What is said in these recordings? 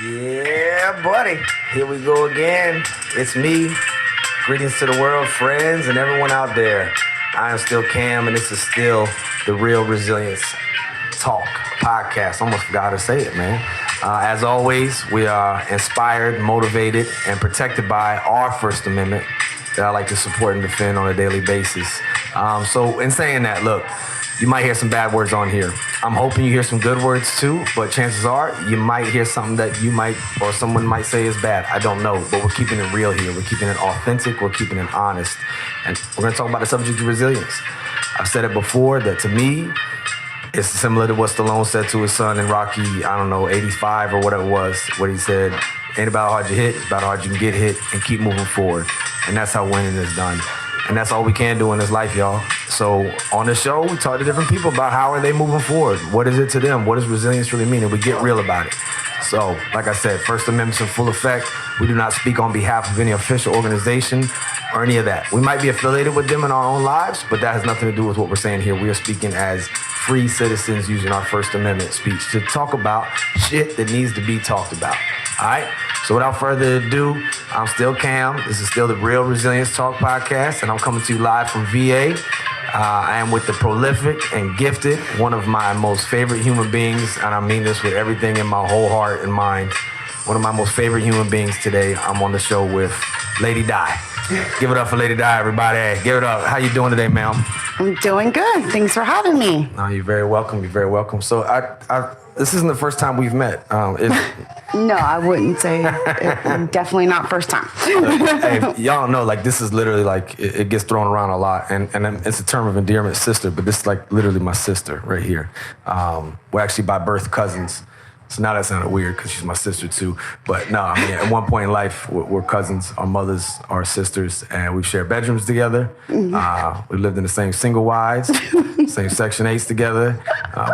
Yeah, buddy. Here we go again. It's me. Greetings to the world, friends, and everyone out there. I am still Cam, and this is still the Real Resilience Talk podcast. Almost forgot how to say it, man. As always, we are inspired, motivated, and protected by our First Amendment that I like to support and defend on a daily basis. So in saying that, look, you might hear some bad words on here. I'm hoping you hear some good words too, but chances are you might hear something that you might or someone might say is bad. I don't know, but we're keeping it real here. We're keeping it authentic. We're keeping it honest. And we're going to talk about the subject of resilience. I've said it before that to me, it's similar to what Stallone said to his son in Rocky, 85 or whatever it was, what he said, ain't about how hard you hit, it's about how hard you can get hit and keep moving forward. And that's how winning is done. And that's all we can do in this life, y'all. So on the show, we talk to different people about how are they moving forward? What is it to them? What does resilience really mean? And we get real about it. So, like I said, First Amendment's in full effect. We do not speak on behalf of any official organization or any of that. We might be affiliated with them in our own lives, but that has nothing to do with what we're saying here. We are speaking as free citizens using our First Amendment speech to talk about shit that needs to be talked about. All right? So without further ado, I'm still Cam. This is still the Real Resilience Talk podcast, and I'm coming to you live from VA. I am with the prolific and gifted, one of my most favorite human beings, and I mean this with everything in my whole heart and mind. One of my most favorite human beings today. I'm on the show with Lady Di. Give it up for Lady Di, everybody. Give it up. How you doing today, ma'am? I'm doing good. Thanks for having me. No, you're very welcome. You're very welcome. So this isn't the first time we've met. No, I wouldn't say it. Definitely not first time. Hey, y'all know, like, this is literally, like, it gets thrown around a lot. And it's a term of endearment, sister, but this is, like, literally my sister right here. We're actually by birth cousins. So now that sounded weird because she's my sister too. But no, I mean, at one point in life, we're cousins. Our mothers are sisters, and we've shared bedrooms together. We lived in the same single wides, same Section 8s together.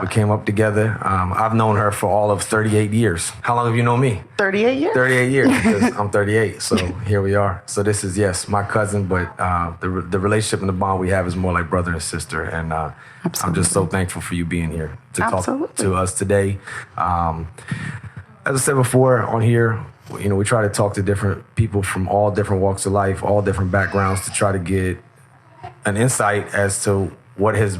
We came up together. I've known her for all of 38 years. How long have you known me? 38 years? 38 years, because I'm 38, so here we are. So this is, yes, my cousin, but the relationship and the bond we have is more like brother and sister, and I'm just so thankful for you being here to talk to us today. As I said before on here, we try to talk to different people from all different walks of life, all different backgrounds to try to get an insight as to what has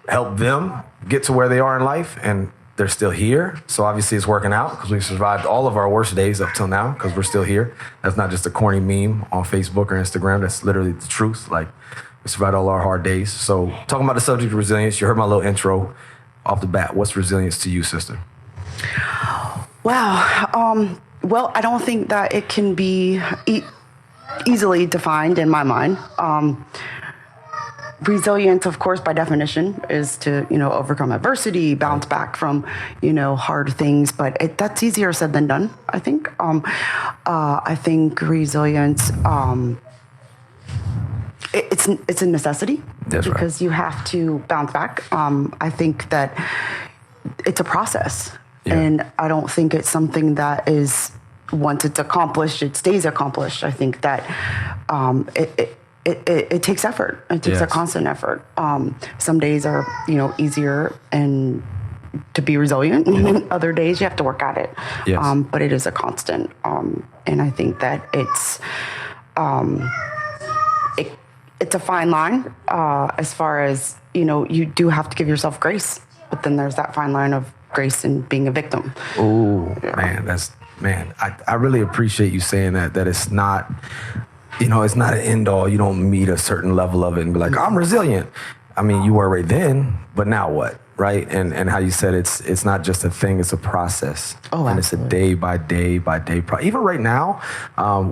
helped them get to where they are in life, and they're still here. So obviously it's working out because we've survived all of our worst days up till now because we're still here. That's not just a corny meme on Facebook or Instagram. That's literally the truth. Like, we survived all our hard days. So talking about the subject of resilience, you heard my little intro off the bat. What's resilience to you, sister? Wow. Well, I don't think that it can be easily defined in my mind. Resilience, of course, by definition, is to, overcome adversity, bounce back from, hard things. But that's easier said than done, I think. I think resilience, it's a necessity. That's right. Because you have to bounce back. I think that it's a process. Yeah. And I don't think it's something that is, once it's accomplished, it stays accomplished. I think that it takes effort. It takes a constant effort. Some days are, easier and to be resilient. Other days you have to work at it. Yes. But it is a constant. And I think that it's a fine line as far as, you do have to give yourself grace. But then there's that fine line of grace and being a victim. Ooh, man, I really appreciate you saying that it's not, it's not an end all. You don't meet a certain level of it and be like, I'm resilient. I mean, you were right then, but now what, right? And how you said it's not just a thing, it's a process. Oh, and it's a day by day by day. Even right now,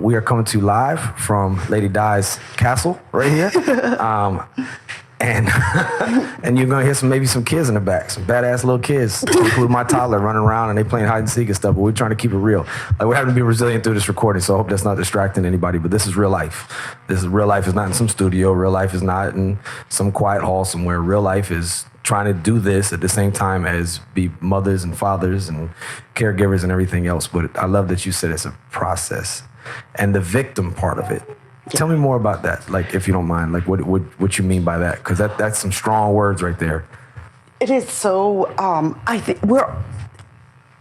we are coming to you live from Lady Di's castle right here. And you're gonna hear maybe some kids in the back, some badass little kids, including my toddler running around and they playing hide and seek and stuff. But we're trying to keep it real. Like, we're having to be resilient through this recording, so I hope that's not distracting anybody. But this is real life. This is real life. Is not in some studio. Real life is not in some quiet hall somewhere. Real life is trying to do this at the same time as be mothers and fathers and caregivers and everything else. But I love that you said it's a process, and the victim part of it. Tell me more about that, like, if you don't mind, like what you mean by that, because that's some strong words right there. It is so. I think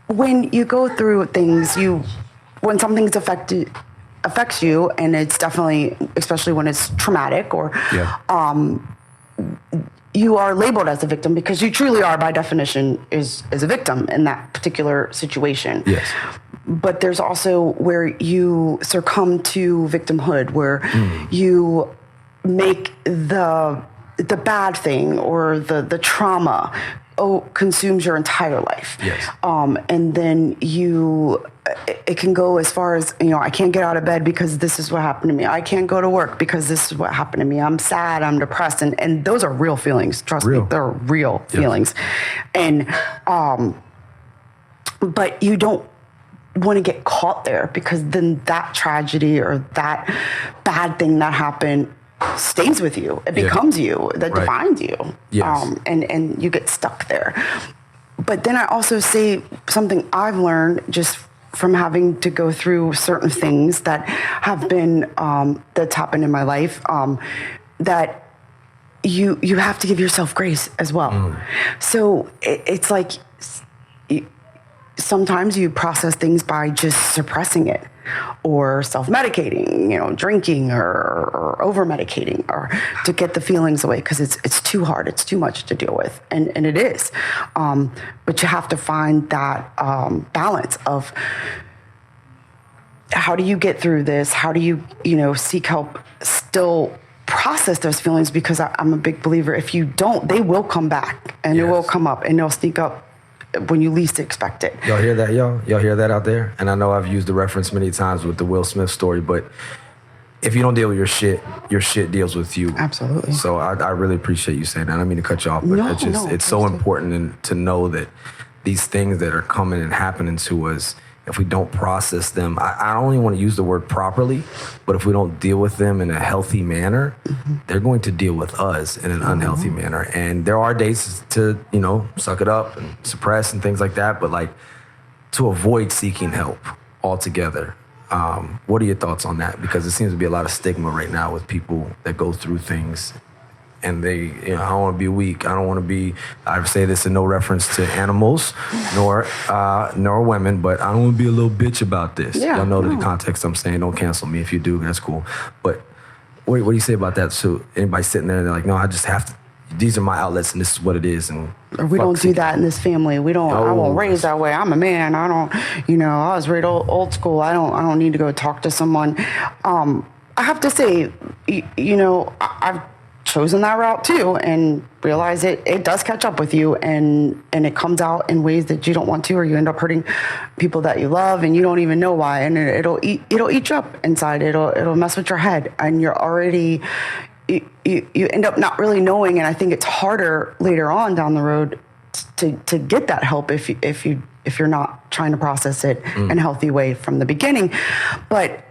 when you go through things, when something's affects you, and it's definitely, especially when it's traumatic, or you are labeled as a victim because you truly are, by definition, is a victim in that particular situation. Yes. But there's also where you succumb to victimhood, where you make the bad thing or the trauma consumes your entire life. Yes. And then it can go as far as, I can't get out of bed because this is what happened to me. I can't go to work because this is what happened to me. I'm sad, I'm depressed. And those are real feelings. Trust me, they're real feelings. And, but you don't want to get caught there, because then that tragedy or that bad thing that happened stays with you. It becomes you. That defines you. Yes. And you get stuck there. But then I also say something I've learned just from having to go through certain things that have been, that's happened in my life, that you have to give yourself grace as well. So it's like, sometimes you process things by just suppressing it, or self-medicating, drinking or over-medicating, or to get the feelings away, because it's too hard, it's too much to deal with, and it is. But you have to find that balance of, how do you get through this? How do you, seek help, still process those feelings? Because I'm a big believer, if you don't, they will come back, and it will come up, and they'll sneak up when you least expect it. Y'all hear that, y'all? Y'all hear that out there? And I know I've used the reference many times with the Will Smith story, but if you don't deal with your shit deals with you. Absolutely. So I really appreciate you saying that. I don't mean to cut you off, but it's so important to know that these things that are coming and happening to us, if we don't process them, I only want to use the word properly, but if we don't deal with them in a healthy manner, they're going to deal with us in an unhealthy manner. And there are days to, suck it up and suppress and things like that, but like to avoid seeking help altogether. What are your thoughts on that? Because there seems to be a lot of stigma right now with people that go through things, and they, I don't want to be weak. I don't want to be, I say this in no reference to animals, nor women, but I don't want to be a little bitch about this. Y'all know the context I'm saying. Don't cancel me. If you do, that's cool. But what do you say about that? So anybody sitting there and they're like, no, I just have to, these are my outlets and this is what it is. And or we don't do that in this family. We don't, I won't raise that way. I'm a man. I don't, I was raised old school. I don't need to go talk to someone. I have to say, I've chosen that route too, and realize it does catch up with you, and it comes out in ways that you don't want to, or you end up hurting people that you love and you don't even know why, and it'll eat you up inside. It'll mess with your head, and you're already you end up not really knowing. And I think it's harder later on down the road to get that help if you're not trying to process it in a healthy way from the beginning. But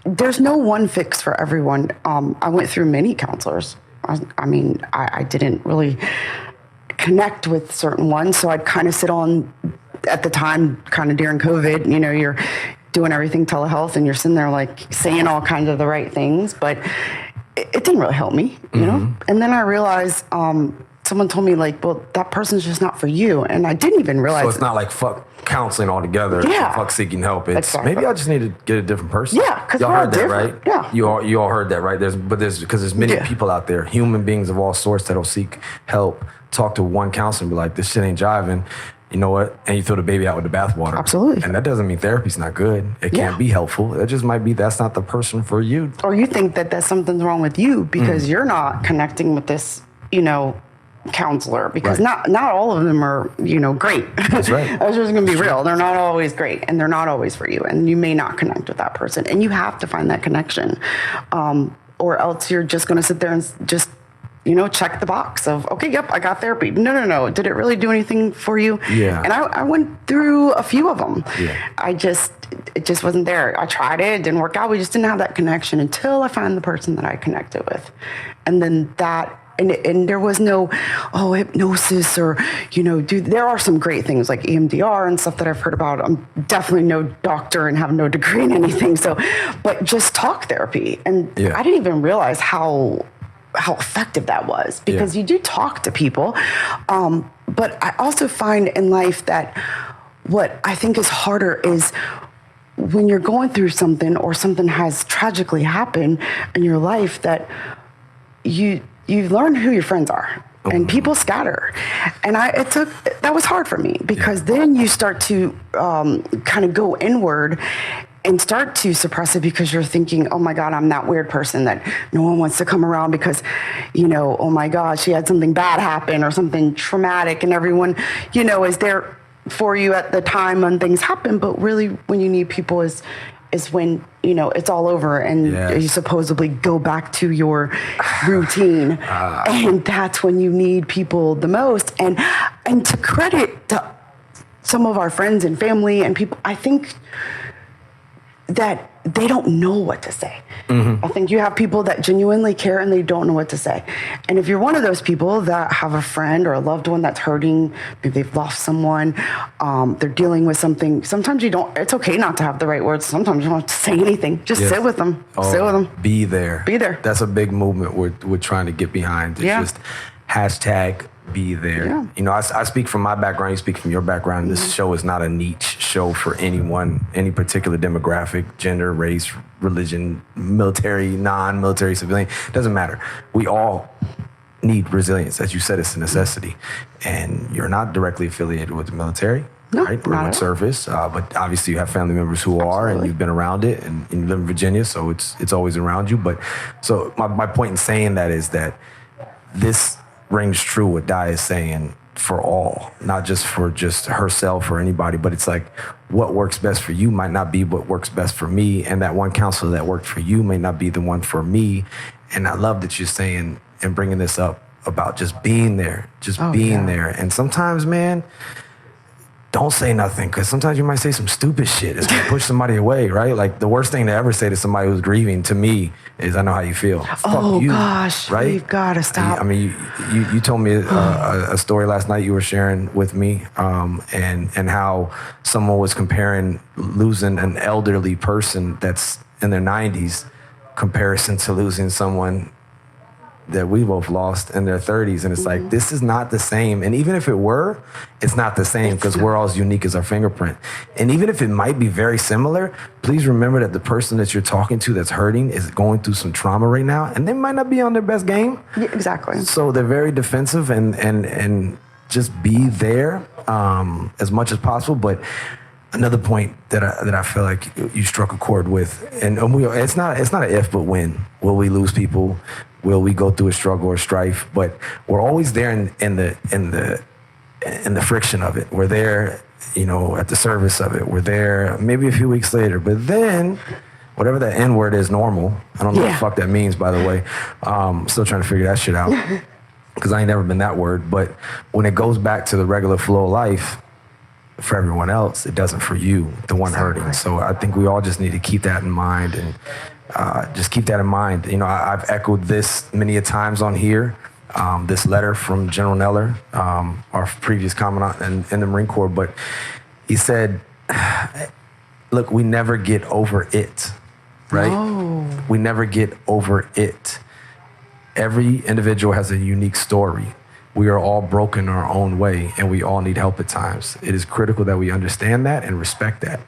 there's no one fix for everyone. I went through many counselors. I didn't really connect with certain ones, so I'd kind of sit on, at the time, kind of during COVID, you're doing everything telehealth, and you're sitting there like saying all kinds of the right things, but it didn't really help me, And then I realized, someone told me, like, well, that person's just not for you. And I didn't even realize. So it's not like fuck counseling altogether. Yeah. Fuck seeking help. It's maybe I just need to get a different person. Yeah, because y'all heard that, different. right? Yeah. You all heard that, right? There's many people out there, human beings of all sorts, that'll seek help, talk to one counselor and be like, this shit ain't jiving. You know what? And you throw the baby out with the bathwater. Absolutely. And that doesn't mean therapy's not good. It can't be helpful. It just might be that's not the person for you. Or you think that something's wrong with you because you're not connecting with this, counselor, because not all of them are, great. That's right. I was just going to be real. They're not always great, and they're not always for you, and you may not connect with that person, and you have to find that connection, or else you're just going to sit there and just, check the box of, okay, yep, I got therapy. No. Did it really do anything for you? Yeah. And I went through a few of them. Yeah. It just wasn't there. I tried it didn't work out. We just didn't have that connection until I found the person that I connected with. And then and there was no, hypnosis or, there are some great things like EMDR and stuff that I've heard about. I'm definitely no doctor and have no degree in anything. So, but just talk therapy. And I didn't even realize how effective that was, because you do talk to people. But I also find in life that what I think is harder is when you're going through something or something has tragically happened in your life, that you learn who your friends are. And people scatter. And that was hard for me, because then you start to kind of go inward and start to suppress it, because you're thinking, oh my God, I'm that weird person that no one wants to come around because, oh my God, she had something bad happen or something traumatic, and everyone, is there for you at the time when things happen. But really, when you need people is when, it's all over and you supposedly go back to your routine. And that's when you need people the most. And to credit to some of our friends and family and people, I think that they don't know what to say. Mm-hmm. I think you have people that genuinely care and they don't know what to say. And if you're one of those people that have a friend or a loved one that's hurting, maybe they've lost someone, they're dealing with something, sometimes it's okay not to have the right words. Sometimes you don't have to say anything. Just sit with them. Sit with them. Be there. Be there. That's a big movement we're trying to get behind. It's just hashtag be there. Yeah. I speak from my background, you speak from your background. Mm-hmm. This show is not a niche show for anyone, any particular demographic, gender, race, religion, military, non-military, civilian. It doesn't matter. We all need resilience. As you said, it's a necessity. And you're not directly affiliated with the military, right? Or with service. But obviously you have family members who are, and you've been around it, and you live in Virginia, so it's always around you. But so my point in saying that is that this rings true what Di is saying for all, not just for just herself or anybody, but it's like what works best for you might not be what works best for me, and that one counselor that worked for you may not be the one for me. And I love that you're saying and bringing this up about just being there, there. And sometimes, man, don't say nothing, because sometimes you might say some stupid shit. It's going to push somebody away, right? Like the worst thing to ever say to somebody who's grieving, to me, is I know how you feel. Fuck you, gosh, right? We've got to stop. I mean, you told me a story last night you were sharing with me, and how someone was comparing losing an elderly person that's in their 90s comparison to losing someone that we both lost in their 30s. And it's like, this is not the same. And even if it were, it's not the same, because we're all as unique as our fingerprint. And even if it might be very similar, please remember that the person that you're talking to that's hurting is going through some trauma right now, and they might not be on their best game. Yeah, exactly. So they're very defensive, and just be there as much as possible. But another point that I feel like you struck a chord with, and it's not an if, but when. Will we lose people? Will we go through a struggle or strife? But we're always there in the friction of it. We're there, at the service of it. We're there maybe a few weeks later. But then, whatever that N word is, normal. I don't know what the fuck that means, by the way. Still trying to figure that shit out, because I ain't never been that word. But when it goes back to the regular flow of life, for everyone else, it doesn't for you, the one hurting. So I think we all just need to keep that in mind, and just keep that in mind. I've echoed this many a times on here. This letter from General Neller, our previous commandant in the Marine Corps, but he said, look, we never get over it, right? Oh. We never get over it. Every individual has a unique story. We are all broken our own way, and we all need help at times. It is critical that we understand that and respect that.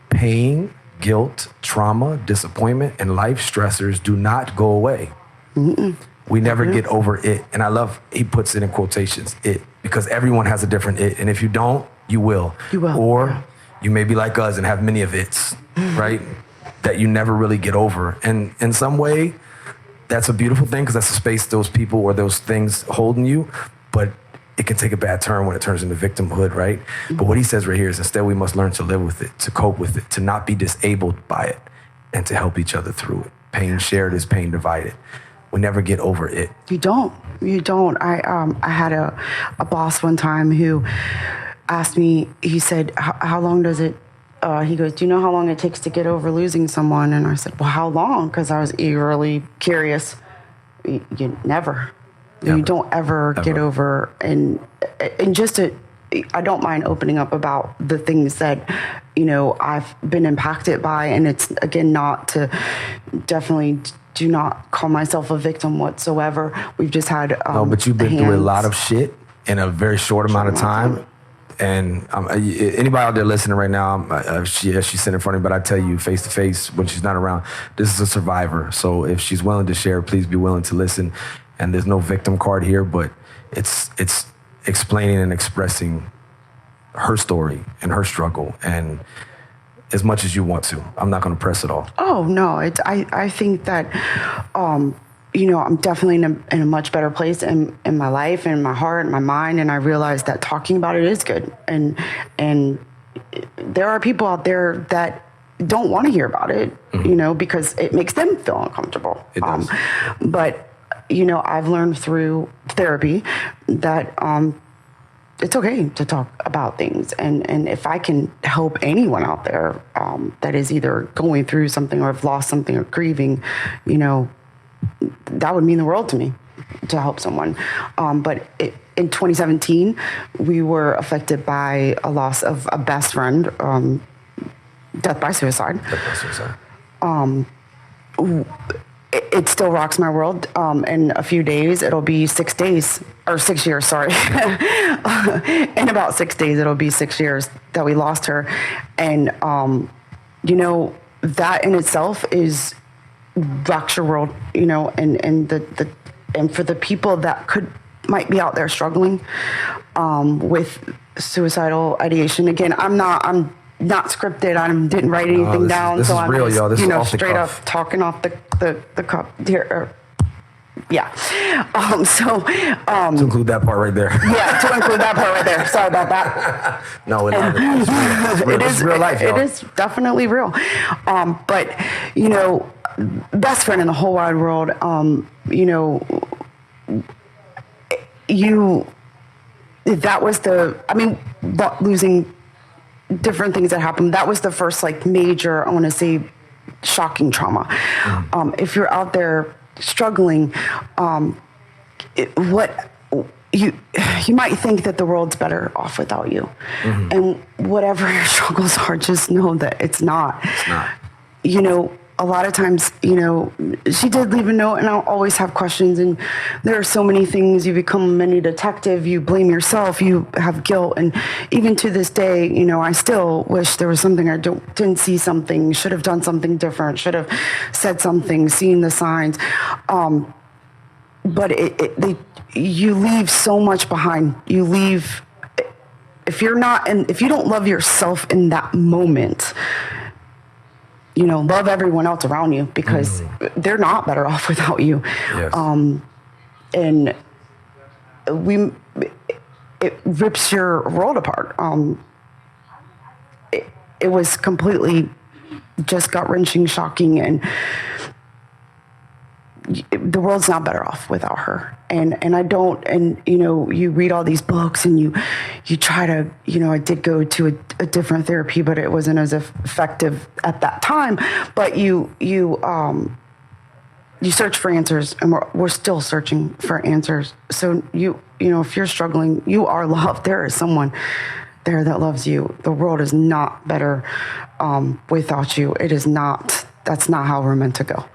Pain, guilt, trauma, disappointment, and life stressors do not go away. Mm-mm. We never get over it. And I love, he puts it in quotations, it, because everyone has a different it. And if you don't, you will. You will. Or you may be like us and have many of its, right? That you never really get over. And in some way, that's a beautiful thing, because that's a space those people or those things holding you. But it can take a bad turn when it turns into victimhood, right? Mm-hmm. But what he says right here is, instead we must learn to live with it, to cope with it, to not be disabled by it, and to help each other through it. Pain shared is pain divided. We never get over it. You don't. I had a boss one time who asked me, he said, how long does it, he goes, do you know how long it takes to get over losing someone? And I said, well, how long? Because I was eagerly curious. You never. You don't ever get over, and just I don't mind opening up about the things that, I've been impacted by, and it's, again, not to, definitely do not call myself a victim whatsoever. We've just had no, but you've been through a lot of shit, in a very short amount of time. And anybody out there listening right now, she's sitting in front of me, but I tell you face to face when she's not around, this is a survivor. So if she's willing to share, please be willing to listen. And there's no victim card here, but it's explaining and expressing her story and her struggle, and as much as you want to. I'm not going to press it all. Oh, no. I think that, I'm definitely in a much better place in my life and my heart and my mind. And I realize that talking about it is good. And there are people out there that don't want to hear about it, because it makes them feel uncomfortable. It does. But, I've learned through therapy that, it's okay to talk about things. And if I can help anyone out there that is either going through something or have lost something or grieving, that would mean the world to me to help someone. But in 2017, we were affected by a loss of a best friend, death by suicide. It still rocks my world. In a few days, it'll be 6 days, or 6 years, sorry. In about 6 days, it'll be 6 years that we lost her. And, that in itself rocks your world, and for the people that might be out there struggling with suicidal ideation. Again, I'm not scripted. I didn't write anything down. This so is I'm real, just, y'all. This is off the straight cuff. up talking off the cuff here. Yeah. To include that part right there. Yeah, to include that part right there. Sorry about that. No, it's real. It's real life, y'all. It is definitely real. But, best friend in the whole wide world, losing different things that happened, that was the first major, I want to say, shocking trauma. If you're out there struggling, you might think that the world's better off without you. And whatever your struggles are, just know that it's not. It's not. A lot of times, she did leave a note, and I'll always have questions. And there are so many things. You become a mini detective. You blame yourself. You have guilt. And even to this day, I still wish there was something I didn't see something, should have done something different, should have said something, seen the signs. But you leave so much behind. You leave, if you don't love yourself in that moment, love everyone else around you, because they're not better off without you. Yes. And it rips your world apart. It was completely just gut-wrenching, shocking, and the world's not better off without her. And I don't, and you read all these books and you try to, I did go to a different therapy, but it wasn't as effective at that time. But you search for answers, and we're still searching for answers. So if you're struggling, you are loved. There is someone there that loves you. The world is not better without you. It is not. That's not how we're meant to go.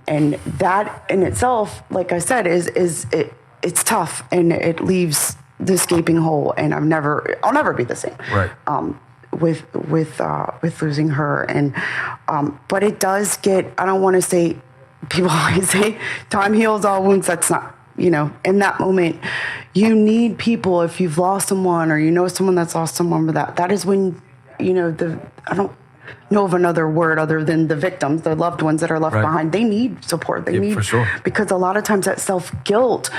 And that in itself, like I said, it's tough, and it leaves this gaping hole. And I'll never be the same. Right. With losing her, and but it does get. I don't want to say. People always say time heals all wounds. That's not. In that moment, you need people. If you've lost someone, or someone that's lost someone, but that is when I don't know of another word other than the victims, the loved ones that are left behind. They need support. They need, for sure. Because a lot of times that self-guilt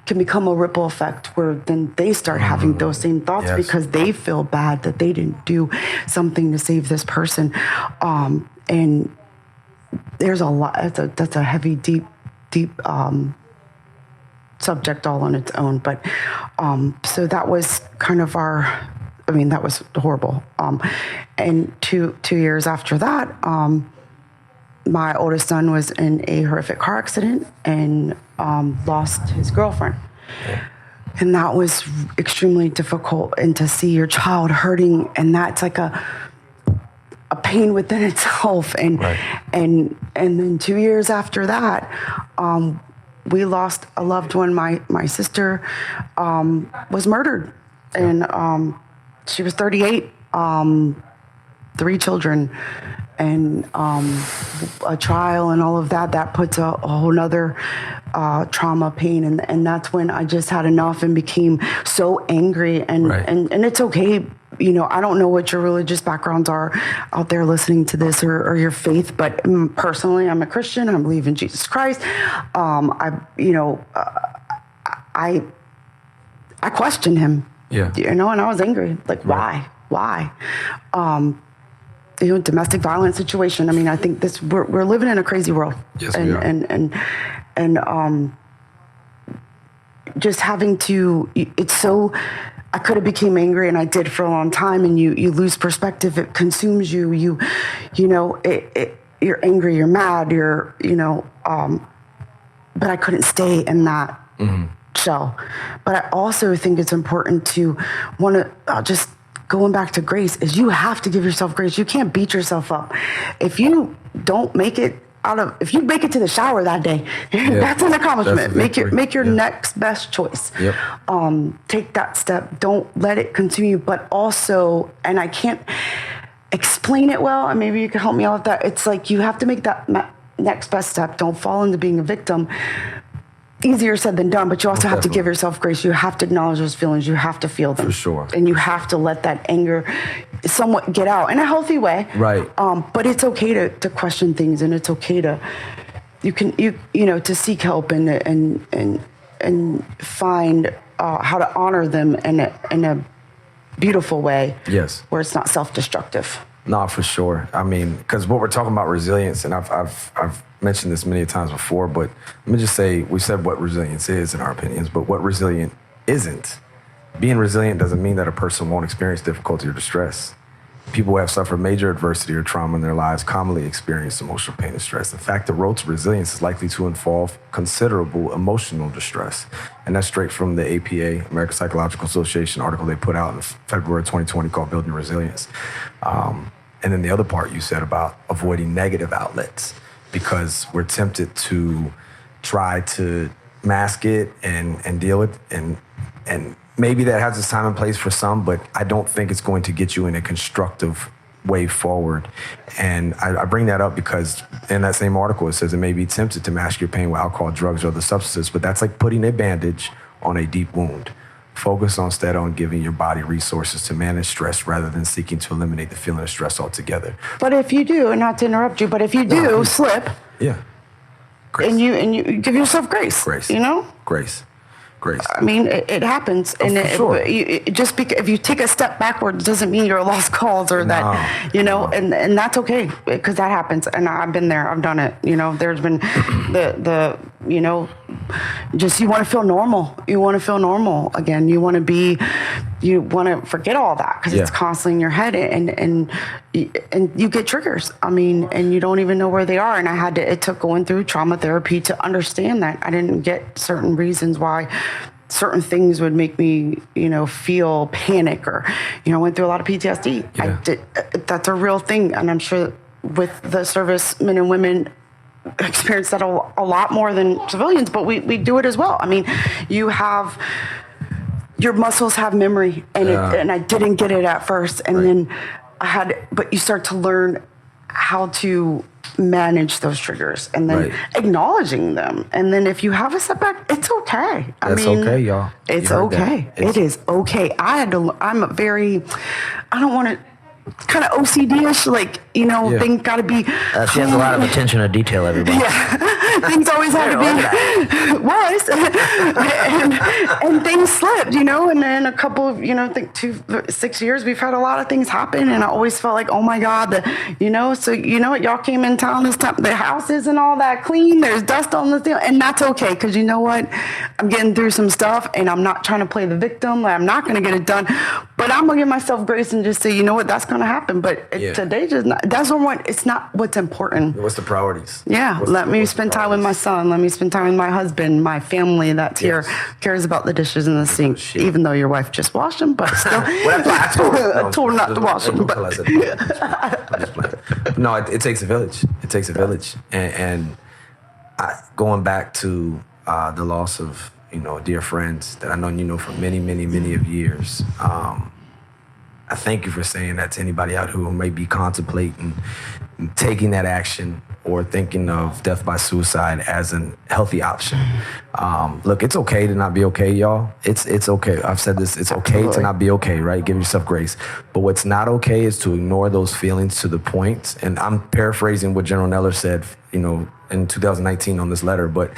can become a ripple effect, where then they start having those same thoughts because they feel bad that they didn't do something to save this person. And there's a lot. That's a heavy, deep subject all on its own. But so that was kind of that was horrible. And two years after that, my oldest son was in a horrific car accident and lost his girlfriend. And that was extremely difficult. And to see your child hurting, and that's like a pain within itself. And and then 2 years after that, we lost a loved one. My sister was murdered, and she was 38, 3 children, and a trial and all of that. That puts a whole nother trauma, pain, and that's when I just had enough and became so angry. And it's okay. You know, I don't know what your religious backgrounds are out there listening to this, or your faith, but personally, I'm a Christian. I believe in Jesus Christ. I questioned him. Yeah. You know, and I was angry. Like, why? You know, domestic violence situation. I mean, I think we're living in a crazy world. Yes, we are. And just having to, it's so, I could have became angry, and I did for a long time, and you lose perspective. It consumes you. You know, you're angry, you're mad, but I couldn't stay in that shell. But I also think it's important to just going back to grace, is you have to give yourself grace. You can't beat yourself up. If you don't make it if you make it to the shower that day, that's an accomplishment. Make your next best choice. Yep. Take that step. Don't let it consume you. But also, and I can't explain it well, and maybe you can help me out with that. It's like you have to make that next best step. Don't fall into being a victim. Easier said than done, but you also have to give yourself grace. You have to acknowledge those feelings. You have to feel them. For sure. And you have to let that anger somewhat get out in a healthy way. Right. But it's okay to question things, and it's okay to to seek help and find how to honor them in a beautiful way. Yes. Where it's not self-destructive. No, for sure. I mean, because what we're talking about resilience, and I've mentioned this many times before, but let me just say, we said what resilience is in our opinions, but what resilient isn't. Being resilient doesn't mean that a person won't experience difficulty or distress. People who have suffered major adversity or trauma in their lives commonly experience emotional pain and stress. The fact the road to resilience is likely to involve considerable emotional distress. And that's straight from the APA, American Psychological Association article they put out in February 2020 called Building Resilience. And then the other part you said about avoiding negative outlets, because we're tempted to try to mask it and deal with it. And maybe that has its time and place for some, but I don't think it's going to get you in a constructive way forward. And I bring that up because in that same article, it says it may be tempted to mask your pain with alcohol, drugs, or other substances, but that's like putting a bandage on a deep wound. Focus instead on giving your body resources to manage stress rather than seeking to eliminate the feeling of stress altogether. But if you do, and not to interrupt you, but if you do slip, Grace. and you give yourself grace, you know, grace. I mean, it happens, and just because if you take a step backwards doesn't mean you're a lost cause or that, and that's okay, because that happens, and I've been there, I've done it. You know, there's been just you want to feel normal. You want to feel normal again. You want to forget all that because it's constantly in your head, and you get triggers. I mean, and you don't even know where they are. And it took going through trauma therapy to understand that. I didn't get certain reasons why certain things would make me, feel panic, or, I went through a lot of PTSD. Yeah. That's a real thing. And I'm sure with the servicemen and women experience that a lot more than civilians, but we do it as well. I mean, your muscles have memory, and I didn't get it at first. And then but you start to learn how to manage those triggers, and then acknowledging them. And then if you have a setback, it's okay. That's okay, y'all. It's okay. It is okay. I don't want to kind of OCD-ish, things got to be. She has a lot of attention to detail, everybody. Yeah, things always have to be and things slipped, and then a couple of, I think 6 years, we've had a lot of things happen, and I always felt like, oh my God, so what, y'all came in town this time, the house isn't all that clean, there's dust on the thing, and that's okay, because you know what, I'm getting through some stuff, and I'm not trying to play the victim, I'm not going to get it done, but I'm going to give myself grace and just say, you know what, that's going to happen, but today it's not what's important. What's the priorities? Yeah, let me spend time with my son. Let me spend time with my husband, my family that's here, cares about the dishes in the sink, even though your wife just washed them, but still. I told her not to wash them. No, it takes a village. It takes a village. And going back to the loss of, dear friends that I know for many, many, many of years. I thank you for saying that to anybody out who may be contemplating taking that action or thinking of death by suicide as a healthy option. Look, it's okay to not be okay, y'all. It's okay. I've said this. It's okay to not be okay, right? Give yourself grace. But what's not okay is to ignore those feelings to the point. And I'm paraphrasing what General Neller said, in 2019 on this letter, but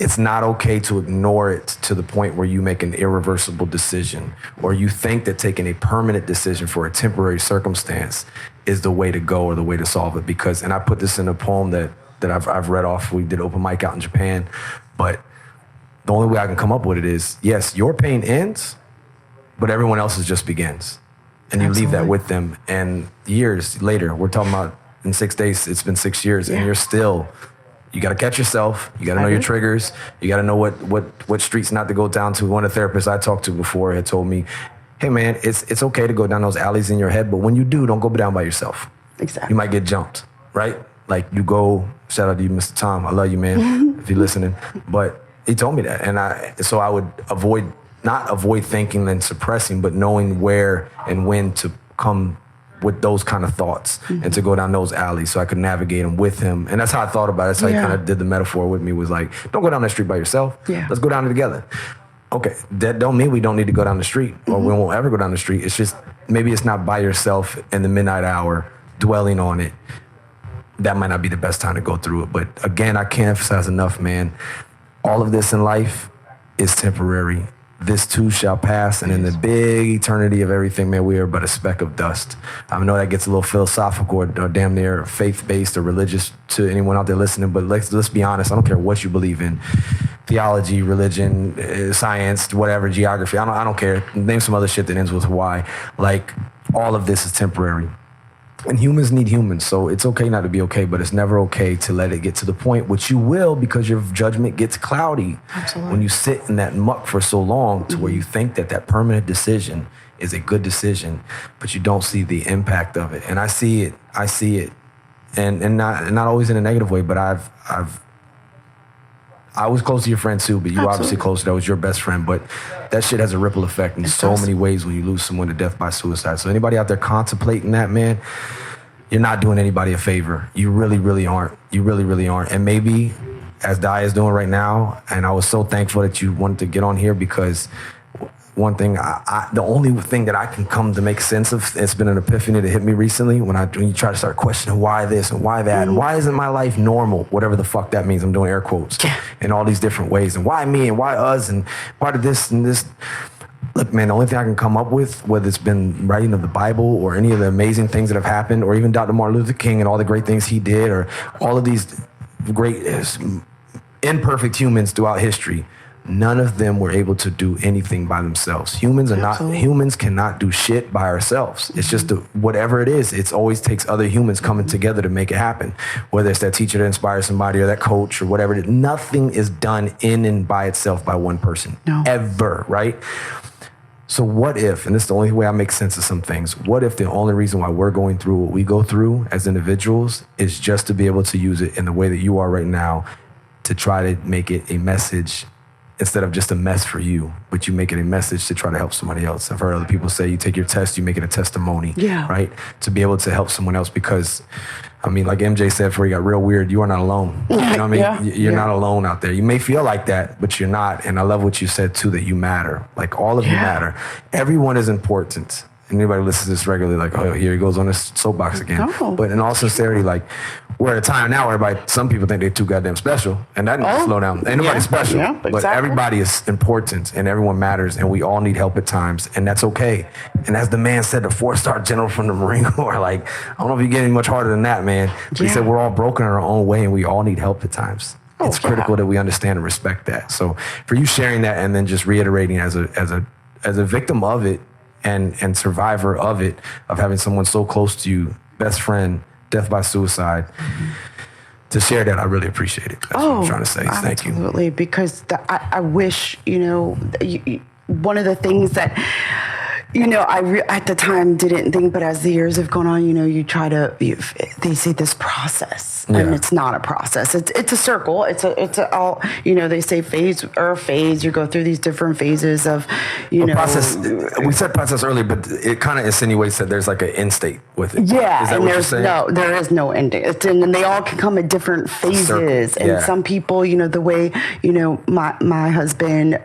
it's not okay to ignore it to the point where you make an irreversible decision or you think that taking a permanent decision for a temporary circumstance is the way to go or the way to solve it. Because, and I put this in a poem that I've read off. We did open mic out in Japan, but the only way I can come up with it is, yes, your pain ends, but everyone else's just begins. And you leave that with them. And years later, we're talking about in 6 days, it's been 6 years, and you're still... You got to catch yourself. You got to know your triggers. You got to know what streets not to go down to. One of the therapists I talked to before had told me, hey, man, it's okay to go down those alleys in your head, but when you do, don't go down by yourself. Exactly. You might get jumped, right? Like you go, shout out to you, Mr. Tom. I love you, man, if you're listening. But he told me that. And so I would not avoid thinking and suppressing, but knowing where and when to come with those kind of thoughts and to go down those alleys so I could navigate them with him. And that's how I thought about it. That's how he kind of did the metaphor with me, was like, don't go down that street by yourself. Yeah. Let's go down it together. Okay, that don't mean we don't need to go down the street or we won't ever go down the street. It's just, maybe it's not by yourself in the midnight hour dwelling on it. That might not be the best time to go through it. But again, I can't emphasize enough, man, all of this in life is temporary. This too shall pass, and in the big eternity of everything, man, we are but a speck of dust. I know that gets a little philosophical or damn near faith-based or religious to anyone out there listening, but let's be honest. I don't care what you believe in. Theology, religion, science, whatever, geography. I don't care. Name some other shit that ends with why. Like, all of this is temporary. And humans need humans, so it's okay not to be okay, but it's never okay to let it get to the point, which you will, because your judgment gets cloudy. Absolutely. When you sit in that muck for so long to where you think that permanent decision is a good decision, but you don't see the impact of it. And I see it, and not always in a negative way, but I was close to your friend too, but you obviously close. That was your best friend. But that shit has a ripple effect in so many ways when you lose someone to death by suicide. So anybody out there contemplating that, man, you're not doing anybody a favor. You really, really aren't. You really, really aren't. And maybe, as Di is doing right now, and I was so thankful that you wanted to get on here, because one thing, the only thing that I can come to make sense of, it's been an epiphany that hit me recently when you try to start questioning why this and why that, and why isn't my life normal, whatever the fuck that means. I'm doing air quotes in all these different ways, and why me and why us and why did this and this. Look, man, the only thing I can come up with, whether it's been writing of the Bible or any of the amazing things that have happened, or even Dr. Martin Luther King and all the great things he did, or all of these great imperfect humans throughout history, none of them were able to do anything by themselves. Humans cannot do shit by ourselves. It's just whatever it is, it always takes other humans coming together to make it happen. Whether it's that teacher that inspires somebody or that coach or whatever it is, nothing is done in and by itself by one person. No. Ever, right? So what if, and this is the only way I make sense of some things, what if the only reason why we're going through what we go through as individuals is just to be able to use it in the way that you are right now, to try to make it a message instead of just a mess for you, but you make it a message to try to help somebody else. I've heard other people say you take your test, you make it a testimony, right? To be able to help someone else, because, I mean, like MJ said before he got real weird, you are not alone. You know what I mean? You're not alone out there. You may feel like that, but you're not. And I love what you said too, that you matter. Like, all of you matter. Everyone is important. And anybody listens to this regularly, like, oh, here he goes on this soapbox again. No. But in all sincerity, like, we're at a time now where some people think they're too goddamn special, and that needs to slow down. Ain't nobody special, but everybody is important, and everyone matters, and we all need help at times, and that's okay. And as the man said, the 4-star general from the Marine Corps, like, I don't know if you get any much harder than that, man. But he said we're all broken in our own way, and we all need help at times. It's critical that we understand and respect that. So for you sharing that, and then just reiterating as a victim of it, and survivor of it, of having someone so close to you, best friend, death by suicide, to share that, I really appreciate it. That's what I'm trying to say. Thank you. Absolutely, because I wish, one of the things that At the time didn't think, but as the years have gone on, you try to. They say this process, and it's not a process. It's a circle. It's all. They say phase. You go through these different phases of, process. We said process earlier, but it kind of insinuates that there's like an end state with it. Yeah, is that and what you're saying? there is no ending. And they all can come at different phases. And some people, the way, my husband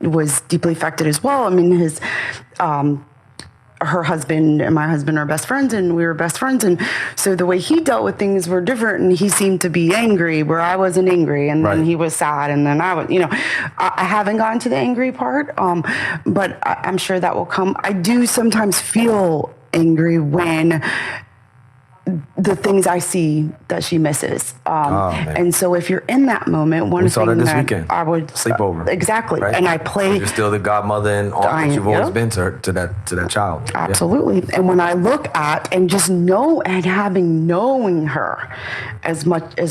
was deeply affected as well. I mean, her husband and my husband are best friends, and we were best friends. And so the way he dealt with things were different, and he seemed to be angry where I wasn't angry, and then he was sad, and then I was, I haven't gotten to the angry part, but I'm sure that will come. I do sometimes feel angry when the things I see that she misses. And so if you're in that moment, one saw thing that this that weekend. I would sleepover. Exactly. Right? And I play. You're still the godmother and all that you've always been to that child. Absolutely. And when I look at and just knowing her as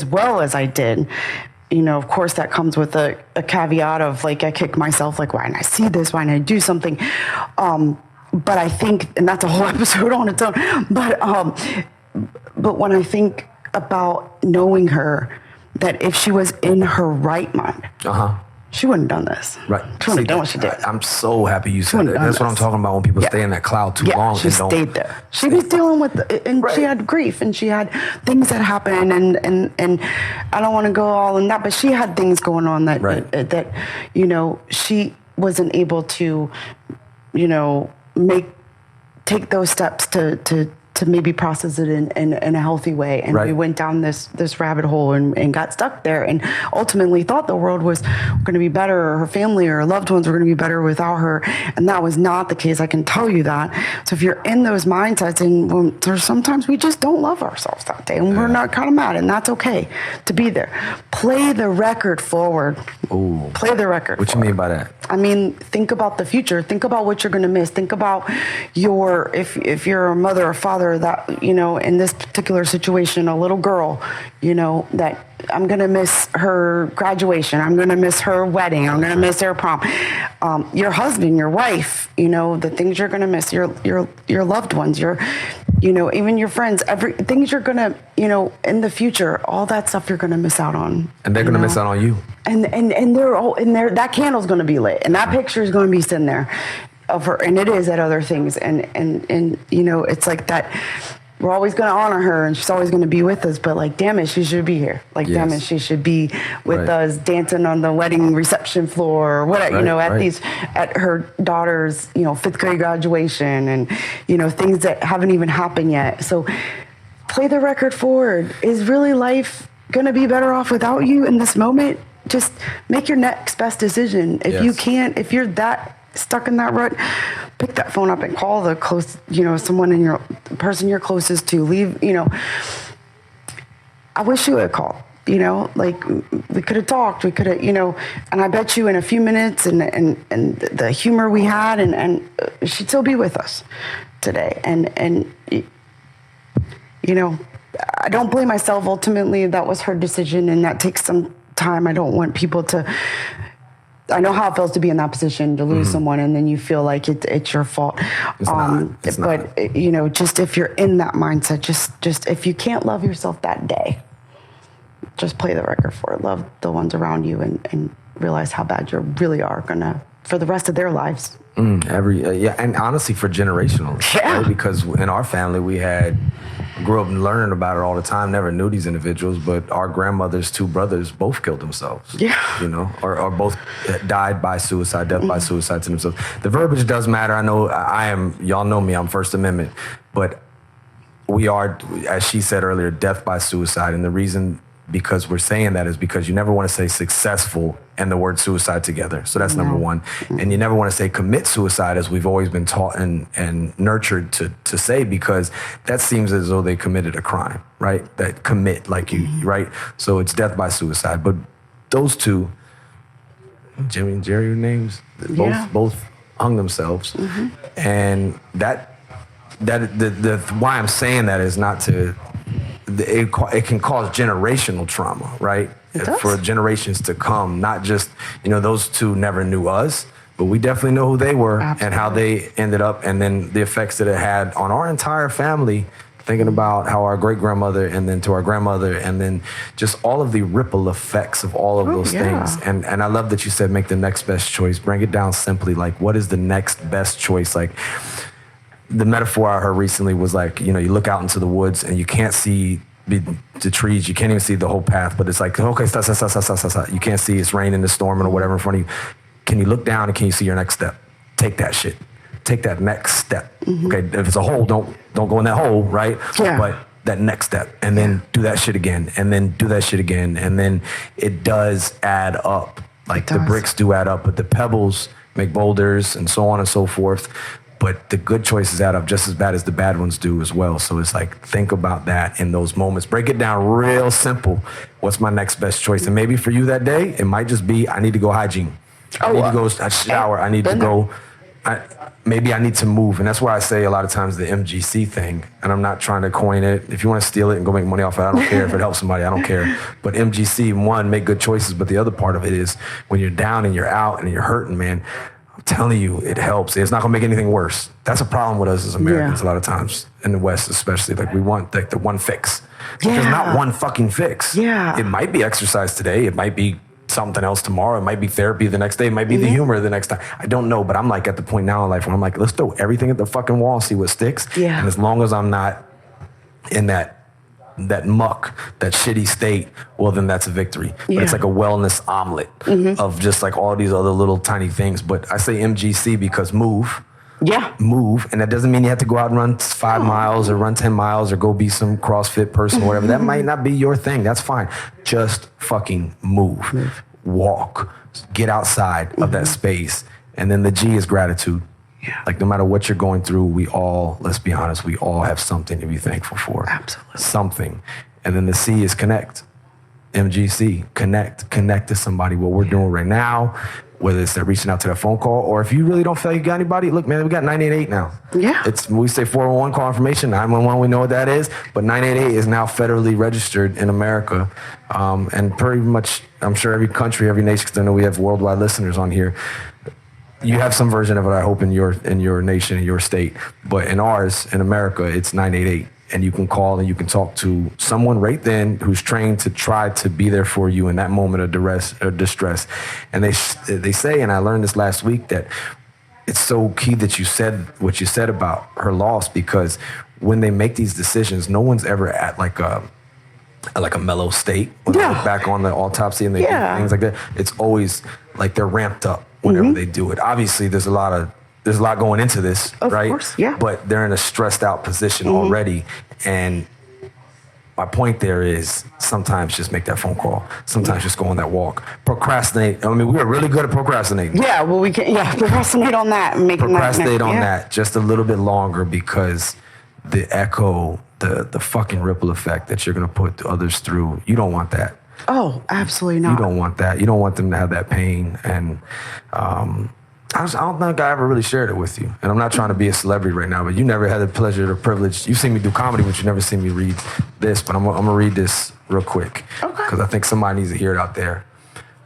well as I did, of course that comes with a caveat of like, I kick myself, like, why didn't I see this? Why didn't I do something? But I think, and that's a whole episode on its own, but when I think about knowing her, that if she was in her right mind, she wouldn't have done this. Right. She wouldn't have done what she did. I'm so happy you said that. That's what I'm talking about when people stay in that cloud too long. She stayed there. She was dealing with, and she had grief, and she had things that happened, and I don't want to go all in that, but she had things going on that she wasn't able to, take those steps to maybe process it in a healthy way. And we went down this rabbit hole and got stuck there, and ultimately thought the world was going to be better, or her family or her loved ones were going to be better without her. And that was not the case. I can tell you that. So if you're in those mindsets, and there's sometimes we just don't love ourselves that day, and we're not kind of mad, and that's okay to be there. Play the record forward. Ooh. Play the record What forward. you mean by that? I mean, think about the future. Think about what you're going to miss. Think about if you're a mother or father that, in this particular situation, a little girl, that I'm going to miss her graduation. I'm going to miss her wedding. I'm going to miss her prom. Your husband, your wife, the things you're going to miss, your loved ones, even your friends, things you're going to, in the future, all that stuff you're going to miss out on. And they're going to miss out on you. And they're all in there. That candle's going to be lit, and that picture is going to be sitting there of her, and it is at other things, and it's like that. We're always going to honor her, and she's always going to be with us. But like, damn it, she should be here. Like, damn it, she should be with us, dancing on the wedding reception floor, or whatever. At her daughter's, 5th grade graduation, and things that haven't even happened yet. So, play the record forward. Is really life going to be better off without you in this moment? Just make your next best decision. If you can't, if you're that stuck in that rut, pick that phone up and call the close, someone in your person you're closest to. Leave, I wish you had called. Like we could have talked. We could have, and I bet you in a few minutes and the humor we had, and she'd still be with us today. And I don't blame myself. Ultimately, that was her decision, and that takes some time. I don't want people to. I know how it feels to be in that position, to lose someone, and then you feel like it's your fault. It's not. Just if you're in that mindset, just if you can't love yourself that day, just play the record for it. Love the ones around you, and realize how bad you really are gonna for the rest of their lives. And honestly, for generational, right? Because in our family we grew up learning about it all the time. Never knew these individuals, but our grandmother's 2 brothers both killed themselves. Or both died by suicide, death by suicide to themselves. The verbiage does matter. I know y'all know me. I'm First Amendment, but we are, as she said earlier, death by suicide, and the reason. Because we're saying that is because you never want to say successful and the word suicide together. So that's number one. And you never want to say commit suicide, as we've always been taught and nurtured to say, because that seems as though they committed a crime, right? That commit, like you, right? So it's death by suicide. But those 2, Jimmy and Jerry names, both hung themselves. And that the why I'm saying that is not to. It can cause generational trauma, right? For generations to come. Not just, those 2 never knew us, but we definitely know who they were and how Absolutely. they ended up, and then the effects that it had on our entire family. Thinking about how our great-grandmother and then to our grandmother and then just all of the ripple effects of all of those things. And I love that you said make the next best choice. Bring it down simply, like what is the next best choice? Like the metaphor I heard recently was like, you know, you look out into the woods and you can't see the trees, you can't even see the whole path, but it's like, okay, stop. You can't see it's raining, the storm or whatever in front of you. Can you look down and can you see your next step? Take that shit. Take that next step. Okay, if it's a hole, don't go in that hole, right? Yeah. But that next step, and then do that shit again, and then do that shit again, and then it does add up. Like the bricks do add up, but the pebbles make boulders, and so on and so forth. But the good choices add up just as bad as the bad ones do as well. So it's like, think about that in those moments. Break it down real simple. What's my next best choice? And maybe for you that day, it might just be I need to go hygiene. I need to go shower. I need to go. Maybe I need to move. And that's why I say a lot of times the MGC thing, and I'm not trying to coin it. If you want to steal it and go make money off it, I don't care. If it helps somebody, I don't care. But MGC, one, make good choices. But the other part of it is when you're down and you're out and you're hurting, man, I'm telling you, it helps. It's not going to make anything worse. That's a problem with us as Americans a lot of times, in the West especially. Like we want like the one fix. There's not one fucking fix. Yeah. It might be exercise today. It might be something else tomorrow. It might be therapy the next day. It might be the humor the next time. I don't know, but I'm like at the point now in life where I'm like, let's throw everything at the fucking wall and see what sticks. Yeah. And as long as I'm not in that muck, that shitty state, well, then that's a victory. But it's like a wellness omelet of just like all these other little tiny things. But I say MGC because move. Yeah. Move. And that doesn't mean you have to go out and run 5 miles or run 10 miles or go be some CrossFit person or whatever. That might not be your thing. That's fine. Just fucking move. Walk. Get outside of that space. And then the G is gratitude. Yeah. Like no matter what you're going through, we all, let's be honest, we all have something to be thankful for. Absolutely. Something. And then the C is connect. MGC, connect to somebody. What we're doing right now, whether it's that reaching out to that phone call, or if you really don't feel like you got anybody, look, man, we got 988 now. Yeah. We say 411 call information, 911, we know what that is, but 988 is now federally registered in America. And pretty much, I'm sure every country, every nation, because I know we have worldwide listeners on here, you have some version of it, I hope, in your nation, in your state. But in ours, in America, it's 988. And you can call and you can talk to someone right then who's trained to try to be there for you in that moment of duress or distress. And they say, and I learned this last week, that it's so key that you said what you said about her loss, because when they make these decisions, no one's ever at like a mellow state when they look back on the autopsy and they do things like that. It's always like they're ramped up whenever they do it. Obviously, there's a lot going into this, right? Of course, yeah. But they're in a stressed out position already. And my point there is sometimes just make that phone call. Sometimes just go on that walk. Procrastinate. I mean, we are really good at procrastinating. Yeah, well, we can, procrastinate on that. And Procrastinate on that just a little bit longer, because the echo, the fucking ripple effect that you're going to put others through, you don't want that. Oh, absolutely not. You don't want that. You don't want them to have that pain. And I don't think I ever really shared it with you. And I'm not trying to be a celebrity right now, but you never had the pleasure or privilege. You've seen me do comedy, but you never seen me read this. But I'm going to read this real quick. Okay. Because I think somebody needs to hear it out there.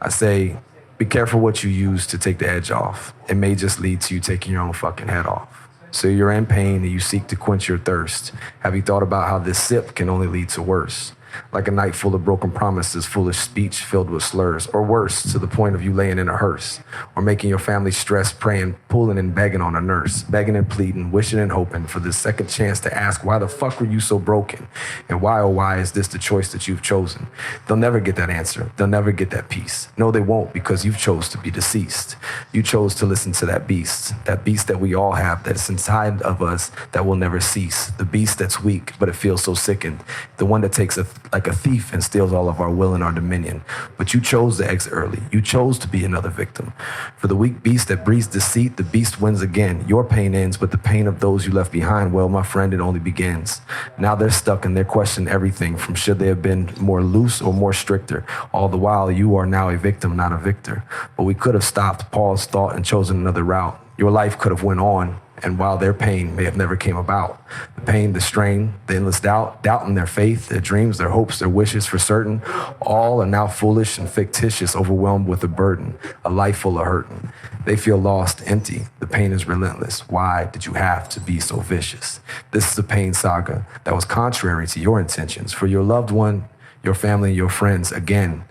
I say, be careful what you use to take the edge off. It may just lead to you taking your own fucking head off. So you're in pain and you seek to quench your thirst. Have you thought about how this sip can only lead to worse? Like a night full of broken promises, foolish speech filled with slurs, or worse, to the point of you laying in a hearse, or making your family stress, praying, pulling and begging on a nurse, begging and pleading, wishing and hoping for this second chance to ask, why the fuck were you so broken? And why, oh why, is this the choice that you've chosen? They'll never get that answer. They'll never get that peace. No, they won't, because you've chose to be deceased. You chose to listen to that beast that we all have, that's inside of us, that will never cease. The beast that's weak, but it feels so sickened. The one that takes like a thief and steals all of our will and our dominion. But you chose to exit early. You chose to be another victim. For the weak beast that breeds deceit, the beast wins again. Your pain ends, but the pain of those you left behind, well, my friend, it only begins. Now they're stuck and they're questioning everything, from should they have been more loose or more stricter. All the while, you are now a victim, not a victor. But we could have stopped, paused, thought, and chosen another route. Your life could have went on, And while their pain may have never came about, the pain, the strain, the endless doubt in their faith, their dreams, their hopes, their wishes for certain, all are now foolish and fictitious, overwhelmed with a burden, a life full of hurting. They feel lost, empty. The pain is relentless. Why did you have to be so vicious? This is a pain saga that was contrary to your intentions. For your loved one, your family, your friends, again,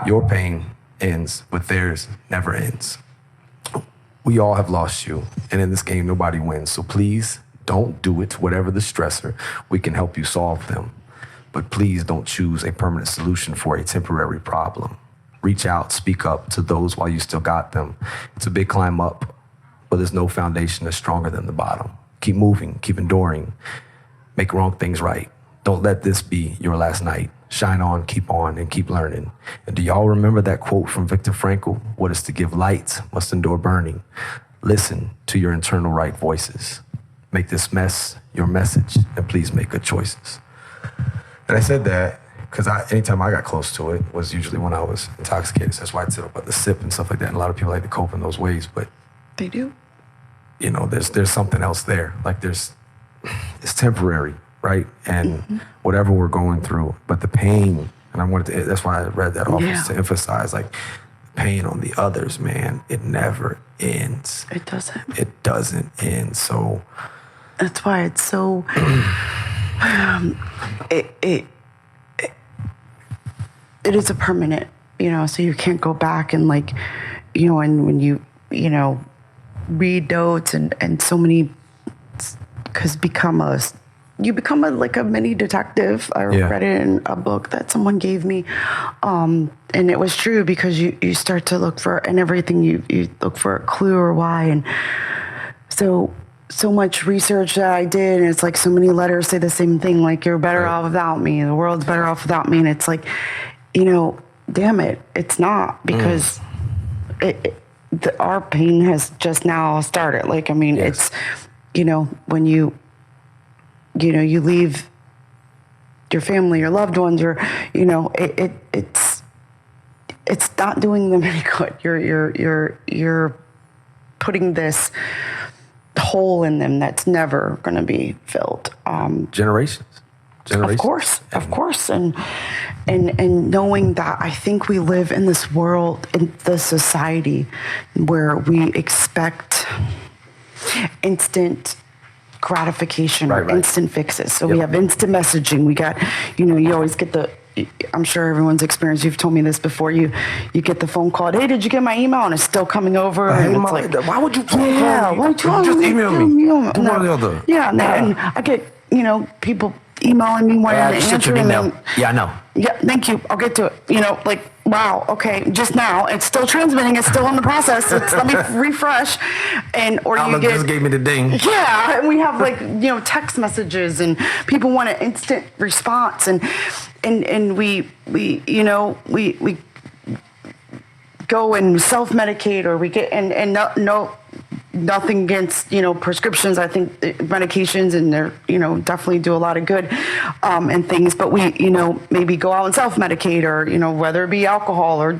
your pain ends, but theirs never ends. We all have lost you, and in this game, nobody wins. So please don't do it, whatever the stressor. We can help you solve them. But please don't choose a permanent solution for a temporary problem. Reach out, speak up to those while you still got them. It's a big climb up, but there's no foundation that's stronger than the bottom. Keep moving, keep enduring, make wrong things right. Don't let this be your last night. Shine on, and keep learning. And do y'all remember that quote from Viktor Frankl? What is to give light must endure burning. Listen to your internal right voices. Make this mess your message, and please make good choices. And I said that because anytime I got close to it was usually when I was intoxicated. So that's why I said about the sip and stuff like that. And a lot of people like to cope in those ways, but They do. You know, there's something else there. Like it's temporary. Right? And whatever we're going through, but the pain, and that's why I read that off to emphasize, like, pain on the others, man, it never ends. It doesn't. It doesn't end. So that's why it's so, it is a permanent, so you can't go back and and when you read notes and so many, because you become a mini detective. I read it in a book that someone gave me. And it was true because you start to look for, and everything you look for a clue or why. And so much research that I did, and it's like so many letters say the same thing, like, you're better off without me. The world's better off without me. And it's like, damn it, it's not, because our pain has just now started. Like, I mean, it's, when you leave your family, your loved ones, or it's not doing them any good. You're putting this hole in them that's never going to be filled. Generations. Of course, and knowing that, I think we live in this world, in the society, where we expect instant gratification or instant fixes. So we have instant messaging. We got, you always get I'm sure everyone's experienced, you've told me this before, you get the phone call, hey, did you get my email? And it's still coming over. And it's like, why would you phone call me? Just email me. Do one or the other. Yeah, and I get, people emailing me wanting to answer. Yeah, I know. Yeah, thank you. I'll get to it. Wow, okay, just now. It's still transmitting. It's still in the process. Let me refresh. Or you get... just gave me the ding. Yeah, and we have text messages, and people want an instant response. And we go and self-medicate, or we get... And nothing against, prescriptions. I think medications, and they're, definitely do a lot of good and things. But we, maybe go out and self-medicate, or, whether it be alcohol or,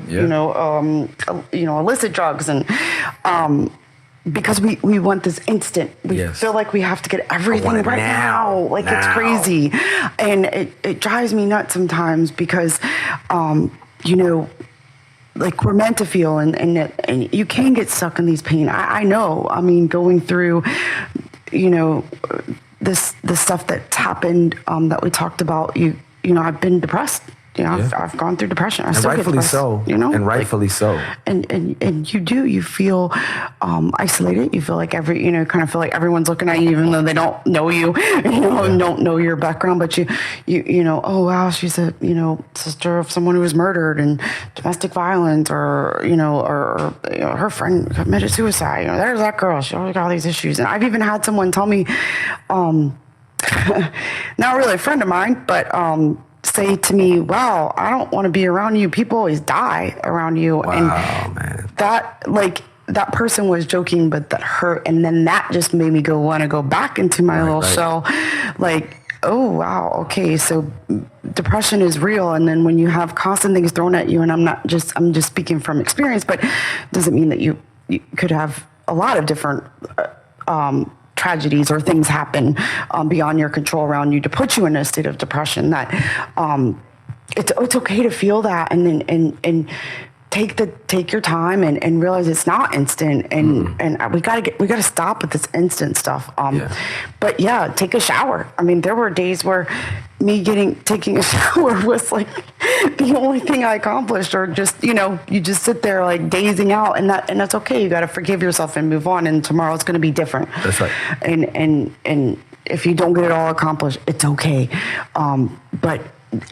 illicit drugs. And because we want this instant. We feel like we have to get everything right now. Like, it's crazy. And it drives me nuts sometimes because, like, we're meant to feel, and you can get stuck in these pain. I know. I mean, going through, this stuff that's happened that we talked about. I've been depressed. I've gone through depression. I still get rightfully depressed, so. And rightfully so. And you feel isolated. You feel like kind of feel like everyone's looking at you, even though they don't know you, and don't know your background. But you oh wow, she's a sister of someone who was murdered and domestic violence, or her friend committed suicide. There's that girl. She always got all these issues. And I've even had someone tell me, not really a friend of mine, but say to me, wow, I don't want to be around you. People always die around you. Wow, and man. That person was joking, but that hurt. And then that just made me want to go back into my little shell. Like, oh, wow, okay, so depression is real. And then when you have constant things thrown at you, and I'm just speaking from experience, but it doesn't mean that you could have a lot of different tragedies or things happen beyond your control around you to put you in a state of depression, that it's okay to feel that, and then and take your time and realize it's not instant, and we gotta stop with this instant stuff. But yeah, take a shower. I mean, there were days where taking a shower was like the only thing I accomplished, or just, you just sit there like dazing out, and that's okay. You got to forgive yourself and move on, and tomorrow's going to be different. That's right. And if you don't get it all accomplished, it's okay. But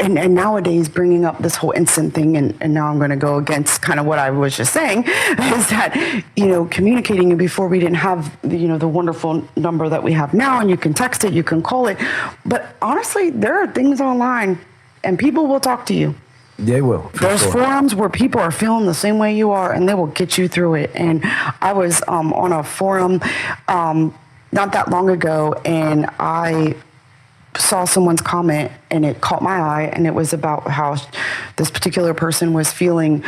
nowadays, bringing up this whole instant thing, and now I'm going to go against kind of what I was just saying, is that, communicating, before we didn't have, the wonderful number that we have now, and you can text it, you can call it. But honestly, there are things online, and people will talk to you. They will. There's forums where people are feeling the same way you are, and they will get you through it. And I was on a forum not that long ago, and I saw someone's comment, and it caught my eye, and it was about how this particular person was feeling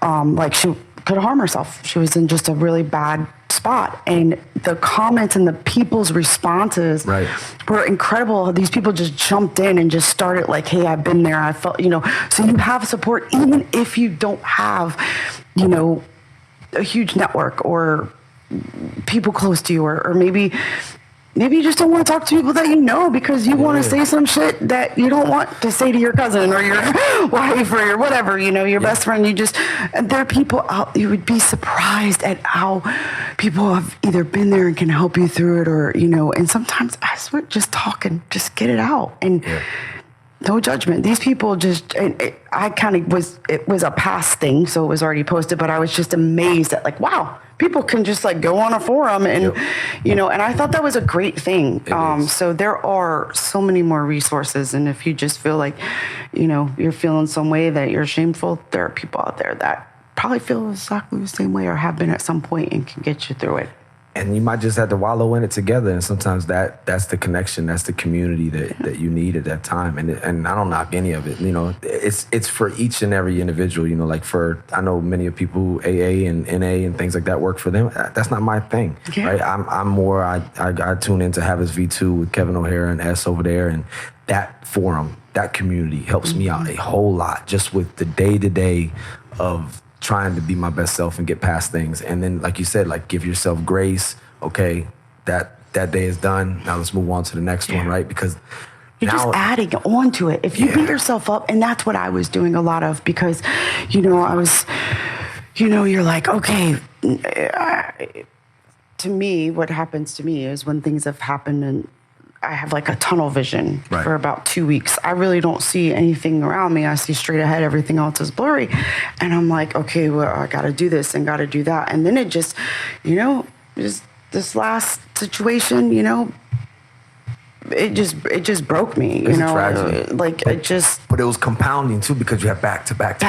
like she could harm herself. She was in just a really bad spot, and the comments and the people's responses were incredible. These people just jumped in and just started like, hey, I've been there. I felt, so you have support, even if you don't have, a huge network or people close to you, or maybe you just don't want to talk to people that because you want to say some shit that you don't want to say to your cousin or your wife or your whatever, your best friend. There are people out, you would be surprised at how people have either been there and can help you through it, or, and sometimes I swear, just talking, just get it out. And no judgment. These people just, it was a past thing, so it was already posted, but I was just amazed at like, wow, people can just like go on a forum and, and I thought that was a great thing. So there are so many more resources. And if you just feel like, you're feeling some way that you're shameful, there are people out there that probably feel exactly the same way or have been at some point and can get you through it. And you might just have to wallow in it together. And sometimes that's the connection, that's the community that you need at that time. And I don't knock any of it. It's for each and every individual. I know many of people who AA and NA and things like that work for them. That's not my thing, right? I'm more, I tune into Havas V2 with Kevin O'Hara and S over there. And that forum, that community helps me out a whole lot, just with the day-to-day of trying to be my best self and get past things. And then, like you said, like, give yourself grace. Okay, that day is done. Now let's move on to the next one, right? Because you're just adding on to it. If you beat yourself up, and that's what I was doing a lot of, because, I was, you're like, okay, to me, what happens to me is when things have happened and I have like a tunnel vision for about 2 weeks. I really don't see anything around me. I see straight ahead. Everything else is blurry. And I'm like, okay, well, I got to do this and got to do that. And then it just, just this last situation, it just broke me, it's a tragedy. But it was compounding too, because you have back to back.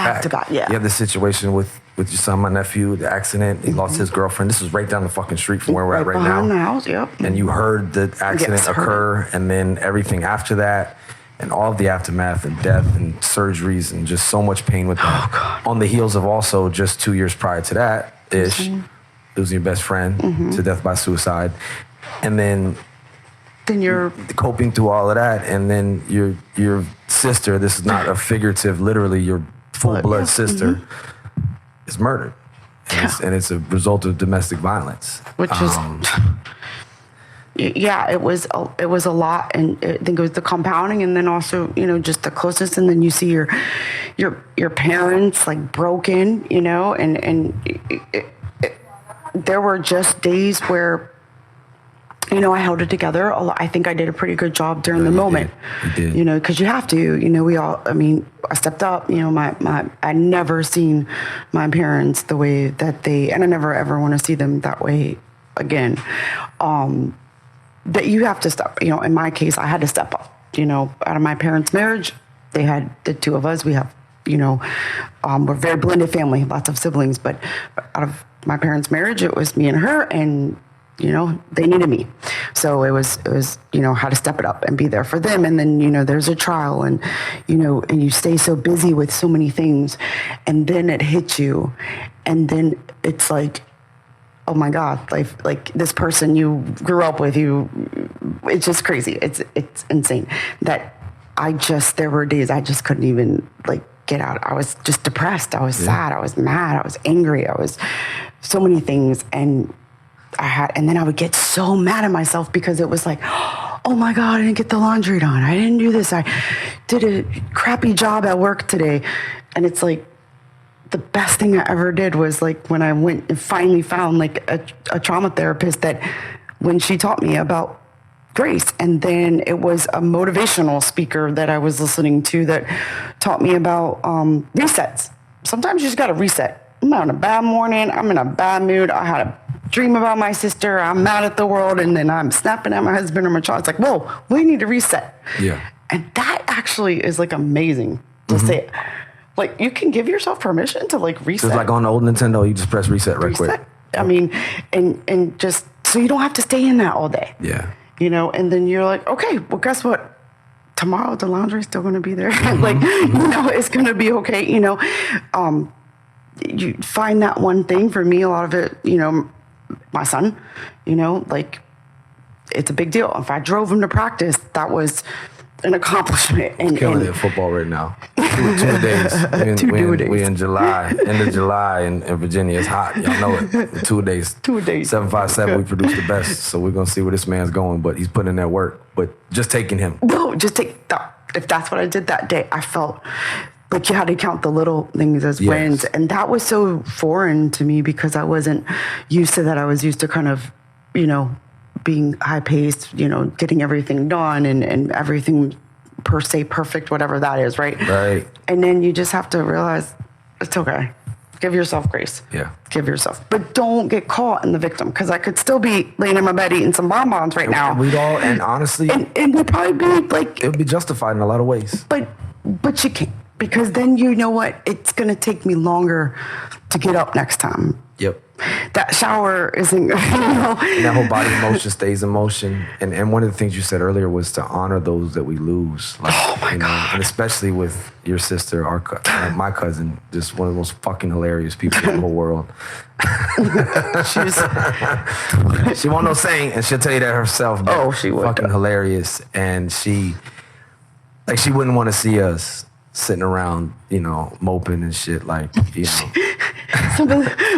You have the situation with your son, my nephew, the accident. He lost his girlfriend. This is right down the fucking street from where we're at right now. Behind the house, yep. And you heard the accident occur, and then everything after that, and all of the aftermath and death and surgeries and just so much pain with that. Oh, on the heels of also just 2 years prior to that, losing your best friend to death by suicide, and then you're coping through all of that, and then your sister, this is not a figurative, literally your full blood sister, is murdered. And it's a result of domestic violence. Which is, it was a lot. And I think it was the compounding, and then also, just the closeness. And then you see your parents like broken, and there were just days where, I held it together. I think I did a pretty good job during the moment. You did. Because you have to. I stepped up. I never seen my parents the way that and I never ever want to see them that way again. That you have to step. In my case, I had to step up. Out of my parents' marriage, they had the two of us. We have, we're a very blended family, lots of siblings. But out of my parents' marriage, it was me and her, and they needed me. So it was, how to step it up and be there for them. And then, there's a trial, and, and you stay so busy with so many things, and then it hits you. And then it's like, oh my God, like this person you grew up with, it's just crazy. It's insane that there were days I just couldn't even like get out. I was just depressed. I was sad. I was mad. I was angry. I was so many things. And then I would get so mad at myself because it was like, oh my God, I didn't get the laundry done. I didn't do this. I did a crappy job at work today. And it's like, the best thing I ever did was like when I went and finally found like a trauma therapist that when she taught me about grace. And then it was a motivational speaker that I was listening to that taught me about resets. Sometimes you just got to reset. I'm on a bad morning. I'm in a bad mood. I had a dream about my sister. I'm mad at the world. And then I'm snapping at my husband or my child. It's like, whoa, we need to reset. Yeah. And that actually is like amazing to say. Like, you can give yourself permission to, like, reset. Just like on the old Nintendo, you just press reset right quick. I mean, and just, so you don't have to stay in that all day. Yeah. You know, and then you're like, okay, well, guess what? Tomorrow, the laundry's still going to be there. Like, you know, it's going to be okay, you know. You find that one thing. For me, a lot of it, you know, my son, you know, like, it's a big deal. If I drove him to practice, that was an accomplishment. And killing it at football right now. 2 days. We in July, end of July in Virginia. It's hot. Y'all know it. 2 days. 2 days. 757, we produce the best. So we're going to see where this man's going, but he's putting in that work. But just taking him. No, if that's what I did that day, I felt like you had to count the little things as wins. And that was so foreign to me because I wasn't used to that. I was used to kind of, you know, being high paced, you know, getting everything done and everything per se perfect, whatever that is, right? Right. And then you just have to realize it's okay. Give yourself grace. Yeah. Give yourself. But don't get caught in the victim because I could still be laying in my bed eating some bonbons right now. We'd all, and honestly, and we'd probably be like, it would be justified in a lot of ways. But you can't because then you know what? It's going to take me longer to get up next time. Yep. That shower isn't, you know. And that whole body motion stays in motion. And one of the things you said earlier was to honor those that we lose. Like, oh, my God. And especially with your sister, my cousin, just one of the most fucking hilarious people in the whole world. She won't know saying, and she'll tell you that herself. Oh, she would. Fucking hilarious. And she wouldn't want to see us sitting around, you know, moping and shit, like, you know.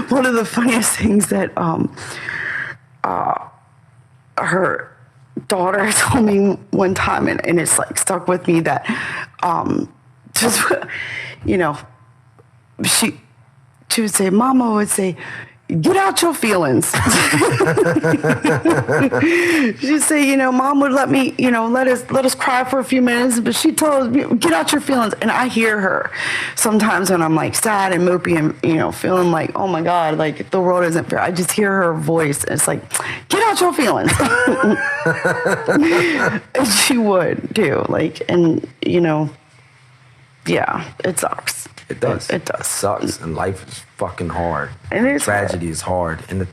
One of the funniest things that her daughter told me one time, and it's like stuck with me that just, you know, she would say, Mama would say, get out your feelings. She'd say, you know, Mom would let me, you know, let us cry for a few minutes, but she told me, get out your feelings. And I hear her sometimes when I'm like sad and mopey and, you know, feeling like, oh my God, like the world isn't fair. I just hear her voice. And it's like, get out your feelings. And she would too. Like, and, you know, yeah, it sucks. It does. It does. It sucks. And life is fucking hard. And it's tragedy is hard. And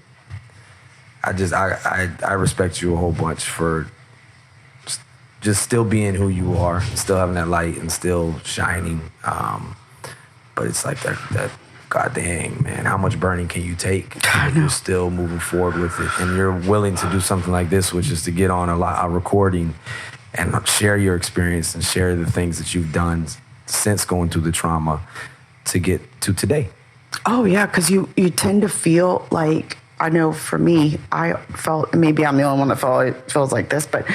I respect you a whole bunch for just still being who you are, still having that light and still shining. But it's like that God dang, man, how much burning can you take? You're still moving forward with it. And you're willing to do something like this, which is to get on a recording and share your experience and share the things that you've done since going through the trauma to get to today. Oh, yeah, because you tend to feel like, I know for me, I felt, maybe I'm the only one that feels like this, but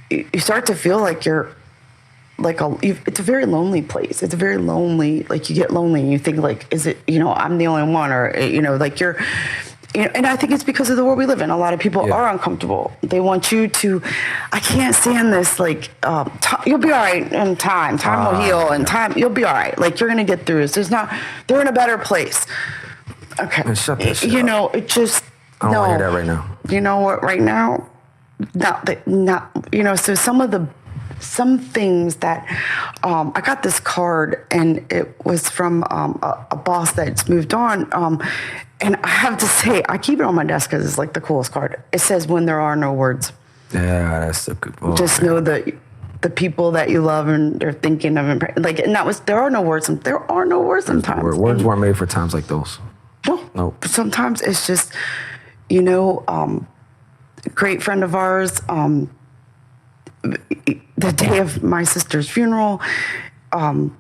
you start to feel like you're like it's a very lonely place. It's a very lonely, like you get lonely and you think like, is it, you know, I'm the only one, or, you know, like you're, you know, and I think it's because of the world we live in. A lot of people are uncomfortable. They want you to, I can't stand this, like, you'll be all right in time. Time will heal, and you'll be all right. Like, you're going to get through this. They're in a better place. Okay. Man, shut that shit you up. know, it just, I don't want to hear that right now. You know what, right now, not, you know, so some things that, I got this card, and it was from a boss that's moved on, and I have to say, I keep it on my desk because it's like the coolest card. It says, when there are no words. Yeah, that's a good one. Just know that the people that you love and they're thinking of, like, and that was, there are no words sometimes. Words weren't made for times like those. No. Nope. Sometimes it's just, Great friend of ours, the day of my sister's funeral, I'll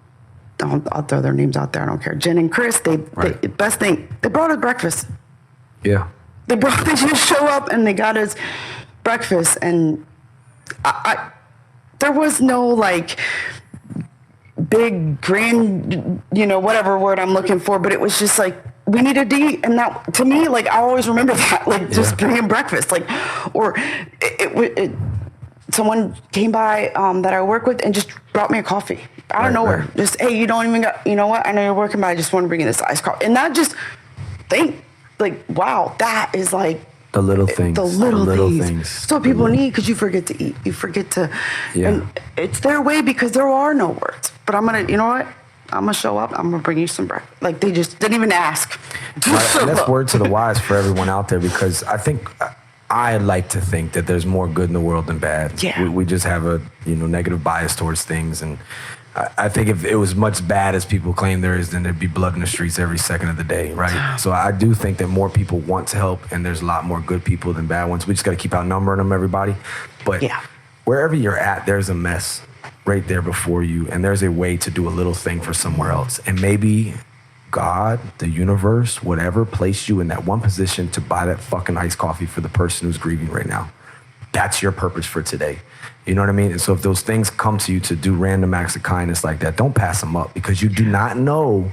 throw their names out there. I don't care. Jen and Chris, best thing, they brought us breakfast. Yeah. They just show up and they got us breakfast. And there was no like big grand, whatever word I'm looking for, but it was just like, we needed to eat. And that, to me, like, I always remember that, like, just bringing breakfast, like, or someone came by that I work with and just brought me a coffee out of nowhere. Right. Just, hey, you don't even got, you know what? I know you're working, but I just want to bring you this iced coffee. And that just, wow, that is like, the little things. The little things. So people need, because you forget to eat. You forget to, and it's their way because there are no words. But I'm going to, you know what? I'm going to show up. I'm going to bring you some breakfast. Like, they just didn't even ask. Right, and that's word to the wise for everyone out there, because I like to think that there's more good in the world than bad. Yeah. We just have a negative bias towards things, and I think if it was much bad as people claim there is, then there'd be blood in the streets every second of the day, right? So I do think that more people want to help, and there's a lot more good people than bad ones. We just got to keep outnumbering them, everybody. But wherever you're at, there's a mess right there before you, and there's a way to do a little thing for somewhere else. And maybe God, the universe, whatever, placed you in that one position to buy that fucking iced coffee for the person who's grieving right now. That's your purpose for today. You know what I mean? And so if those things come to you to do random acts of kindness like that, don't pass them up, because you do not know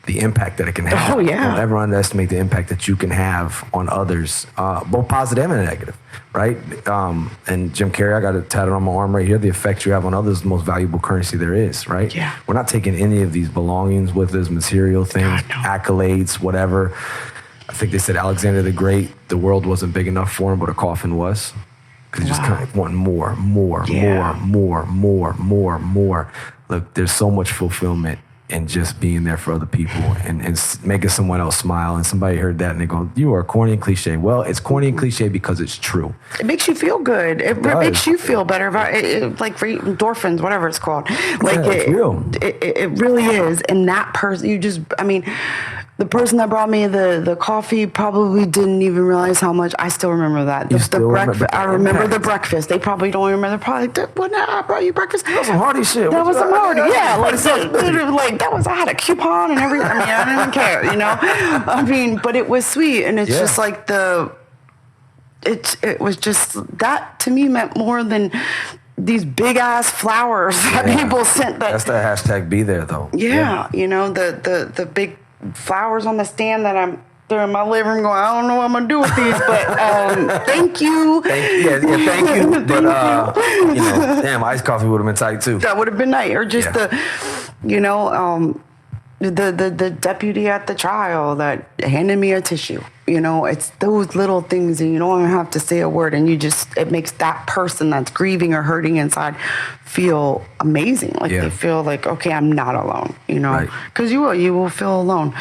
the impact that it can have. Oh, yeah. Don't ever underestimate the impact that you can have on others, both positive and negative, right? And Jim Carrey, I got it tatted on my arm right here. The effect you have on others is the most valuable currency there is, right? Yeah. We're not taking any of these belongings with us, material things, accolades, whatever. I think they said Alexander the Great, the world wasn't big enough for him, but a coffin was. Because you just kind of want more. Look, there's so much fulfillment in just being there for other people and making someone else smile. And somebody heard that and they go, you are corny and cliche. Well, it's corny and cliche because it's true. It makes you feel good. It makes you feel better. Like for endorphins, whatever it's called. Like it's real. It really is. And that person, the person that brought me the coffee probably didn't even realize how much. I still remember that. I remember the breakfast. They probably don't remember. They're probably like, when I brought you breakfast. That was some hearty shit. That was some hearty. Yeah. I had a coupon and everything. I didn't even care, but it was sweet. And it's just like it was just, that to me meant more than these big ass flowers that people sent. That's the hashtag be there though. Yeah. The big flowers on the stand that I'm there in my living room going, I don't know what I'm gonna do with these, but thank you. Thank you. But damn, iced coffee would have been tight too. That would have been nice. Or just the deputy at the trial that handed me a tissue. It's those little things, and you don't even have to say a word, and it makes that person that's grieving or hurting inside feel amazing. Like they feel like, okay, I'm not alone, because you will feel alone.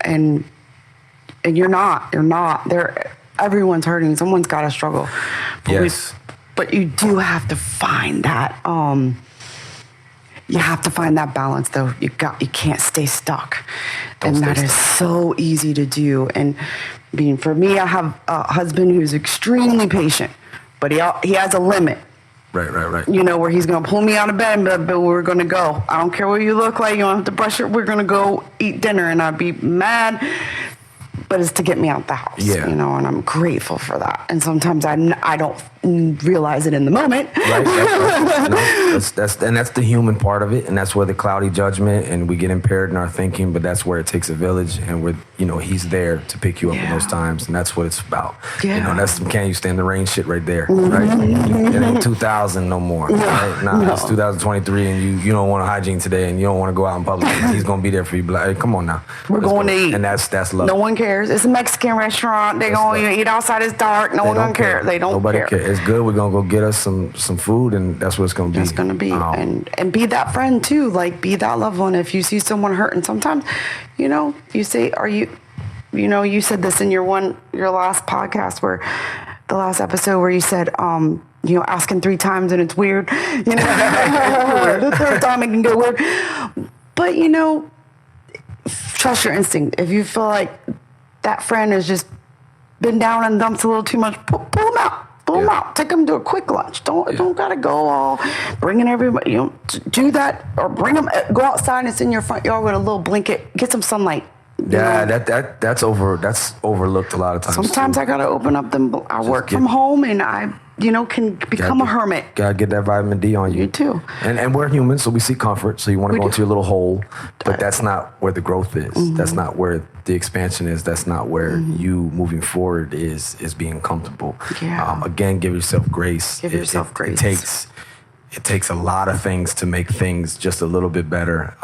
And you're not, everyone's hurting. Someone's got to struggle. But you do have to find that, you have to find that balance, though. You can't stay stuck. And that is so easy to do. And for me, I have a husband who's extremely patient, but he has a limit. Right. Where he's going to pull me out of bed, but we're going to go. I don't care what you look like. You don't have to brush it. We're going to go eat dinner. And I'd be mad, but it's to get me out the house. Yeah. And I'm grateful for that. And sometimes I don't realize it in the moment. Right. That's the human part of it, and that's where the cloudy judgment and we get impaired in our thinking. But that's where it takes a village, and he's there to pick you up in those times, and that's what it's about. Yeah. That's some can you stand the rain shit right there, right? It ain't 2000 no more. Right? No. It's 2023, and you don't want a hygiene today, and you don't want to go out in public. And he's gonna be there for you. Like, hey, come on now, we're going to eat, and that's love. No one cares. It's a Mexican restaurant. They're going to eat outside. It's dark. No one gonna care. They don't Nobody care. Cares. It's good. We're gonna go get us some food, and that's what it's gonna be. It's gonna be, and be that friend too. Like, be that loved one. If you see someone hurting, sometimes, you say, "Are you?" You said this in your last podcast, the last episode where you said, asking 3 times and it's weird. The third time it can get weird. But trust your instinct. If you feel like that friend is just been down in dumps a little too much, pull them out. Pull them out. Take them to a quick lunch. Don't gotta go all bringing everybody. Do that or bring them. Go outside and sit in your front yard with a little blanket. Get some sunlight. Yeah, that's overlooked a lot of times. Sometimes too. I gotta open up them. I work from home and I can become a hermit. Gotta get that vitamin D on you. You too. And we're humans, so we seek comfort. So you want to go into your little hole, but that's not where the growth is. Mm-hmm. That's not where the expansion is. That's not where you moving forward is being comfortable. Yeah. Again, give yourself grace. Give yourself grace. It takes a lot of things to make things just a little bit better.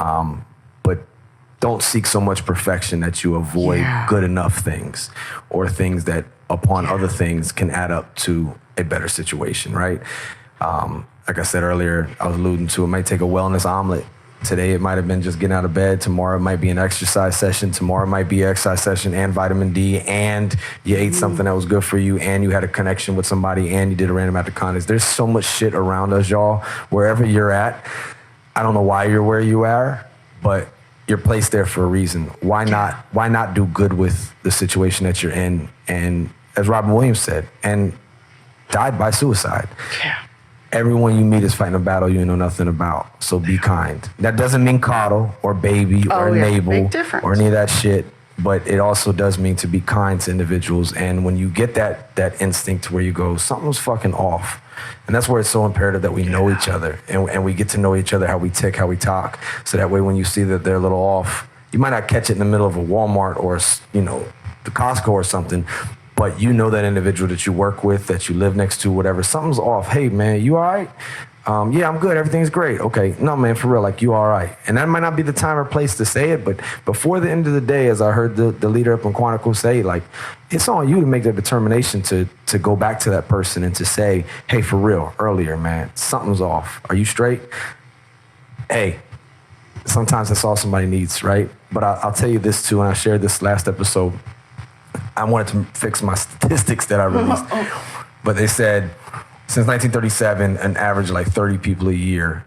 But don't seek so much perfection that you avoid good enough things or things that upon other things can add up to a better situation, right? Like I said earlier, I was alluding to, it might take a wellness omelet. Today, it might have been just getting out of bed. Tomorrow, it might be an exercise session. Tomorrow, it might be an exercise session and vitamin D, and you ate something that was good for you, and you had a connection with somebody, and you did a random act of kindness. There's so much shit around us, y'all. Wherever you're at, I don't know why you're where you are, but you're placed there for a reason. Why not do good with the situation that you're in? And as Robin Williams said, and died by suicide. Yeah. Everyone you meet is fighting a battle you know nothing about. So be kind. That doesn't mean coddle or baby or enable or any of that shit. But it also does mean to be kind to individuals. And when you get that instinct where you go, something's fucking off. And that's where it's so imperative that we know each other and we get to know each other, how we tick, how we talk. So that way when you see that they're a little off, you might not catch it in the middle of a Walmart or, the Costco or something, but you know that individual that you work with, that you live next to, whatever, something's off. Hey, man, you all right? Yeah, I'm good. Everything's great. Okay. No, man, for real, like, you all right. And that might not be the time or place to say it, but before the end of the day, as I heard the leader up in Quantico say, like, it's on you to make that determination to go back to that person and to say, hey, for real, earlier, man, something's off. Are you straight? Hey, sometimes that's all somebody needs, right? But I'll tell you this, too, and I shared this last episode. I wanted to fix my statistics that I released. But they said, since 1937, an average of like 30 people a year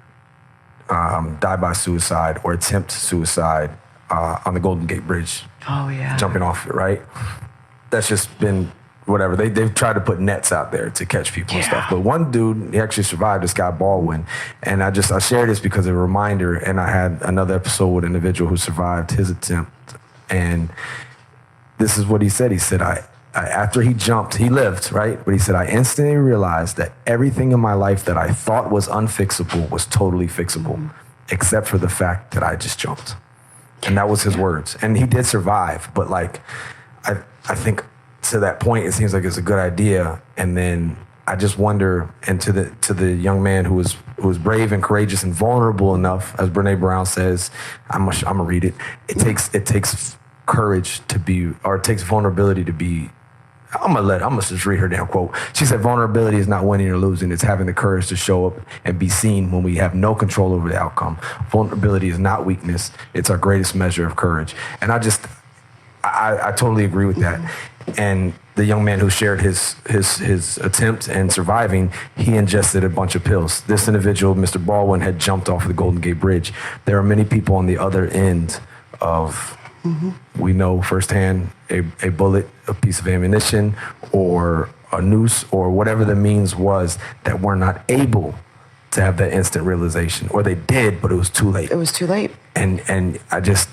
die by suicide or attempt suicide on the Golden Gate Bridge. Oh, yeah. Jumping off it, right? That's just been whatever. They've tried to put nets out there to catch people and stuff. But one dude, he actually survived, this guy Baldwin. And I shared this because of a reminder, and I had another episode with an individual who survived his attempt. And this is what he said. He said, after he jumped, he lived, right? But he said, I instantly realized that everything in my life that I thought was unfixable was totally fixable, except for the fact that I just jumped. And that was his words. And he did survive. But like, I think to that point, it seems like it's a good idea. And then I just wonder, and to the young man who was brave and courageous and vulnerable enough, as Brene Brown says, I'm gonna read it. It takes courage to be, or it takes vulnerability to be. I'm gonna just read her damn quote. She said, vulnerability is not winning or losing. It's having the courage to show up and be seen when we have no control over the outcome. Vulnerability is not weakness. It's our greatest measure of courage. And I totally agree with that. And the young man who shared his attempt and surviving, he ingested a bunch of pills. This individual, Mr. Baldwin, had jumped off of the Golden Gate Bridge. There are many people on the other end of, we know firsthand, a bullet, a piece of ammunition, or a noose, or whatever the means was, that were not able to have that instant realization. Or they did, but it was too late. It was too late. And I just,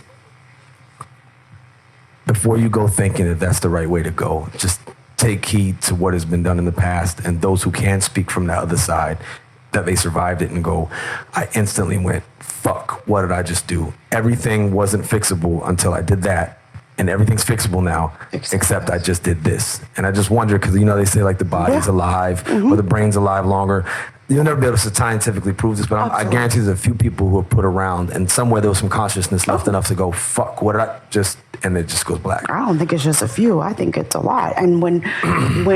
before you go thinking that that's the right way to go, just take heed to what has been done in the past, and those who can speak from the other side, that they survived it and go, I instantly went, fuck, what did I just do? Everything wasn't fixable until I did that. And everything's fixable now, except I just did this. And I just wonder, because they say like the body's alive or the brain's alive longer. You'll never be able to scientifically prove this, but I guarantee there's a few people who are put around, and somewhere there was some consciousness left enough to go, fuck, what did I just, and it just goes black. I don't think it's just a few. I think it's a lot. And when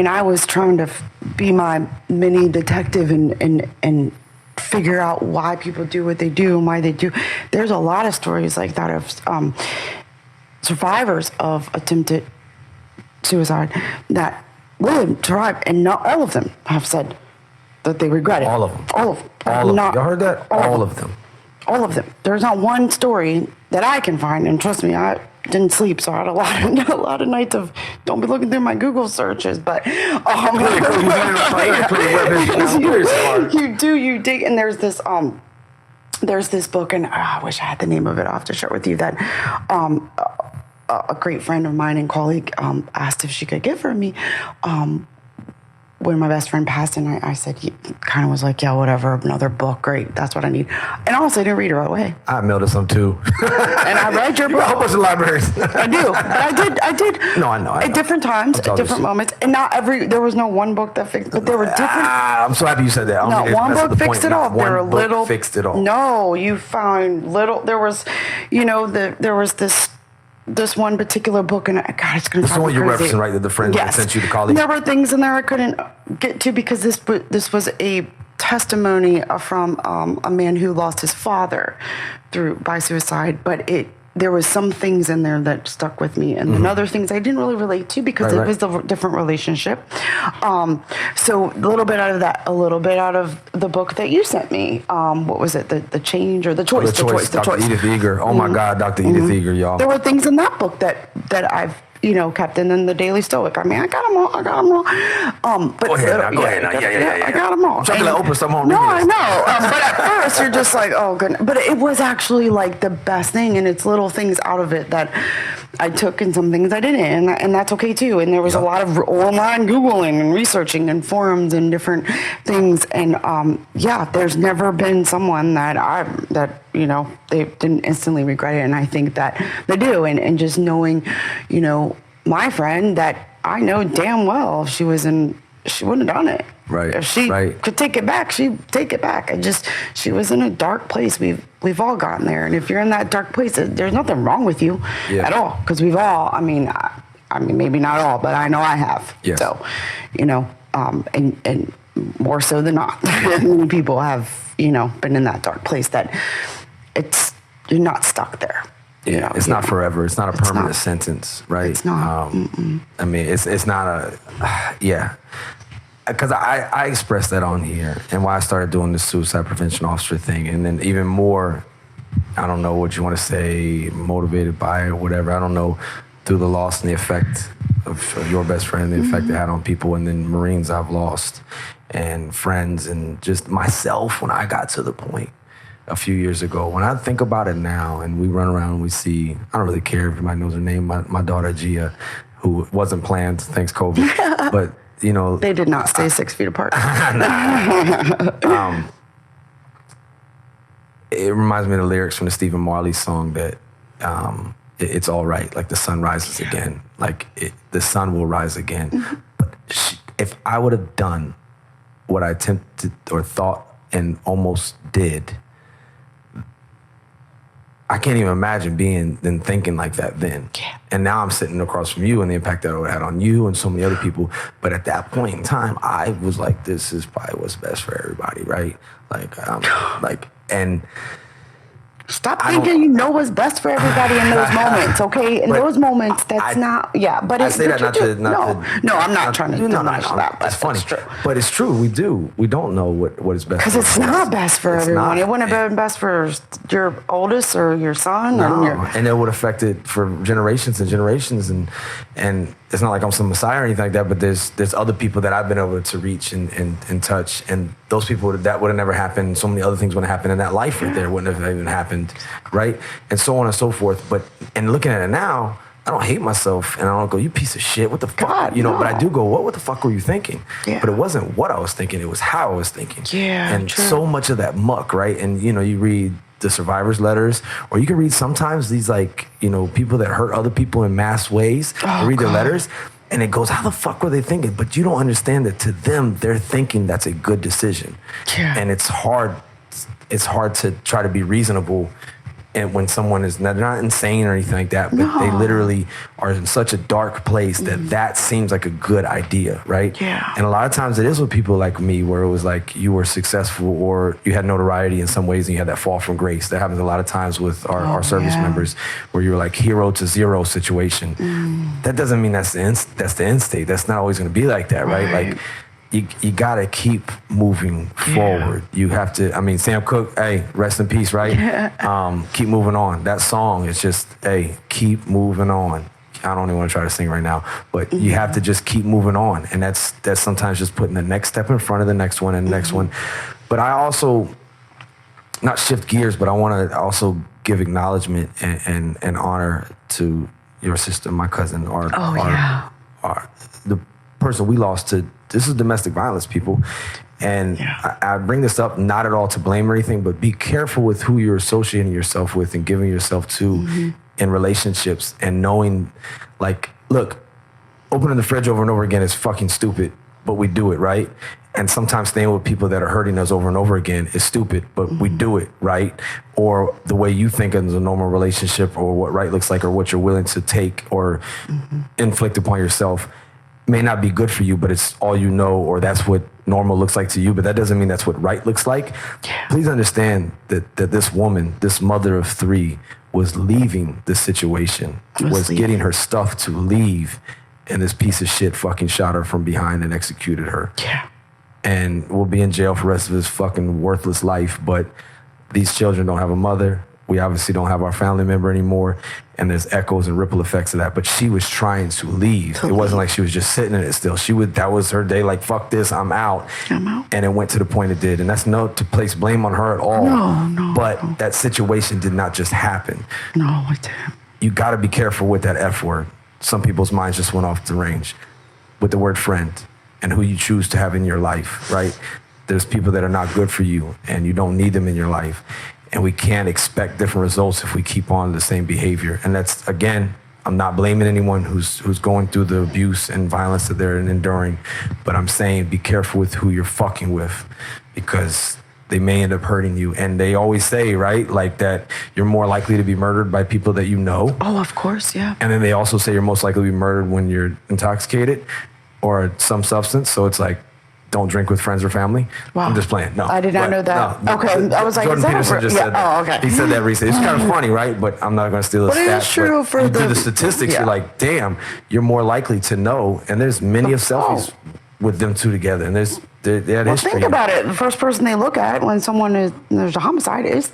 I was trying to be my mini detective and figure out why people do what they do and why they do, there's a lot of stories like that of survivors of attempted suicide that lived, survived, and not all of them have said that they regret it. All of them. All of them. All of them. Y'all heard that? All of them. All of them. There's not one story that I can find, and trust me, I didn't sleep, so I had a lot of nights of don't be looking through my Google searches. But you dig, and there's this book, and I wish I had the name of it. I'll have to share with you that a great friend of mine and colleague asked if she could give for me. When my best friend passed, and I said, he kind of was like, yeah, whatever, another book, great, that's what I need. And honestly, I didn't read it right away. I mailed us some too. And I read your book. A whole bunch of libraries. I do, but I did. No, I know. At different times, at different moments, and there was no one book that fixed, but there were different. I'm so happy you said that. Not one book fixed it all. There were little. Fixed it all. No, you found little. There was, there was this one particular book, and God, it's going to sound crazy. You're referencing, right? The friend that sent you to college. There were things in there I couldn't get to because this was a testimony from a man who lost his father by suicide, but there was some things in there that stuck with me, and then other things I didn't really relate to because it was a different relationship. So a little bit out of that, a little bit out of the book that you sent me. What was it? The change or the choice? The choice. Dr. Edith Eger. Oh my God, Dr. Edith Eger, y'all. There were things in that book that I've kept, and then the Daily Stoic. I mean, I got them all. But go ahead now. Yeah. I got them all. I'm trying to let Oprah some on. No, I know. But at first, you're just like, oh, goodness. But it was actually like the best thing, and it's little things out of it that I took, and some things I didn't, and that's okay too. And there was a lot of online Googling and researching and forums and different things. And there's never been someone that they didn't instantly regret it, and I think that they do. And just knowing, my friend that I know damn well, she wouldn't have done it. Right. If she could take it back, she'd take it back. She was in a dark place. We've all gotten there, and if you're in that dark place, there's nothing wrong with you at all, because we've all. I mean, maybe not all, but I know I have. Yes. So, and more so than not, many people have been in that dark place that you're not stuck there. It's not forever. It's not a permanent sentence, right? It's not. I mean, it's not because I expressed that on here, and why I started doing the suicide prevention officer thing, and then even more, I don't know what you want to say, motivated by or whatever, I don't know, through the loss and the effect of your best friend, the effect it had on people, and then Marines I've lost, and friends, and just myself when I got to the point a few years ago. When I think about it now, and we run around and we see, I don't really care if everybody knows her name, my daughter Gia, who wasn't planned, thanks COVID, but they did not stay 6 feet apart. It reminds me of the lyrics from the Stephen Marley song that it's all right, like the sun rises again, like the sun will rise again. But if I would have done what I attempted or thought and almost did, I can't even imagine being and thinking like that then. Yeah. And now I'm sitting across from you and the impact that it had on you and so many other people. But at that point in time, I was like, this is probably what's best for everybody, right? And stop thinking you know what's best for everybody in those moments, okay? In those moments, that's not, but I say that not to. No, I'm not trying to diminish that. That's funny. True. But it's true. We don't know what is best. Because it's not best for everyone. It wouldn't have been best for your oldest or your son. And it would affect it for generations and generations. And it's not like I'm some messiah or anything like that, but there's other people that I've been able to reach and touch. And those people, that would have never happened. So many other things would have happened in that life right there wouldn't have even happened, right? And so on and so forth. And looking at it now, I don't hate myself, and I don't go, you piece of shit, what the fuck? God, But I do go, what the fuck were you thinking? Yeah. But it wasn't what I was thinking, it was how I was thinking. Yeah, and true. So much of that muck, right? And, you read the survivors' letters, or you can read sometimes these, people that hurt other people in mass ways, read their letters, and it goes, how the fuck were they thinking? But you don't understand that to them, they're thinking that's a good decision. Yeah. And it's hard to try to be reasonable. And when someone they're not insane or anything like that, but they literally are in such a dark place that seems like a good idea, right? Yeah. And a lot of times it is with people like me, where it was like you were successful or you had notoriety in some ways and you had that fall from grace. That happens a lot of times with our service members, where you're like hero to zero situation. That doesn't mean that's the end state. That's not always going to be like that, right? Like you got to keep moving forward. You have to, I mean, Sam Cooke, hey, rest in peace, right? Keep moving on. That song is just, hey, keep moving on. I don't even want to try to sing right now, but you have to just keep moving on. And that's sometimes just putting the next step in front of the next one and the next one. But I also, not shift gears, but I want to also give acknowledgement and honor to your sister, my cousin, the person we lost to. This is domestic violence, people. And I bring this up not at all to blame or anything, but be careful with who you're associating yourself with and giving yourself to in relationships, and knowing, like, look, opening the fridge over and over again is fucking stupid, but we do it, right? And sometimes staying with people that are hurting us over and over again is stupid, but we do it, right? Or the way you think is a normal relationship, or what right looks like, or what you're willing to take or inflict upon yourself may not be good for you, but it's all you know, or that's what normal looks like to you, but that doesn't mean that's what right looks like. Please understand that this woman, this mother of 3, was leaving the situation, was getting her stuff to leave, and this piece of shit fucking shot her from behind and executed her. And will be in jail for the rest of his fucking worthless life, but these children don't have a mother. We obviously don't have our family member anymore, and there's echoes and ripple effects of that. But she was trying to leave. It wasn't like she was just sitting in it still. That was her day, like, fuck this, I'm out. And it went to the point it did. And that's not to place blame on her at all. But that situation did not just happen. No, it didn't. You got to be careful with that F word. Some people's minds just went off the range with the word friend and who you choose to have in your life, right? There's people that are not good for you, and you don't need them in your life. And we can't expect different results if we keep on the same behavior. And that's, again, I'm not blaming anyone who's going through the abuse and violence that they're enduring, but I'm saying be careful with who you're fucking with, because they may end up hurting you. And they always say, right, like, that you're more likely to be murdered by people that you know. Oh, of course, yeah. And then they also say you're most likely to be murdered when you're intoxicated or some substance. So it's like, don't drink with friends or family. Wow. I'm just playing. No, I did not know that. No, okay, I was like, Jordan is that Peterson just said that. Oh, okay. He said that recently. It's kind of funny, right? But I'm not going to steal his stats. But it is true for you do the statistics. You're like, damn, you're more likely to know. And there's many of selfies with them two together. And there's history. Think about it. The first person they look at when there's a homicide is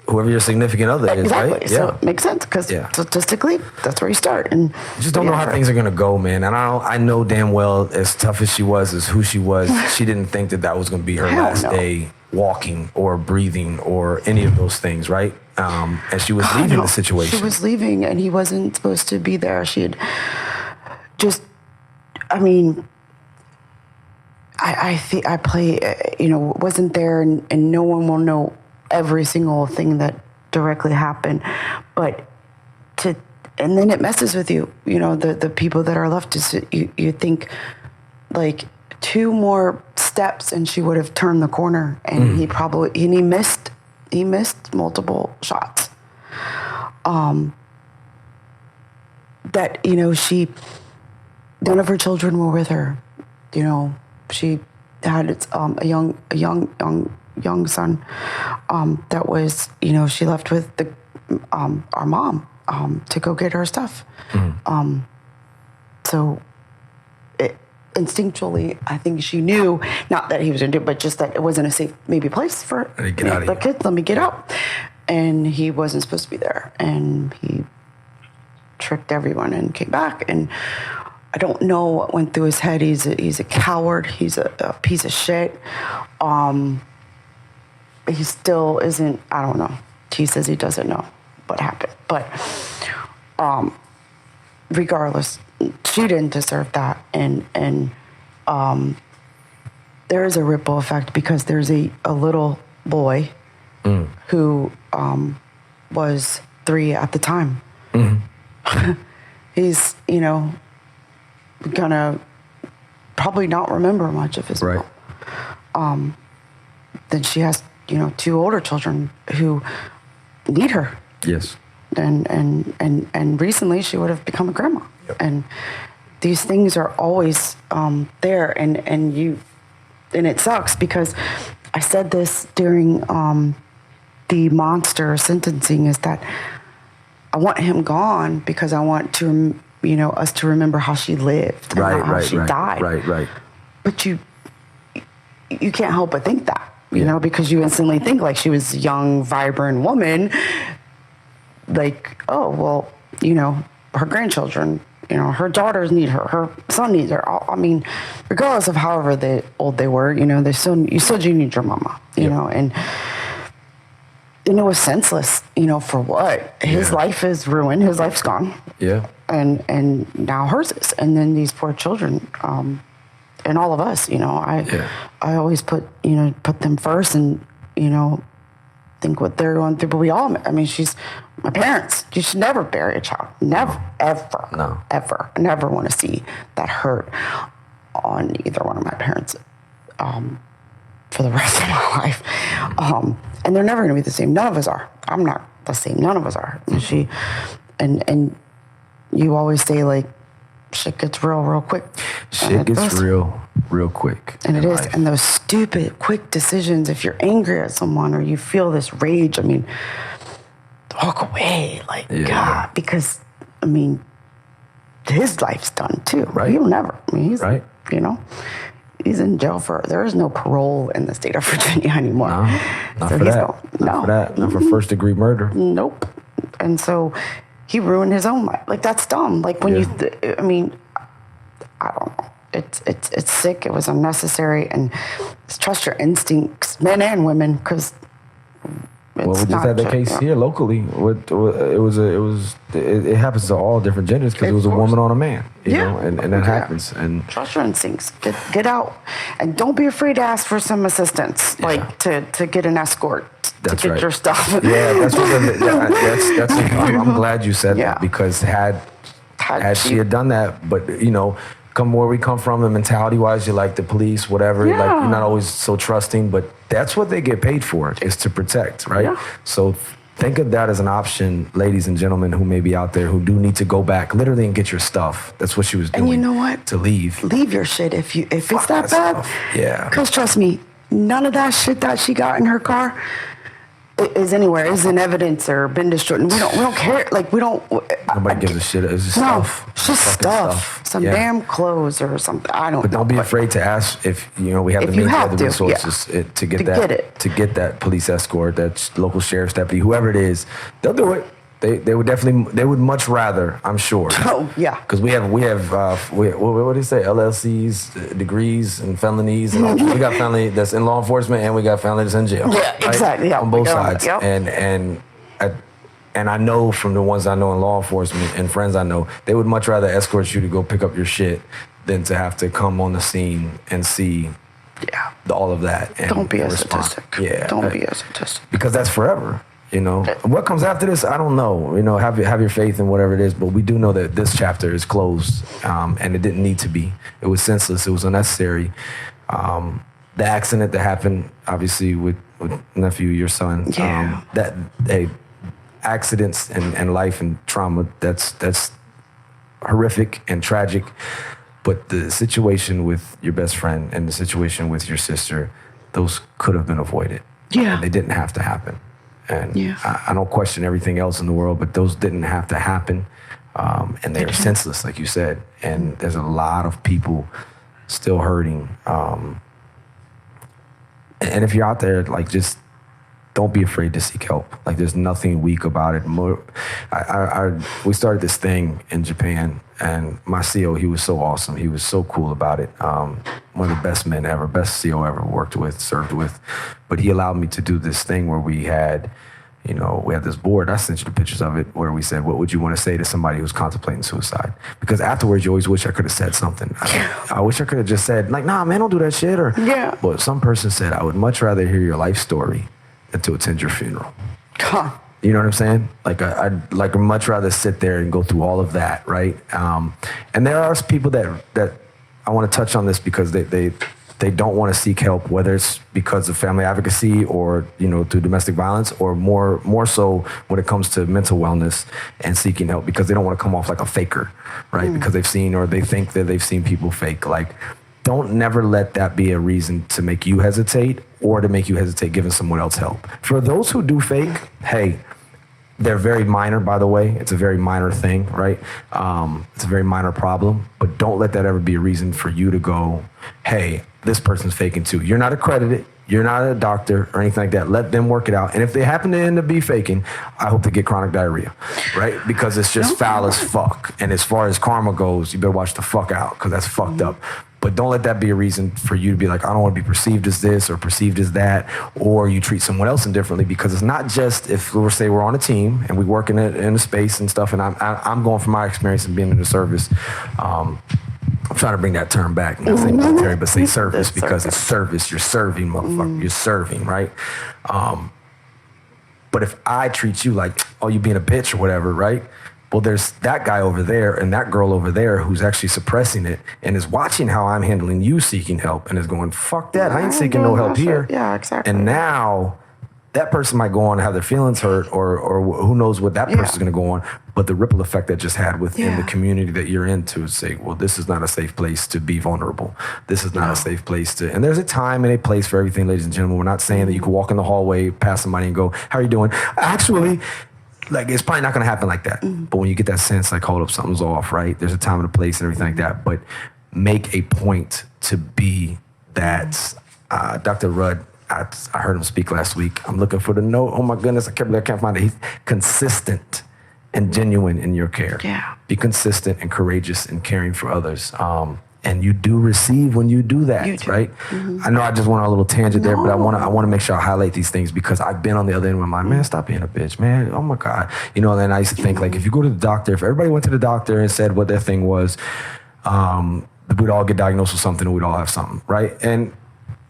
whoever your significant other is, right? So it makes sense, because statistically, that's where you start. And you just don't know how things are going to go, man. And I know damn well, as tough as she was, as who she was, she didn't think that was going to be her last day walking or breathing or any of those things, right? And she was leaving the situation. She was leaving, and he wasn't supposed to be there. She had just, I mean, I think I play, wasn't there, and no one will know every single thing that directly happened, and then it messes with you. The people that are left, you think, like, 2 more steps and she would have turned the corner, and he missed multiple shots. That none of her children were with her. She had a young son that was, she left with our mom to go get her stuff. So instinctually, I think she knew, not that he was going to do it, but just that it wasn't a safe place for the kids. Let me get out. And he wasn't supposed to be there. And he tricked everyone and came back. And I don't know what went through his head. He's a coward. He's a piece of shit. He still isn't, I don't know. He says he doesn't know what happened. But regardless, she didn't deserve that. And there is a ripple effect, because there's a little boy who was 3 at the time. He's, gonna probably not remember much of his mom. Then she has, 2 older children who need her. Yes. And recently she would have become a grandma. Yep. And these things are always there, and it sucks, because I said this during the monster sentencing, is that I want him gone because I want to us to remember how she lived, and not how she died. Right. but you can't help but think that, you know, because you instantly think like she was a young, vibrant woman. Like, oh, well, you know, her grandchildren, you know, her daughters need her, her son needs her. I mean, regardless of however old they were, you know, you still do need your mama, you know, and it was senseless, you know, for what? His life is ruined. His life's gone. Yeah. And now hers is. And then these poor children, and all of us, you know, I always put them first and, you know, think what they're going through. But we all, I mean, she's my parents. You should never bury a child. Never, ever. No. Ever. I never want to see that hurt on either one of my parents for the rest of my life. And they're never going to be the same. None of us are. I'm not the same. None of us are. And and you always say, like, shit gets real quick. Shit gets real quick. And it is. And those stupid, quick decisions, if you're angry at someone or you feel this rage, I mean, walk away. Like, God, because, I mean, his life's done too. Right. He'll never. I mean, he's, right. You know, he's in jail there is no parole in the state of Virginia anymore. No, not for that. Not for that. Not for first-degree murder. Nope. And so he ruined his own life. Like, that's dumb. Like, when I mean, I don't know. It's sick. It was unnecessary. And trust your instincts, men and women, because well, we just had the case here locally. It happens to all different genders because it was a woman on a man, you know, and that happens. And trust your instincts. Get out, and don't be afraid to ask for some assistance, like to get an escort. That's to get right. your stuff. Yeah, that's. I'm glad you said that, because had she had done that, but you know, come where we come from, and mentality-wise, you're like the police, whatever. Like, you're not always so trusting, but that's what they get paid for, is to protect, right? Yeah. So think of that as an option, ladies and gentlemen who may be out there who do need to go back literally and get your stuff. That's what she was doing. And you know what? To leave. Leave your shit if it's that bad. Yeah. Because trust me, none of that shit that she got in her car is anywhere, is in evidence or been destroyed. And we don't care. Like, we don't. Nobody gives a shit. It's just stuff. It's just stuff. Some damn clothes or something. I don't know. But don't be afraid to ask if, you know, we have the means, the resources to get that police escort, that local sheriff's deputy, whoever it is. They'll do it. They would much rather, I'm sure. Oh, yeah. Because we have what do you say, LLCs, degrees and felonies. And we got felony that's in law enforcement, and we got felony that's in jail. Yeah, exactly. Right? On both sides. Yep. And I know from the ones I know in law enforcement and friends I know, they would much rather escort you to go pick up your shit than to have to come on the scene and see all of that. And don't be a respond. statistic. Yeah. Don't be a statistic. Because that's forever. You know, what comes after this, I don't know. You know, have your faith in whatever it is, but we do know that this chapter is closed, and it didn't need to be. It was senseless. It was unnecessary. The accident that happened, obviously, with nephew, your son, accidents and life and trauma, that's horrific and tragic. But the situation with your best friend and the situation with your sister, those could have been avoided. Yeah. And they didn't have to happen. And I don't question everything else in the world, but those didn't have to happen. And they're senseless, like you said. And there's a lot of people still hurting. And if you're out there, like, just don't be afraid to seek help. Like, there's nothing weak about it. We started this thing in Japan, and my CO, he was so awesome. He was so cool about it. One of the best men ever, best CO ever worked with, served with. But he allowed me to do this thing where we had this board. I sent you the pictures of it, where we said, what would you want to say to somebody who's contemplating suicide? Because afterwards, you always wish I could have said something. I wish I could have just said, like, nah, man, don't do that shit. But some person said, I would much rather hear your life story than to attend your funeral. You know what I'm saying? Like, I'd much rather sit there and go through all of that, right? And there are people that I want to touch on this because they don't want to seek help, whether it's because of family advocacy or, you know, through domestic violence, or more so when it comes to mental wellness and seeking help, because they don't want to come off like a faker, right? Because they've seen, or they think that they've seen people fake. Like, don't never let that be a reason to make you hesitate, or to make you hesitate giving someone else help. For those who do fake, hey, They're very minor, by the way. It's a very minor thing, right? It's a very minor problem, but don't let that ever be a reason for you to go, hey, this person's faking too. You're not accredited. You're not a doctor or anything like that. Let them work it out. And if they happen to end up be faking, I hope they get chronic diarrhea, right? Because it's just foul as fuck. And as far as karma goes, you better watch the fuck out because that's fucked up. But don't let that be a reason for you to be like, I don't want to be perceived as this or perceived as that, or you treat someone else indifferently, because it's not just if we're say we're on a team and we work in a space and stuff, and I'm going from my experience and being in the service. I'm trying to bring that term back. Not say military, but say service, because it's service. You're serving, motherfucker. You're serving, right? But if I treat you like, oh, you being a bitch or whatever, right? Well, there's that guy over there and that girl over there who's actually suppressing it and is watching how I'm handling you seeking help and is going, fuck that. I ain't seeking no help here. Yeah, exactly. And now that person might go on and have their feelings hurt, or who knows what that person's going to go on. But the ripple effect that just had within the community that you're into, say, well, this is not a safe place to be vulnerable. This is not a safe place to, and there's a time and a place for everything, ladies and gentlemen. We're not saying that you can walk in the hallway, pass somebody and go, how are you doing? Actually, like, it's probably not going to happen like that. But when you get that sense, like, hold up, something's off, right? There's a time and a place and everything like that. But make a point to be that. Dr. Rudd, I heard him speak last week. I'm looking for the note. Oh my goodness, I can't find it. He's consistent and genuine in your care. Yeah. Be consistent and courageous in caring for others. And you do receive when you do that, right? I know I just went on a little tangent there, but I want to make sure I highlight these things because I've been on the other end where I'm like, man, stop being a bitch, man. Oh my God. You know, and then I used to think, like, if you go to the doctor, if everybody went to the doctor and said what their thing was, we'd all get diagnosed with something and we'd all have something, right? And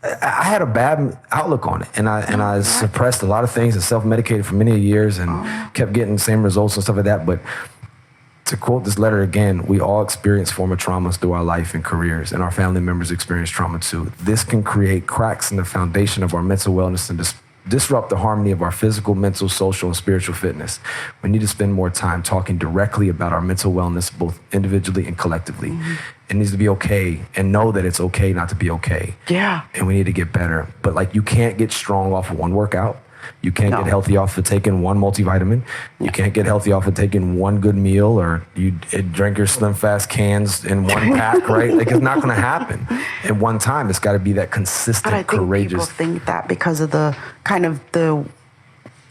I had a bad outlook on it, and I suppressed a lot of things and self-medicated for many years and kept getting the same results and stuff like that. But to quote this letter again, we all experience former traumas through our life and careers, and our family members experience trauma too. This can create cracks in the foundation of our mental wellness and disrupt the harmony of our physical, mental, social, and spiritual fitness. We need to spend more time talking directly about our mental wellness, both individually and collectively. It needs to be okay, and know that it's okay not to be okay. Yeah. And we need to get better. But, like, you can't get strong off of one workout. You can't get healthy off of taking one multivitamin. You can't get healthy off of taking one good meal, or you drink your Slim Fast cans in one pack, right? Like, it's not going to happen at one time. It's got to be that consistent, but I think courageous. people think that because of the kind of the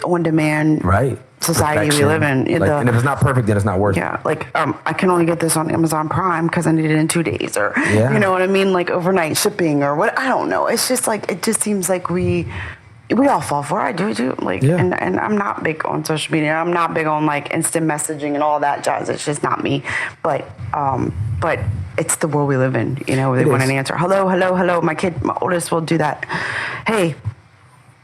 on-demand society we live in. Like, and if it's not perfect, then it's not worth it. Yeah, like I can only get this on Amazon Prime because I need it in 2 days, or you know what I mean, like overnight shipping or what. I don't know. It's just like, it just seems like we all fall for it. I do too. Like, and I'm not big on social media. I'm not big on like instant messaging and all that jazz. It's just not me. But it's the world we live in. You know, they want an answer. Hello, hello, hello. My oldest will do that. Hey.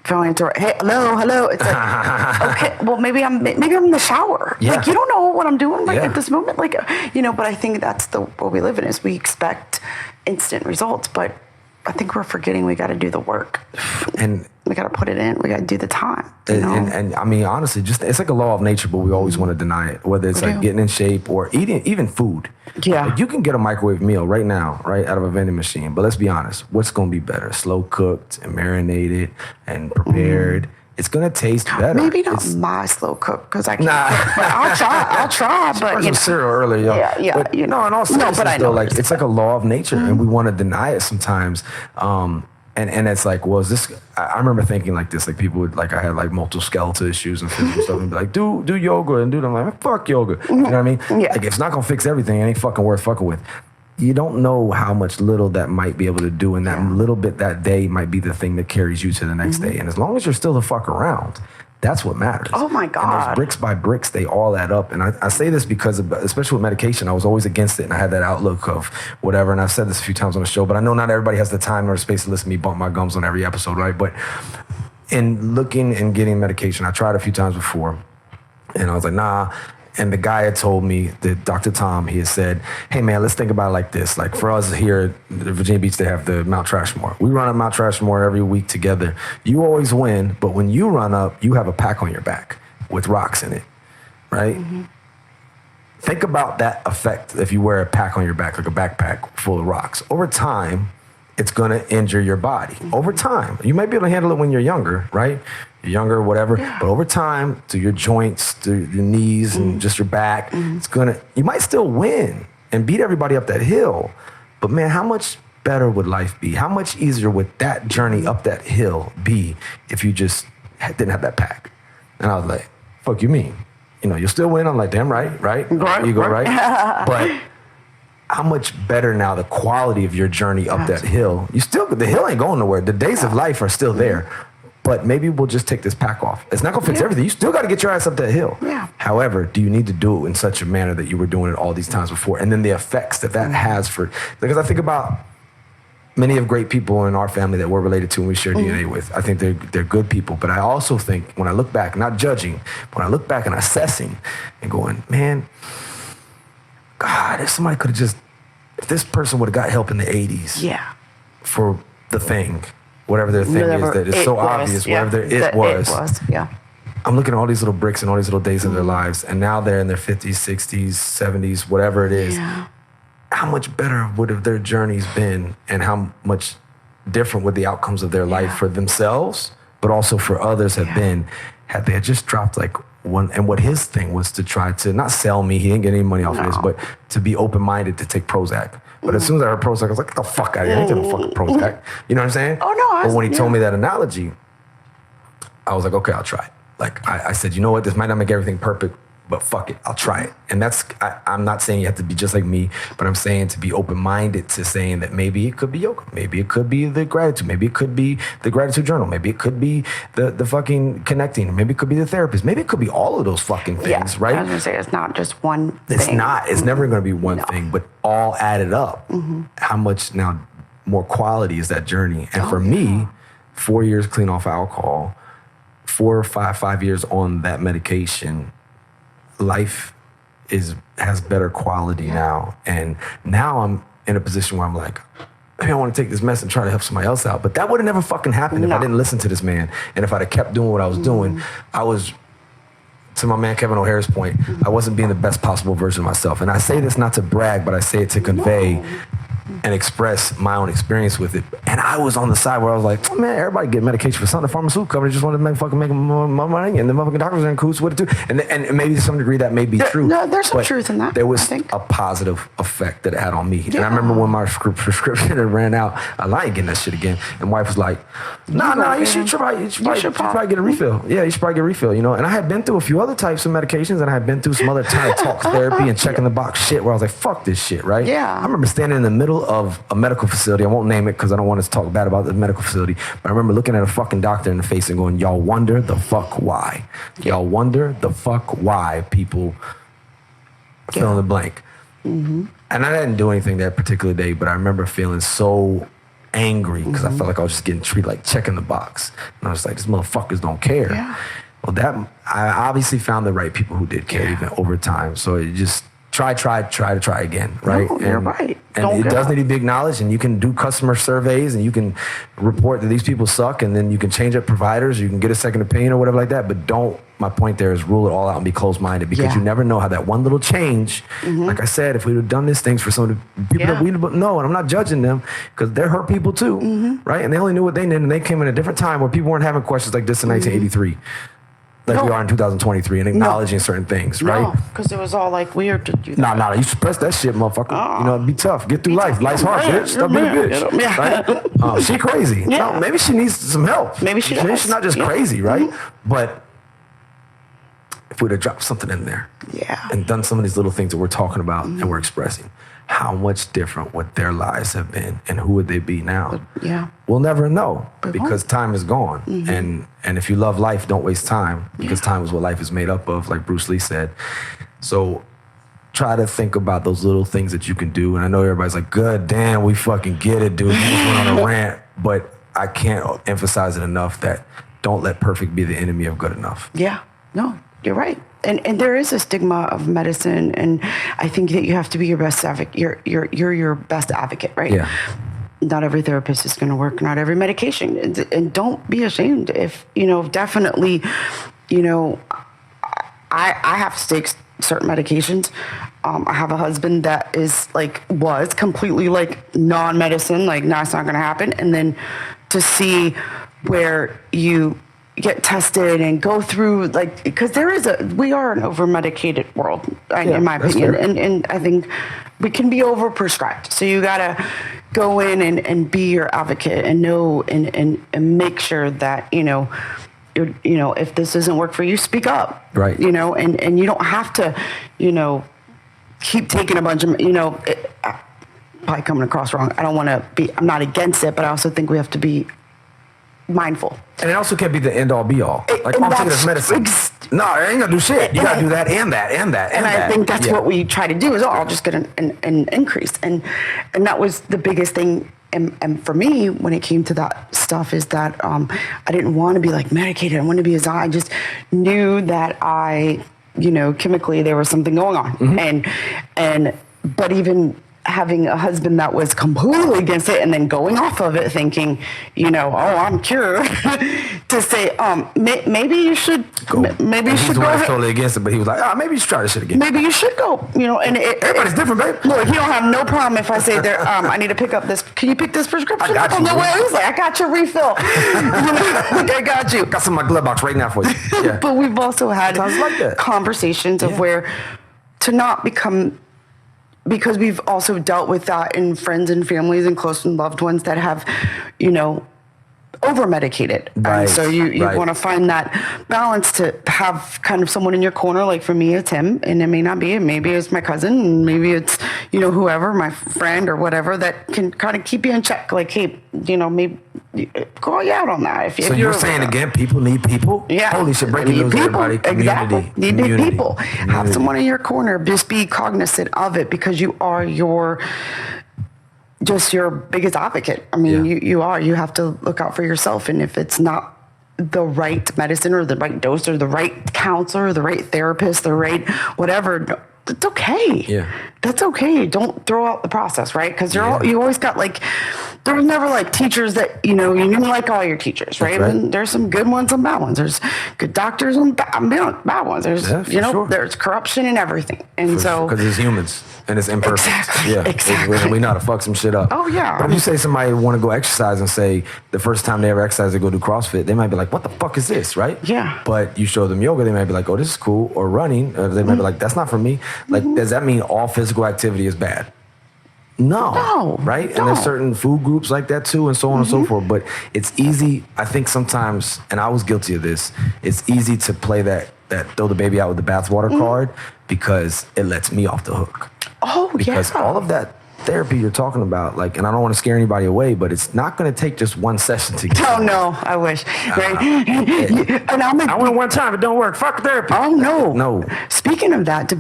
Phone answer. Hey, hello. It's like, okay, well, maybe I'm in the shower. Yeah. Like, you don't know what I'm doing at this moment. Like, you know, but I think that's the world we live in, is we expect instant results, but I think we're forgetting we got to do the work. And we got to put it in. We got to do the time. And I mean, honestly, just it's like a law of nature, but we always want to deny it. Whether it's like getting in shape or eating, even food. Yeah. Like, you can get a microwave meal right now, right out of a vending machine. But let's be honest, what's going to be better? Slow cooked and marinated and prepared. It's going to taste better. Maybe not my slow cook, because I can't. But I'll try. But some cereal earlier, yo. Yeah. But, in all seriousness, but I know, like, it's like a law of nature, and we want to deny it sometimes. And it's like, well, is this? I remember thinking like this, like people would, like, I had like multiple skeletal issues and physical stuff, and be like, do yoga and do them. I'm like, fuck yoga. You know what I mean? Yeah. Like, it's not gonna fix everything. It ain't fucking worth fucking with. You don't know how much little that might be able to do, and that little bit that day might be the thing that carries you to the next day. And as long as you're still the fuck around, that's what matters. Oh my God. And those bricks by bricks, they all add up. And I say this because, especially with medication, I was always against it, and I had that outlook of whatever. And I've said this a few times on the show, but I know not everybody has the time or space to listen to me bump my gums on every episode, right? But in looking and getting medication, I tried a few times before, and I was like, nah. And the guy had told me, that Dr. Tom, he had said, hey man, let's think about it like this. Like, for us here at Virginia Beach, they have the Mount Trashmore. We run up Mount Trashmore every week together. You always win, but when you run up, you have a pack on your back with rocks in it, right? Think about that effect if you wear a pack on your back, like a backpack full of rocks. Over time, it's going to injure your body over time. You might be able to handle it when you're younger, right? You're younger, whatever. Yeah. But over time, to your joints, to your knees, and just your back, you might still win and beat everybody up that hill. But man, how much better would life be? How much easier would that journey up that hill be if you just didn't have that pack? And I was like, fuck you mean? You'll still win. I'm like, damn right? You go right. But how much better now the quality of your journey up that hill? The hill ain't going nowhere. The days of life are still there. But maybe we'll just take this pack off. It's not going to fix everything. You still got to get your ass up that hill. Yeah. However, do you need to do it in such a manner that you were doing it all these times before? And then the effects that has because I think about many of great people in our family that we're related to and we share DNA with. I think they're good people. But I also think when I look back, not judging, but when I look back and assessing and going, man, God, if somebody could have if this person would have got help in the 80s for the thing, whatever their thing is that is so obvious, whatever it was. Yeah. I'm looking at all these little bricks and all these little days of their lives, and now they're in their 50s, 60s, 70s, whatever it is. Yeah. How much better would have their journeys been, and how much different would the outcomes of their life for themselves, but also for others have been, had they just dropped like one. And what his thing was to try to not sell me, he didn't get any money off of this, but to be open-minded to take Prozac. But as soon as I heard Prozac, I was like, get the fuck out of here. I ain't taking no fucking Prozac. You know what I'm saying? Oh, no. But when he told me that analogy, I was like, okay, I'll try it. Like, I said, you know what? This might not make everything perfect, but fuck it, I'll try it. And I'm not saying you have to be just like me, but I'm saying to be open-minded to saying that maybe it could be yoga, maybe it could be the gratitude, maybe it could be the gratitude journal, maybe it could be the fucking connecting, maybe it could be the therapist, maybe it could be all of those fucking things, right? I was gonna say, it's not just one thing. It's never gonna be one thing, but all added up, how much now more quality is that journey? And for me, 4 years clean off alcohol, 4 or 5 years on that medication, life has better quality now. And now I'm in a position where I'm like, maybe I want to take this mess and try to help somebody else out. But that would have never fucking happened if I didn't listen to this man. And if I'd have kept doing what I was doing, I was, to my man Kevin O'Hare's point, I wasn't being the best possible version of myself. And I say this not to brag, but I say it to convey and express my own experience with it. And I was on the side where I was like, oh, man, everybody get medication for something. The pharmaceutical company just wanted to make more money, and the motherfucking doctors are in cahoots with it too. And maybe to some degree that may be true. No, there's some truth in that. There was a positive effect that it had on me. Yeah. And I remember when my prescription had ran out, I ain't getting that shit again. And wife was like, no, you should probably get a refill. Yeah, you should probably get a refill, you know. And I had been through a few other types of medications, and I had been through some other kind of talk therapy and checking the box shit where I was like, fuck this shit, right? Yeah. I remember standing in the middle of a medical facility. I won't name it because I don't want us to talk bad about the medical facility. But I remember looking at a fucking doctor in the face and going, y'all wonder the fuck why. Y'all wonder the fuck why people fill in the blank. And I didn't do anything that particular day, but I remember feeling so angry because I felt like I was just getting treated like checking the box. And I was like, these motherfuckers don't care. Yeah. Well, I obviously found the right people who did care even over time. So it just try again, right? No, you're right. And it does need to be acknowledged, and you can do customer surveys, and you can report that these people suck, and then you can change up providers, you can get a second opinion or whatever like that, but my point there is rule it all out and be closed-minded, because you never know how that one little change, like I said, if we would have done these things for some of the people that we know, and I'm not judging them, because they're hurt people too, right? And they only knew what they knew, and they came in a different time where people weren't having questions like this in 1983. Like we are in 2023 and acknowledging certain things, right? No, because it was all like weird to do that. Nah, you suppress that shit, motherfucker. You know, be tough. Get through life. Life's hard, bitch. Stop being a bitch. Right? She crazy. No, maybe she needs some help. Maybe she's not just crazy, right? But if we'd have dropped something in there and done some of these little things that we're talking about and we're expressing, how much different would their lives have been, and who would they be now? We'll never know, because time is gone. And if you love life, don't waste time, because time is what life is made up of, like Bruce Lee said. So try to think about those little things that you can do. And I know everybody's like, good damn, we fucking get it, dude. You just went on a rant. But I can't emphasize it enough that don't let perfect be the enemy of good enough. Yeah, no, you're right. And there is a stigma of medicine, and I think that you have to be your best advocate. You're your best advocate, right? Yeah. Not every therapist is going to work. Not every medication, and don't be ashamed if definitely, I have stakes certain medications. I have a husband that was completely like non-medicine, like, no, it's not going to happen. And then to see where you get tested and go through, like, because we are an over-medicated world, in my opinion. And I think we can be over-prescribed. So you got to go in and be your advocate and know and make sure that, if this doesn't work for you, speak up. Right. And you don't have to, keep taking a bunch of, probably coming across wrong. I'm not against it, but I also think we have to be mindful. And it also can't be the end all be all. Like, I'm taking this medicine. No, it ain't gonna do shit. You gotta do that and that and that and that. I think that's what we try to do is, I'll just get an increase. And that was the biggest thing. And for me, when it came to that stuff, is that I didn't want to be like medicated. I wanted to be I just knew that chemically there was something going on. Mm-hmm. But even having a husband that was completely against it and then going off of it thinking, I'm cured, to say, maybe you should go. Maybe you should go. He was totally against it, but he was like, maybe you should try this shit again. Maybe you should go. And everybody's different, babe. Look, he don't have no problem if I say I need to pick up this. Can you pick this prescription? I got you. No way. He's like, I got your refill. I got you. Got some in my glove box right now for you. Yeah. But we've also had like conversations of where to not become. Because we've also dealt with that in friends and families and close and loved ones that have, over-medicated. Right. And so you want to find that balance to have kind of someone in your corner. Like for me, it's him, and it may not be. Maybe it's my cousin, and maybe it's, whoever, my friend or whatever, that can kind of keep you in check. Like, hey, maybe call you out on that. So you're saying again, people need people? Yeah. Holy shit, breaking news, everybody. Community. Exactly. You need people. Have someone in your corner. Just be cognizant of it, because you are your biggest advocate. I mean, you are. You have to look out for yourself. And if it's not the right medicine or the right dose or the right counselor or the right therapist, the right whatever, it's okay. Yeah. That's okay. Don't throw out the process, right? Because you always got there was never like teachers that, you didn't like all your teachers, right? And there's some good ones and bad ones. There's good doctors and bad ones. There's, there's corruption and everything. And because it's humans and it's imperfect. Exactly. Yeah. Exactly. We know how to fuck some shit up. Oh, yeah. But if you say somebody want to go exercise and say the first time they ever exercise, they go do CrossFit, they might be like, what the fuck is this, right? Yeah. But you show them yoga, they might be like, oh, this is cool. Or running, or they might be like, that's not for me. Like, does that mean all physical activity is bad? No. Right? No. And there's certain food groups like that too, and so on and so forth. But it's easy, I think sometimes, and I was guilty of this, it's easy to play that throw the baby out with the bathwater card, because it lets me off the hook. Oh, because all of that therapy you're talking about, like, and I don't want to scare anybody away, but it's not going to take just one session to get. Oh no, I wish. Right? And I went one time, it don't work. Fuck therapy. Oh no. No. Speaking of that,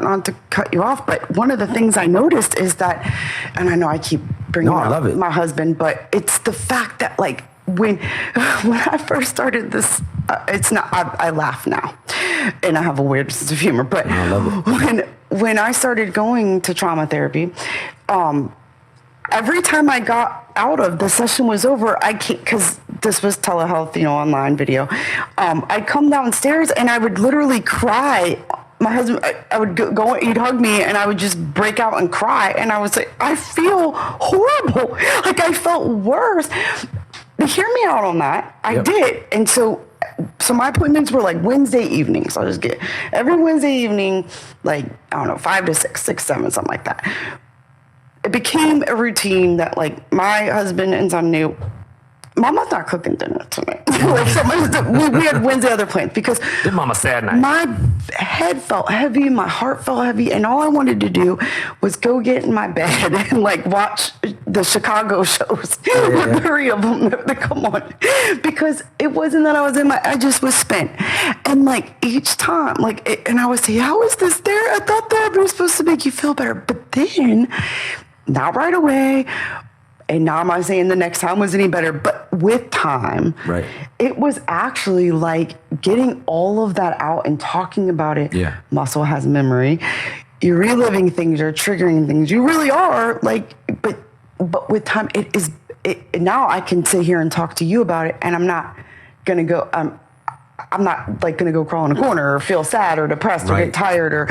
not to cut you off, but one of the things I noticed is that, and I know I keep bringing up my husband, but it's the fact that like when I first started this, it's not. I laugh now, and I have a weird sense of humor. But I love it. When I started going to trauma therapy, every time I got out of the session was over, because this was telehealth, online video. I'd come downstairs and I would literally cry. My husband, I would go, he'd hug me, and I would just break out and cry. And I would say, I feel horrible. Like I felt worse. But hear me out on that. I did. And so my appointments were like Wednesday evenings. I'll just get every Wednesday evening, like, I don't know, 5 to 6, 6, 7, something like that. It became a routine that like my husband and son knew, Mama's not cooking dinner tonight. We had Wednesday other plans because did Mama sad night? My head felt heavy, my heart felt heavy, and all I wanted to do was go get in my bed and like watch the Chicago shows. The 3 of them that come on, because it wasn't that I just was spent, and like each time, and I would say, how is this there? I thought therapy was supposed to make you feel better, but then not right away. And now I'm not saying the next time was any better, but with time, it was actually like getting all of that out and talking about it. Yeah. Muscle has memory. You're reliving things, you're triggering things. You really are but with time, now I can sit here and talk to you about it, and I'm not going to go, I'm not like going to go crawl in a corner or feel sad or depressed or get tired or,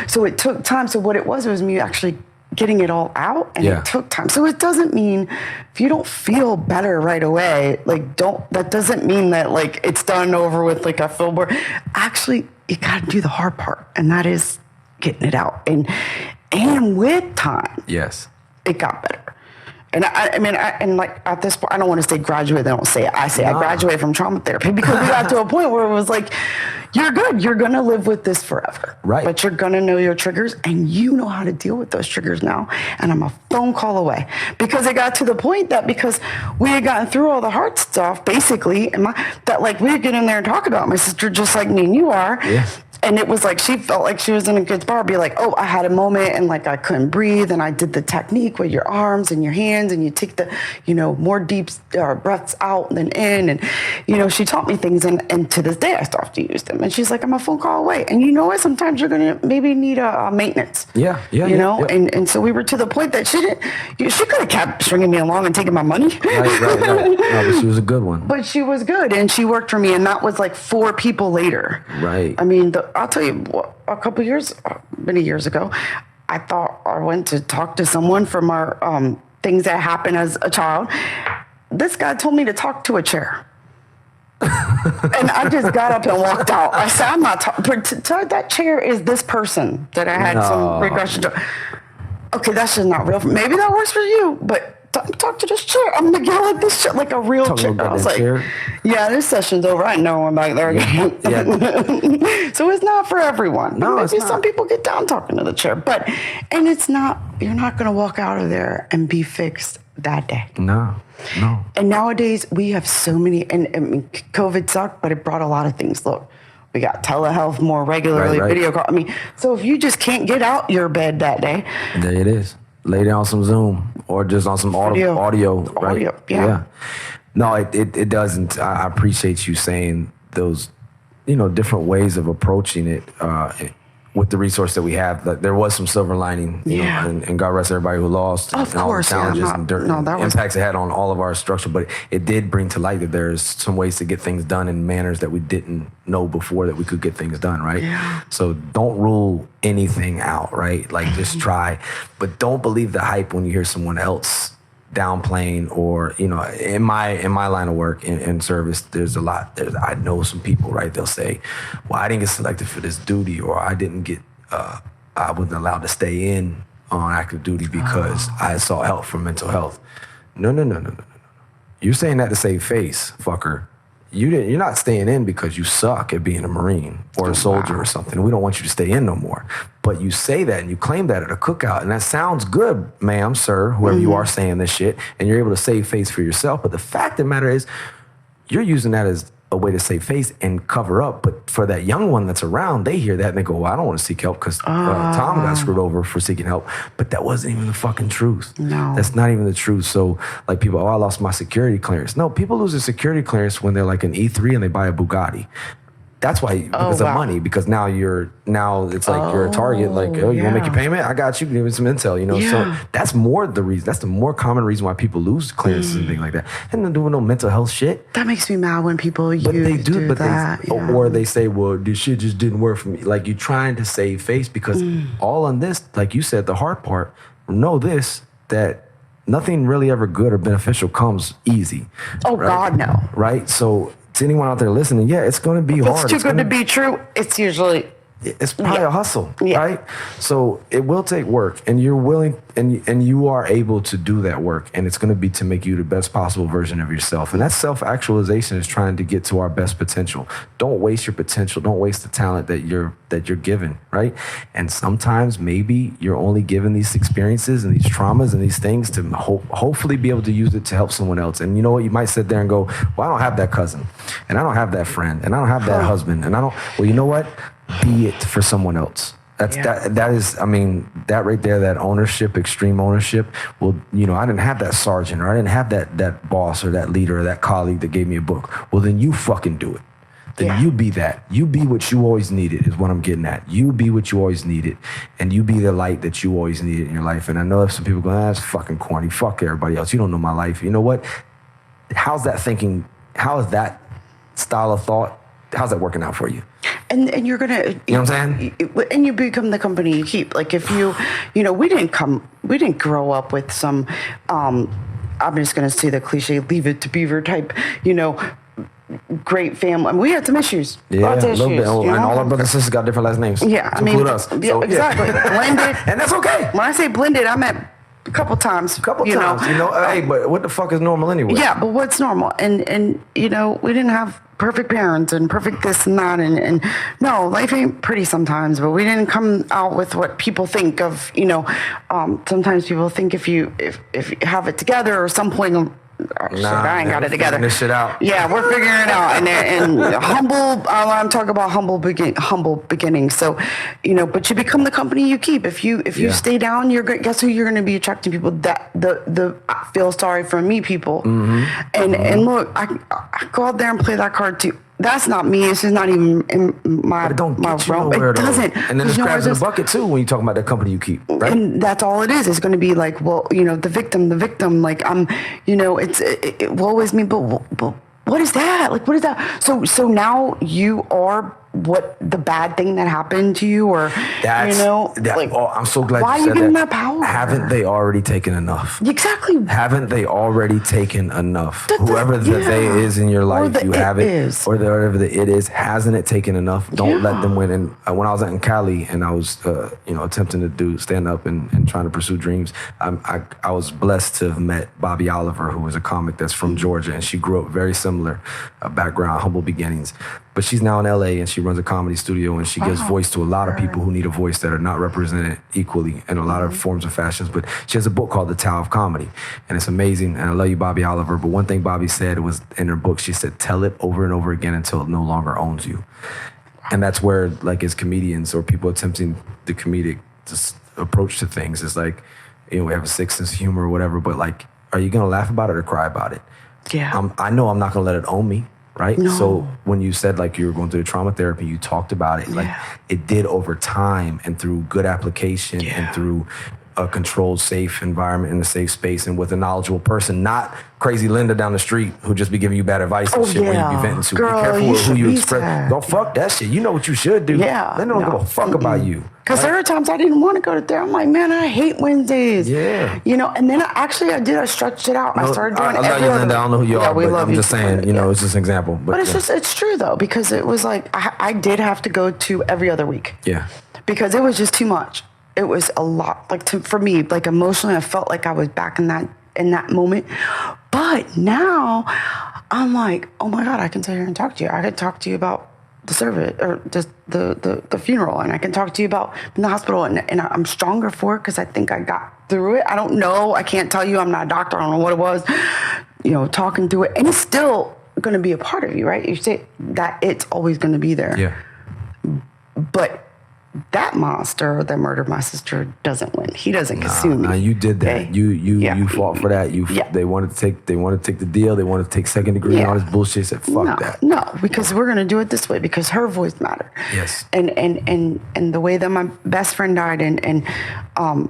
so it took time. So what it was me actually getting it all out, and it took time. So it doesn't mean if you don't feel better right away, that doesn't mean that like it's done over with, like I feel bored. Actually, you got to do the hard part, and that is getting it out. And with time, it got better. And like at this point, I don't want to say graduate. They don't say it. I say I graduated from trauma therapy because we got to a point where it was like, you're good. You're going to live with this forever. Right. But you're going to know your triggers, and you know how to deal with those triggers now. And I'm a phone call away, because it got to the point that because we had gotten through all the hard stuff, basically, that like we would get in there and talk about my sister just like me and you are. Yeah. And it was like she felt like she was in a good spot. Be like, oh, I had a moment and like I couldn't breathe, and I did the technique with your arms and your hands, and you take the, more deep breaths out than in, and she taught me things, and to this day I still have to use them. And she's like, I'm a phone call away, and you know what? Sometimes you're gonna maybe need a maintenance. And so we were to the point that she could have kept stringing me along and taking my money. Right. No, but she was a good one. But she was good, and she worked for me, and that was like 4 people later. Right. I mean, I'll tell you, many years ago, I thought I went to talk to someone from our things that happened as a child. This guy told me to talk to a chair. And I just got up and walked out. I said, I'm not talking. That chair is this person that I had some regression to. Okay, that's just not real. Maybe that works for you, but talk to this chair. I'm gonna yell at this chair like a real chair. I was like, yeah, this session's over. I know I'm back there again. So it's not for everyone. No, maybe some people get down talking to the chair, and it's not. You're not gonna walk out of there and be fixed that day. No. And nowadays we have so many. And COVID sucked, but it brought a lot of things. Look. We got telehealth more regularly, video call. So if you just can't get out your bed that day, there it is. Lay down some Zoom or just on some audio, right? Yeah. No, it doesn't. I appreciate you saying those, different ways of approaching it with the resource that we have. That there was some silver lining, and God rest everybody who lost. Of and course, all the challenges and impacts it had on all of our structure. But it did bring to light that there's some ways to get things done in manners that we didn't know before that we could get things done, right? Yeah. So don't rule anything out, right? Like just try, but don't believe the hype when you hear someone else downplaying or, in my line of work in service, there's a lot. I know some people, right? They'll say, well, I didn't get selected for this duty, or I didn't get, I wasn't allowed to stay in on active duty because I sought help for mental health. No. You're saying that to save face, fucker. You're not staying in because you suck at being a Marine or a soldier or something. We don't want you to stay in no more. But you say that and you claim that at a cookout, and that sounds good, ma'am, sir, whoever you are saying this shit, and you're able to save face for yourself. But the fact of the matter is, you're using that as a way to save face and cover up. But for that young one that's around, they hear that and they go, well, I don't want to seek help because Tom got screwed over for seeking help. But that wasn't even the fucking truth. No. That's not even the truth. So like people, I lost my security clearance. No, people lose their security clearance when they're like an E3 and they buy a Bugatti. That's why, because of money, because now it's like you're a target, like, you want to make your payment? I got you, give me some intel, So that's more the reason, that's the more common reason why people lose clearances and things like that. And they're doing no mental health shit. That makes me mad when people or they say, well, this shit just didn't work for me. Like, you're trying to save face because all on this, like you said, the hard part, know this, that nothing really ever good or beneficial comes easy. Oh, right? God, no. Right? So, to anyone out there listening, it's going to be hard. It's too good to be true. It's usually... It's probably a hustle, right? So it will take work, and you're willing, and you are able to do that work, and it's going to be to make you the best possible version of yourself. And that self-actualization is trying to get to our best potential. Don't waste your potential. Don't waste the talent that you're given, right? And sometimes maybe you're only given these experiences and these traumas and these things to hopefully be able to use it to help someone else. And you know what? You might sit there and go, well, I don't have that cousin, and I don't have that friend, and I don't have that husband, and I don't. Well, you know what? Be it for someone else. That is, I mean, that right there, that ownership, extreme ownership. Well, I didn't have that sergeant, or I didn't have that boss or that leader or that colleague that gave me a book. Well, then you fucking do it. Then you be that. You be what you always needed is what I'm getting at. You be what you always needed, and you be the light that you always needed in your life. And I know if some people go, that's fucking corny. Fuck everybody else. You don't know my life. You know what? How's that thinking? How is that style of thought how's that working out for you? And you're gonna, you know what I'm saying? And you become the company you keep. Like if you know, we didn't grow up with some, I'm just gonna say the cliche, leave it to Beaver type, great family. I mean, we had some issues. Yeah, lots of a little issues, bit. And all our brothers and sisters got different last names. Yeah, I mean, include us. yeah, So, exactly. Blended. And that's okay. When I say blended, I meant a couple times. Hey, but what the fuck is normal anyway? Yeah, but what's normal? And we didn't have perfect parents and perfect this and that. And no, life ain't pretty sometimes, but we didn't come out with what people think of, sometimes people think if you have it together or some point, shit, I ain't got it together. This shit out. Yeah, we're figuring it out, and humble. I'm talking about humble beginnings. So, but you become the company you keep. If you stay down, guess who you're going to be attracting people that the feel sorry for me people. And look, I go out there and play that card too. That's not me. It's just not even in my realm. It doesn't. And then there's crabs in the bucket too when you talk about that company you keep, right? And that's all it is. It's going to be like, well, the victim. Like it will always me. But what is that? Like, what is that? So now you are what the bad thing that happened to you, or I'm so glad why you said are you getting that power? Haven't they already taken enough? Exactly. Haven't they already taken enough? Whoever the they is in your life, you have it, or whatever the it is, hasn't it taken enough? Don't let them win. And when I was out in Cali and I was, attempting to do stand up and trying to pursue dreams, I was blessed to have met Bobby Oliver, who was a comic that's from Georgia, and she grew up very similar background, humble beginnings. But she's now in LA and she runs a comedy studio and she gives voice to a lot of people who need a voice that are not represented equally in a lot of forms of fashions. But she has a book called The Tao of Comedy, and it's amazing. And I love you, Bobby Oliver. But one thing Bobby said was in her book, she said, tell it over and over again until it no longer owns you. And that's where, like, as comedians or people attempting the comedic approach to things, is like, we have a sixth sense of humor or whatever, but like, are you gonna laugh about it or cry about it? Yeah. I know I'm not gonna let it own me. Right? No. So when you said like you were going through trauma therapy, you talked about it, like it did over time and through good application and through a controlled, safe environment in a safe space and with a knowledgeable person, not crazy Linda down the street who just be giving you bad advice and shit when you be venting to. Girl, be careful with who you express. sad. Don't fuck that shit. You know what you should do. Yeah. They don't give a fuck about you. Because there are times I didn't want to go to therapy. I'm like, man, I hate Wednesdays. Yeah. And then I stretched it out. I started doing I love you, Linda. I don't know who you are, but I'm just saying, it's just an example. But it's true though, because it was like, I did have to go to every other week. Yeah. Because it was just too much. It was a lot. Like for me, like emotionally, I felt like I was back in that moment. But now I'm like, oh my God, I can sit here and talk to you. I could talk to you about the service or just the funeral, and I can talk to you about in the hospital, and I'm stronger for it because I think I got through it. I don't know. I can't tell you. I'm not a doctor. I don't know what it was. Talking through it, and it's still going to be a part of you, right? You say that it's always going to be there. Yeah. But that monster that murdered my sister doesn't win. He doesn't consume me. You did that. Okay? You fought for that. They wanted to take the deal. They wanted to take second degree and all this bullshit. Said fuck that. No, because we're gonna do it this way because her voice mattered. Yes. And the way that my best friend died and I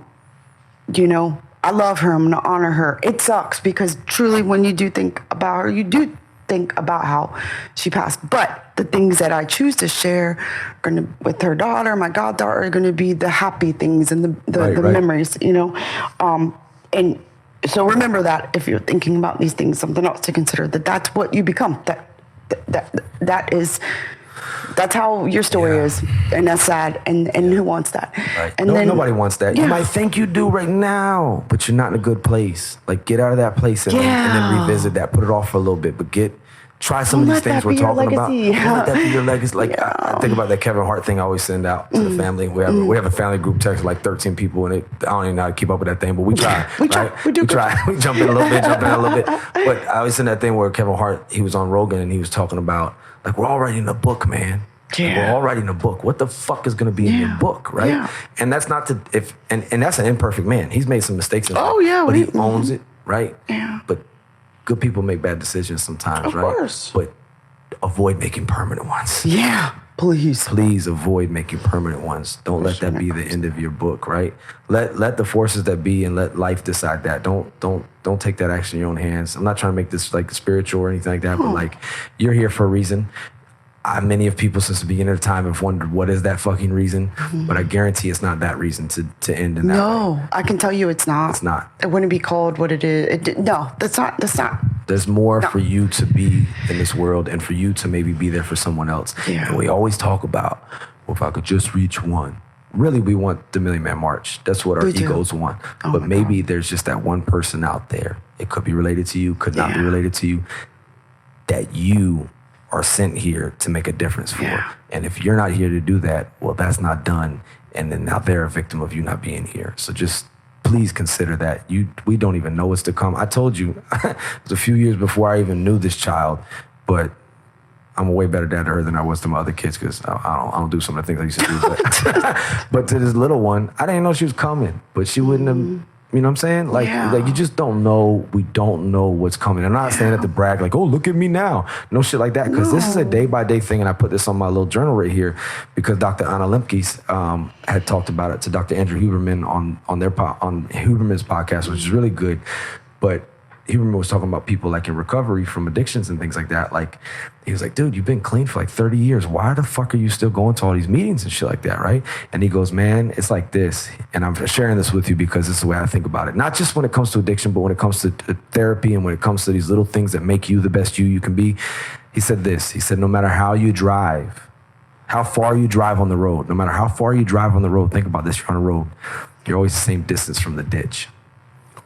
love her. I'm gonna honor her. It sucks because truly when you do think about her, you do think about how she passed. But the things that I choose to share with her daughter, my goddaughter, are going to be the happy things and the memories, and so remember that if you're thinking about these things, something else to consider, that's what you become. That's how your story is, and that's sad, and who wants that? Right. And nobody wants that. You might think you do right now, but you're not in a good place. Like, get out of that place and then revisit that. Put it off for a little bit, but try some of these things we're talking about. Don't let that be your legacy. Like, I think about that Kevin Hart thing I always send out to the family. We have a family group text of like 13 people, and I don't even know how to keep up with that thing, but we try. We try. We jump in a little bit. But I always send that thing where Kevin Hart, he was on Rogan, and he was talking about, like, we're all writing a book, man. Yeah. We're all writing a book. What the fuck is going to be in your book, right? Yeah. And that's not and that's an imperfect man. He's made some mistakes in life. Oh, yeah. But he owns it, right? Yeah. But good people make bad decisions sometimes, right? Of course. But avoid making permanent ones. Yeah, please. Please avoid making permanent ones. Don't let that be the end of your book, right? Let the forces that be and let life decide that. Don't take that action in your own hands. I'm not trying to make this like spiritual or anything like that, but like, you're here for a reason. Many of people since the beginning of time have wondered what is that fucking reason, but I guarantee it's not that reason to end in that way. No, I can tell you it's not. It's not. It wouldn't be called what it is. No, that's not. There's more for you to be in this world and for you to maybe be there for someone else. Yeah. And we always talk about, well, if I could just reach one. Really, we want the Million Man March. That's what our egos want. But maybe there's just that one person out there. It could be related to you, could not be related to you, that you are sent here to make a difference for. Yeah. And if you're not here to do that, well, that's not done. And then now they're a victim of you not being here. So just please consider that. We don't even know what's to come. I told you, it was a few years before I even knew this child, but I'm a way better dad to her than I was to my other kids because I don't do some of the things I used to do. But to this little one, I didn't know she was coming, but she wouldn't have. You know what I'm saying? Like you just don't know. We don't know what's coming. I'm not saying that to brag, like, oh, look at me now. No shit like that. Because this is a day-by-day thing, and I put this on my little journal right here because Dr. Anna Lemke's had talked about it to Dr. Andrew Huberman on Huberman's podcast, which is really good. But Huberman was talking about people like in recovery from addictions and things like that. Like, he was like, dude, you've been clean for like 30 years. Why the fuck are you still going to all these meetings and shit like that, right? And he goes, man, it's like this. And I'm sharing this with you because this is the way I think about it. Not just when it comes to addiction, but when it comes to therapy and when it comes to these little things that make you the best you can be. He said this. He said, no matter how you drive, how far you drive on the road, no matter how far you drive on the road, think about this, you're on a road, you're always the same distance from the ditch.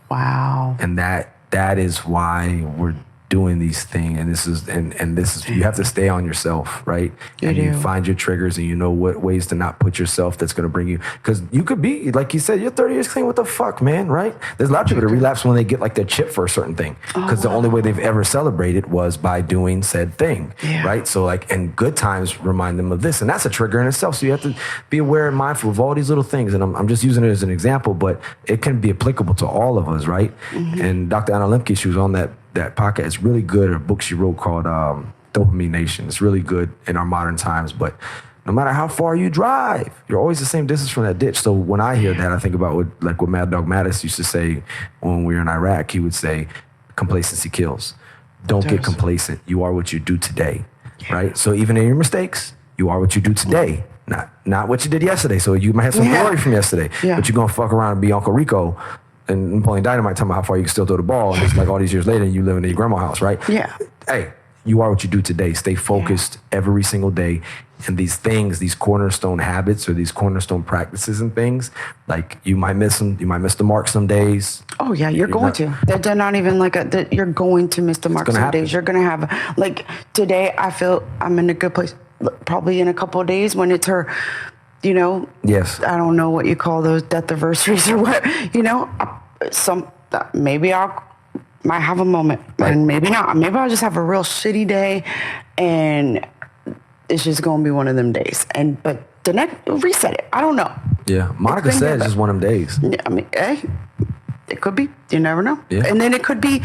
Wow. And that is why we're doing these things, and this is you have to stay on yourself, right? You find your triggers, and you know what ways to not put yourself that's going to bring you, because you could be like you said, you're 30 years clean. What the fuck, man, right? There's a lot of people that relapse when they get like their chip for a certain thing, because the only way they've ever celebrated was by doing said thing, right? So like, and good times remind them of this, and that's a trigger in itself. So you have to be aware and mindful of all these little things, and I'm just using it as an example, but it can be applicable to all of us, right? And Dr. Anna Lemke, she was on that podcast. It's really good. A book she wrote called Dopamine Nation. It's really good in our modern times. But no matter how far you drive, you're always the same distance from that ditch. So when I hear that, I think about what Mad Dog Mattis used to say when we were in Iraq. He would say, complacency kills. Don't get complacent. You are what you do today, right? So even in your mistakes, you are what you do today. Not what you did yesterday. So you might have some glory from yesterday, but you're going to fuck around and be Uncle Rico and Napoleon Dynamite talking about how far you can still throw the ball, and it's like all these years later and you live in your grandma's house, right? Yeah. Hey, you are what you do today. Stay focused every single day. And these things, these cornerstone habits or these cornerstone practices and things, like you might miss them. You might miss the mark some days. Oh yeah, you're going to. They're not even like you're going to miss the mark some days. You're going to have, like today, I feel I'm in a good place. Probably in a couple of days when it's her, you know, I don't know what you call those death anniversaries or what, you know, maybe might have a moment and maybe not. Maybe I'll just have a real shitty day and it's just going to be one of them days. But the next, reset it. I don't know. Yeah. Monica said it's just one of them days. Yeah, I mean, hey, it could be. You never know. Yeah. And then it could be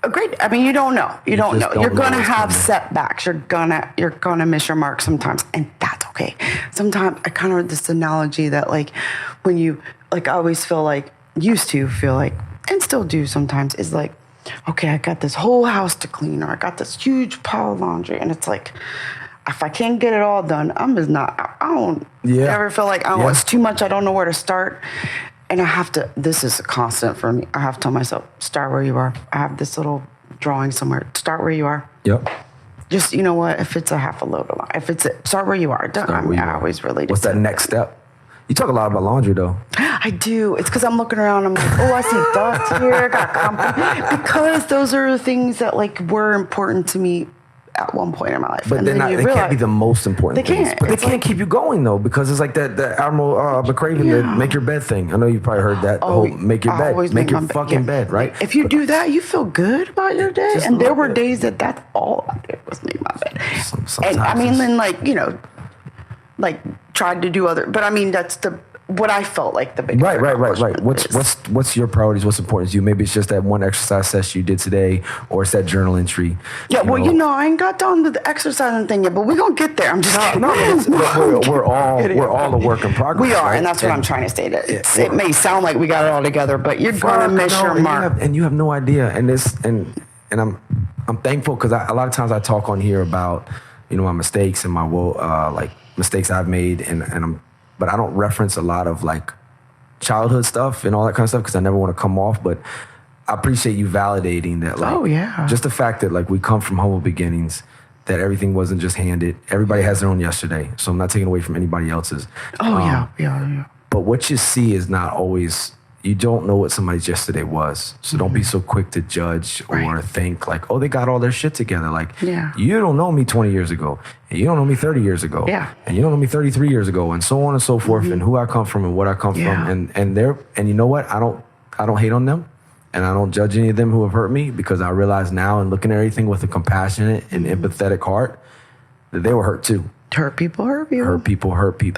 you don't know. You don't know. You're going to have setbacks. You're going to miss your mark sometimes. And that's okay. Sometimes I kind of heard this analogy that like when you, like I always used to feel like, and still do sometimes, is like, okay, I got this whole house to clean, or I got this huge pile of laundry. And it's like, if I can't get it all done, I'm just not, I don't ever feel like, it's too much. I don't know where to start. And I have to, this is a constant for me. I have to tell myself, start where you are. I have this little drawing somewhere. Start where you are. Yep. Just, you know what, if it's a half a load of laundry, start where you are. I always relate. What's that next step? You talk a lot about laundry, though. I do. It's because I'm looking around. I'm like, I see dots here. I got company. Because those are the things that like were important to me at one point in my life. But they can't be the most important things. Can't. But they can't keep you going, though, because it's like that Admiral McCraven, the make your bed thing. I know you probably heard that. Make your bed. Make your fucking bed, right? If you do that, you feel good about your day. And there were days that's all I did was make my bed. And I mean, then like, you know, like tried to do other, but I mean, that's what I felt like the big right. What's your priorities? What's important to you? Maybe it's just that one exercise session you did today, or it's that journal entry. Yeah, I ain't got down to the exercising thing yet, but we're gonna get there. I'm just kidding. We're all a work in progress. We are, right? And that's what I'm trying to say. It may sound like we got it all together, but you're gonna miss your mark, and you have no idea. And I'm thankful because a lot of times I talk on here about my mistakes and my mistakes I've made, but I don't reference a lot of like childhood stuff and all that kind of stuff because I never want to come off. But I appreciate you validating that. Like, just the fact that like we come from humble beginnings, that everything wasn't just handed. Everybody has their own yesterday, so I'm not taking away from anybody else's. Yeah. But what you see is not always. You don't know what somebody's yesterday was. So don't be so quick to judge or think like, oh, they got all their shit together. Like, you don't know me 20 years ago. And you don't know me 30 years ago. Yeah. And you don't know me 33 years ago. And so on and so forth. And who I come from and what I come from. And you know what? I don't hate on them. And I don't judge any of them who have hurt me because I realize now and looking at everything with a compassionate and empathetic heart that they were hurt too. Hurt people hurt you. Hurt people,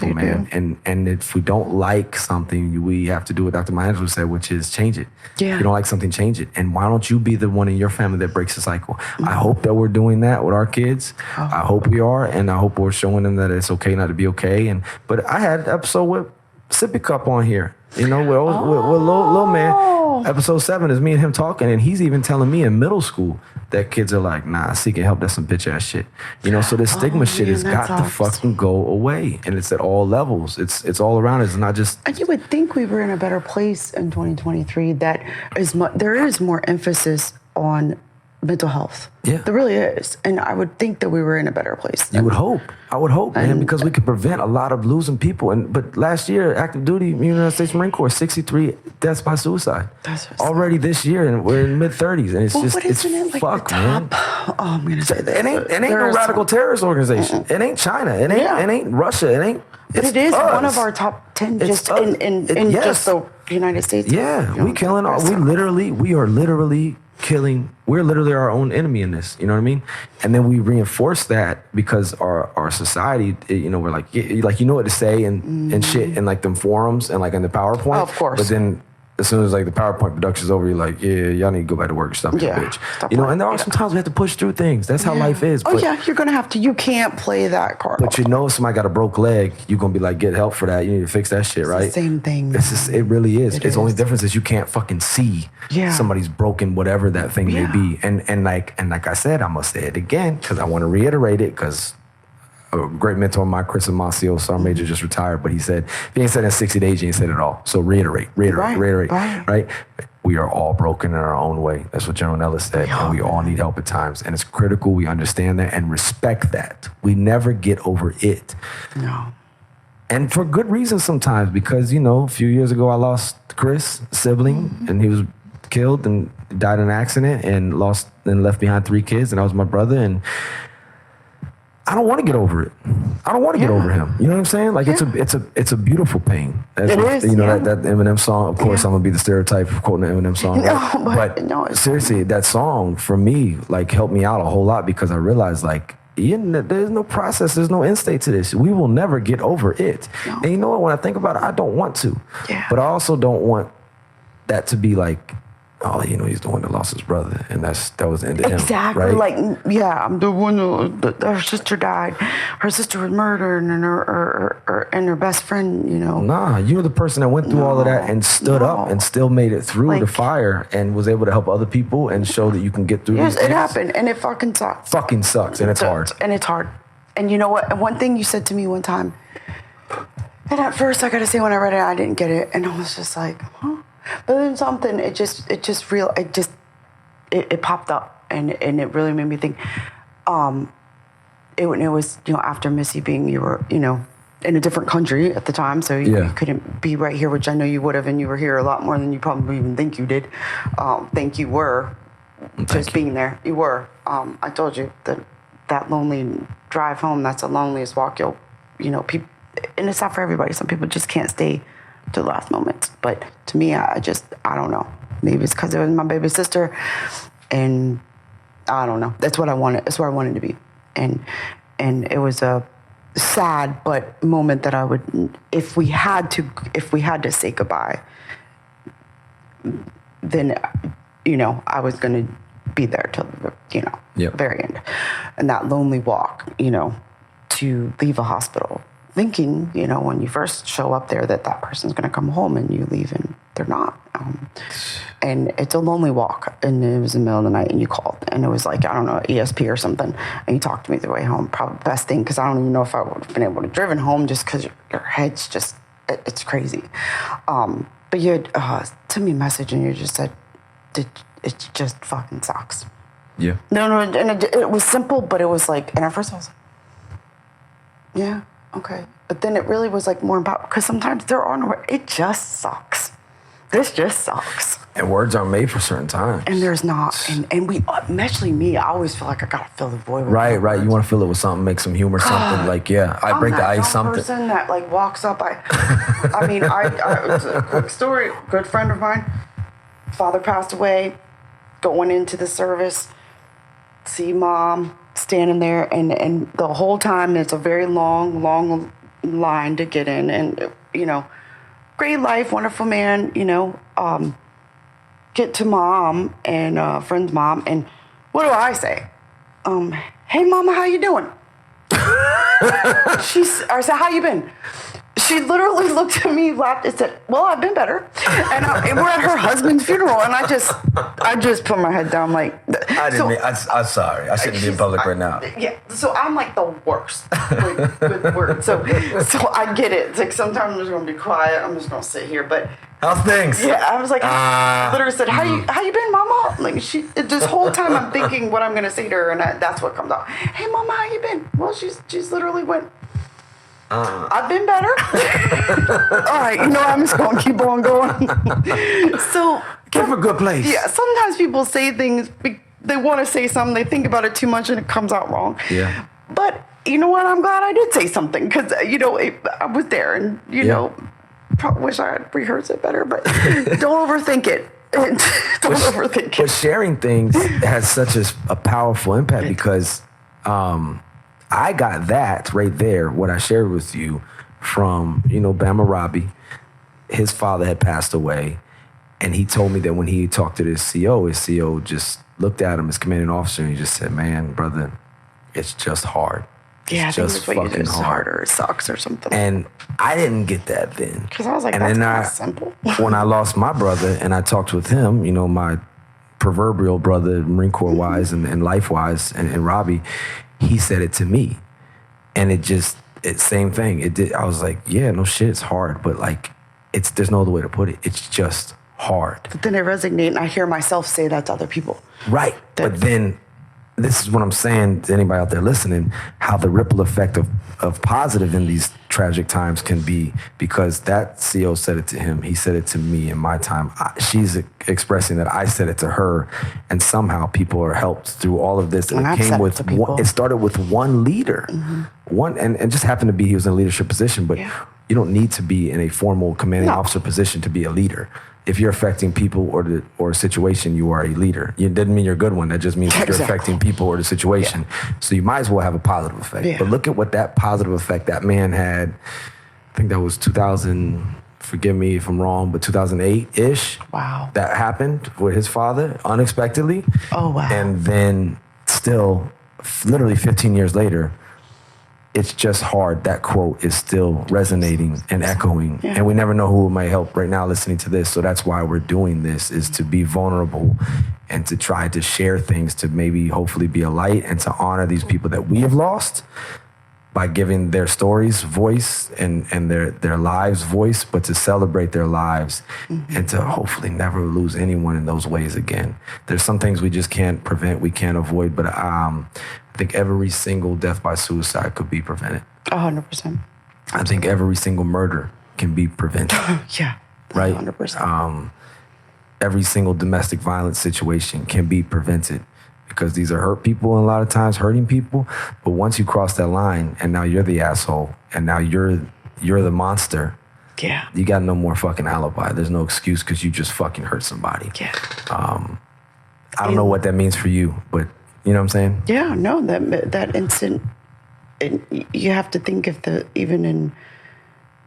They man. do. And if we don't like something, we have to do what Dr. Maya Angelou said, which is change it. Yeah. If you don't like something, change it. And why don't you be the one in your family that breaks the cycle? I hope that we're doing that with our kids. I hope we are, and I hope we're showing them that it's okay not to be okay. But I had an episode with Sippy Cup on here, with Lil Man. Episode 7 is me and him talking, and he's even telling me in middle school that kids are like, nah, seeking help, that's some bitch ass shit. So this stigma shit has got to fucking go away. And it's at all levels. It's all around us. It's not just. And you would think we were in a better place in 2023 that there is more emphasis on mental health. Yeah. There really is. And I would think that we were in a better place. You would hope. I would hope, man, because we could prevent a lot of losing people. But last year, active duty, United States Marine Corps, 63 deaths by suicide. That's already this year, and we're in mid-30s, and it's fuck, man. Oh, I'm gonna say that. It ain't no radical terrorist organization. It ain't China. It ain't Russia. It ain't. But it is one of our top 10 just in just the United States. Yeah, we killing. We are literally killing. We're literally our own enemy in this. You know what I mean? And then we reinforce that because our society, we're like what to say and shit in like them forums and like in the PowerPoint. Of course. But then as soon as like the PowerPoint production's over, you're like, yeah, y'all need to go back to work. Stop being a bitch. And there are sometimes we have to push through things. That's how life is. But, you're gonna have to. You can't play that card. But if somebody got a broke leg, you're gonna be like, get help for that. You need to fix that shit, right? It's the same thing. It really is. The only difference is you can't fucking see somebody's broken, whatever that thing may be. And like I said, I'm gonna say it again because I want to reiterate it because a great mentor of mine, Chris Amacio, Sergeant Major, just retired, but he said, if you ain't said it in 60 days, you ain't said it all. So reiterate, right? We are all broken in our own way. That's what General Nellis said, and we all need help at times. And it's critical we understand that and respect that. We never get over it. No. And for good reason sometimes, because, a few years ago I lost Chris, a sibling, and he was killed and died in an accident and left behind 3 kids, and that was my brother, and I don't want to get over it. I don't want to get over him. You know what I'm saying? Like it's a beautiful pain. It is. That Eminem song. Of course, I'm gonna be the stereotype of quoting the Eminem song. But seriously, that song for me like helped me out a whole lot because I realized like there's no process, there's no end state to this. We will never get over it. No. And you know what? When I think about it, I don't want to. Yeah. But I also don't want that to be like, oh, he's the one that lost his brother, and that was the end of him. Exactly. Right? Like, I'm the one her sister died. Her sister was murdered, and her best friend, Nah, you were the person that went through all of that and stood up and still made it through the fire and was able to help other people and show that you can get through. Yes, it happened, and it fucking sucks. Fucking sucks, and it's hard. And it's hard. And you know what? One thing you said to me one time, and at first I gotta say when I read it, I didn't get it, and I was just like, huh. But then something, it popped up, and it really made me think. It was after Missy being, you were in a different country at the time, so you couldn't be right here, which I know you would have, and you were here a lot more than you probably even think you did. You were being there. You were. I told you that lonely drive home. That's the loneliest walk people, and it's not for everybody. Some people just can't stay to the last moment. But to me, I don't know. Maybe it's because it was my baby sister, and I don't know. That's what I wanted. That's where I wanted to be, and it was a sad moment that I would, if we had to say goodbye, then I was going to be there till the very end, and that lonely walk, to leave a hospital thinking, you know, when you first show up there that person's going to come home and you leave and they're not. And it's a lonely walk. And it was in the middle of the night and you called. And it was like, I don't know, ESP or something. And you talked to me the way home. Probably the best thing, because I don't even know if I would have been able to driven home just because your head's just, it's crazy. But you had sent me a message and you just said, it just fucking sucks. Yeah. No, and it was simple, but it was like, and at first I was like, yeah, okay. But then it really was like more about, because sometimes there are no, it just sucks. This just sucks. And words aren't made for certain times. And there's not, and we, especially me, I always feel like I gotta fill the void with Right. words. You want to fill it with something, make some humor, something like, I break the ice, something. I'm that person that like walks up, I mean, it's a quick story, good friend of mine, father passed away, going into the service, see mom standing there, and the whole time it's a very long line to get in, and you know, great life, wonderful man, you know, get to mom and friend's mom, and what do I say? Hey mama, how you doing? I said, how you been? She literally looked at me, laughed, and said, well, I've been better. And we're at her husband's funeral, and I just put my head down like... I'm sorry. I shouldn't be in public right now. Yeah, so I'm like the worst with words. So I get it. It's like sometimes I'm just going to be quiet. I'm just going to sit here, but... How's things? Yeah, I was like, literally said, how you been, mama? Like, this whole time I'm thinking what I'm going to say to her, and that's what comes out. Hey, mama, how you been? Well, she's literally went... I've been better. All right, you know, I'm just going to keep on going. So, give a good place. Yeah, sometimes people say things, they want to say something, they think about it too much and it comes out wrong. Yeah. But you know what? I'm glad I did say something because, you know, I was there and, you know, probably wish I had rehearsed it better, but don't overthink it. Don't overthink it. But sharing things has such a powerful impact because... I got that right there, what I shared with you from, you know, Bama Robbie. His father had passed away, and he told me that when he talked to his CO just looked at him, his commanding officer, and he just said, man, brother, it's just hard. Yeah, it's I think just that's what fucking hard. hard. Or it sucks or something. And I didn't get that then. Because I was like, and that's then kind of simple. When I lost my brother and I talked with him, you know, my proverbial brother, Marine Corps-wise and life-wise, and Robbie, he said it to me. And it's same thing. I was like, yeah, no shit, it's hard. But like, there's no other way to put it. It's just hard. But then it resonates, and I hear myself say that to other people. Right. But then, this is what I'm saying to anybody out there listening, how the ripple effect of positive in these tragic times can be, because that CO said it to him. He said it to me in my time. She's expressing that I said it to her, and somehow people are helped through all of this. And it started with one leader. Mm-hmm. And just happened to be he was in a leadership position, but you don't need to be in a formal commanding officer position to be a leader. If you're affecting people or a situation, you are a leader. It doesn't mean you're a good one. That just means you're affecting people or the situation. Yeah. So you might as well have a positive effect. Yeah. But look at what that positive effect that man had. I think that was 2000, forgive me if I'm wrong, but 2008-ish. Wow. That happened with his father unexpectedly. Oh, wow. And then still, literally 15 years later, it's just hard. That quote is still resonating and echoing. Yeah. And we never know who might help right now listening to this. So that's why we're doing this, is to be vulnerable and to try to share things, to maybe hopefully be a light and to honor these people that we have lost by giving their stories voice and their lives voice, but to celebrate their lives and to hopefully never lose anyone in those ways again. There's some things we just can't prevent, we can't avoid, but I think every single death by suicide could be prevented. 100%. I think every single murder can be prevented. Yeah, right? 100%. Every single domestic violence situation can be prevented, because these are hurt people and a lot of times hurting people. But once you cross that line and now you're the asshole and now you're the monster, yeah, you got no more fucking alibi. There's no excuse because you just fucking hurt somebody. Yeah. I don't know what that means for you, but you know what I'm saying? Yeah, no, that instant, you have to think of even in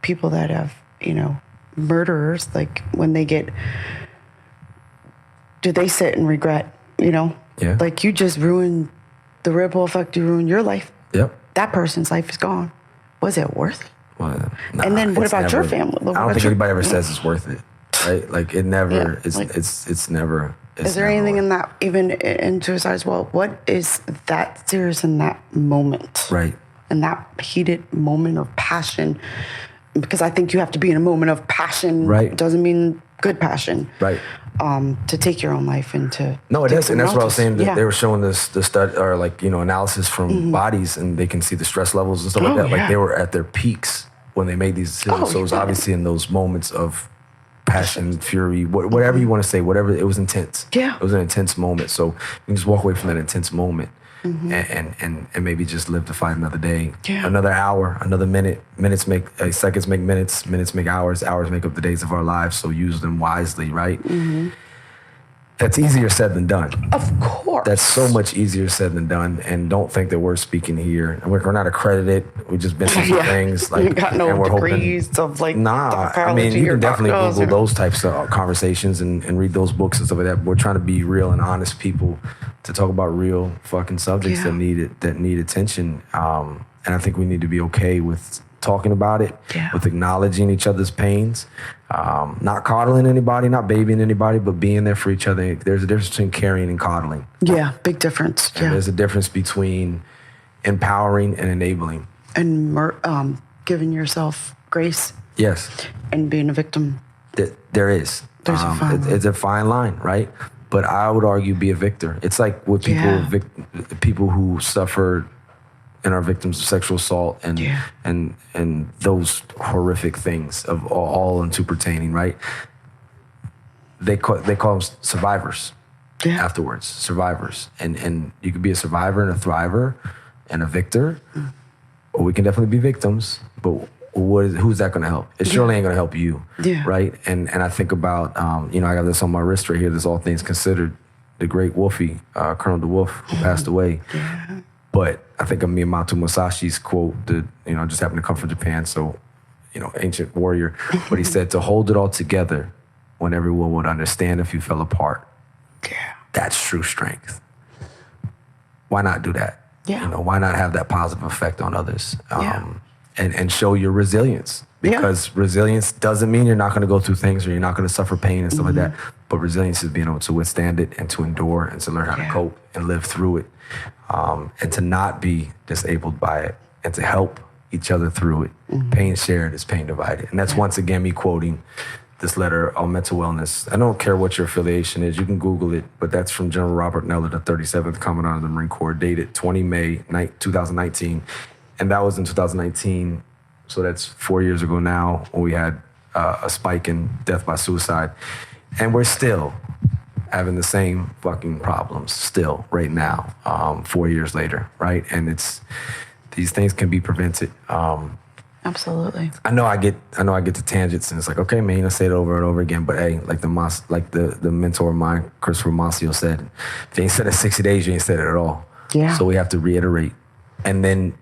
people that have, you know, murderers, like when they do they sit and regret, you know? Yeah. Like you just ruined the ripple effect, you ruined your life. Yep. That person's life is gone. was it worth it? Well, And then what about your family? I don't think anybody ever says it's worth it, right? Like it never. Yeah, It's like- it's never. It's Is there never anything worth in that, even in suicide as well? What is that serious in that moment? Right. In that heated moment of passion? Because I think you have to be in a moment of passion. Right. Doesn't mean good passion. Right. To take your own life and to. No, it take is, and that's what I was saying. someone That else's. they were showing the stud or like analysis from bodies, and they can see the stress levels and stuff like that. Like yeah. they were at their peaks when they made these decisions. Oh, So it was yeah. obviously in those moments of passion, fury, whatever you want to say, whatever. It was intense. Yeah. It was an intense moment. So you can just walk away from that intense moment. And maybe just live to fight another day, Yeah. another hour, another minute. Minutes make seconds make minutes. Minutes make hours. Hours make up the days of our lives. So use them wisely, right? That's easier said than done. Of course. That's so much easier said than done. And don't think that we're speaking here. We're not accredited. We just been through some things. You got no and we're degrees of like. Nah, I mean, you can definitely Google those types of conversations and read those books and stuff like that. But we're trying to be real and honest people to talk about real fucking subjects Yeah. that need attention. And I think we need to be okay with talking about it, Yeah. with acknowledging each other's pains, not coddling anybody, not babying anybody, but being there for each other. There's a difference between caring and coddling. Yeah, big difference. And Yeah. there's a difference between empowering and enabling. And giving yourself grace Yes. and being a victim. There is. There's a fine line. It's a fine line, right? But I would argue be a victor. It's like with people, Yeah. people who suffer and are victims of sexual assault and Yeah. and those horrific things of all into pertaining, right? They call them survivors. Yeah. Afterwards, survivors, and you could be a survivor and a thriver, and a victor, or we can definitely be victims. But who's that going to help? It surely ain't going to help you, Yeah. right? And I think about I got this on my wrist right here. This All Things Considered, the great Wolfie, Colonel DeWolf, who passed away. Yeah. But I think of Miyamoto Musashi's quote that, just happened to come from Japan. So, ancient warrior. But he said, to hold it all together when everyone would understand if you fell apart. Yeah. That's true strength. Why not do that? Yeah. Why not have that positive effect on others? Yeah. And show your resilience. Because resilience doesn't mean you're not going to go through things or you're not going to suffer pain and stuff like that. But resilience is being able to withstand it and to endure and to learn how to cope and live through it. And to not be disabled by it and to help each other through it. Pain shared is pain divided. And that's once again me quoting this letter on mental wellness. I don't care what your affiliation is. You can Google it, but that's from General Robert Neller, the 37th Commandant of the Marine Corps, dated 20 May 2019. And that was in 2019. So that's 4 years ago now when we had a spike in death by suicide. And we're still having the same fucking problems still right now, 4 years later, right? And these things can be prevented. Absolutely. I know I get to tangents, and it's like, okay, man, I say it over and over again. But hey, like the mentor of mine, Christopher Mascio, said, if you ain't said it 60 days, you ain't said it at all. Yeah. So we have to reiterate, and then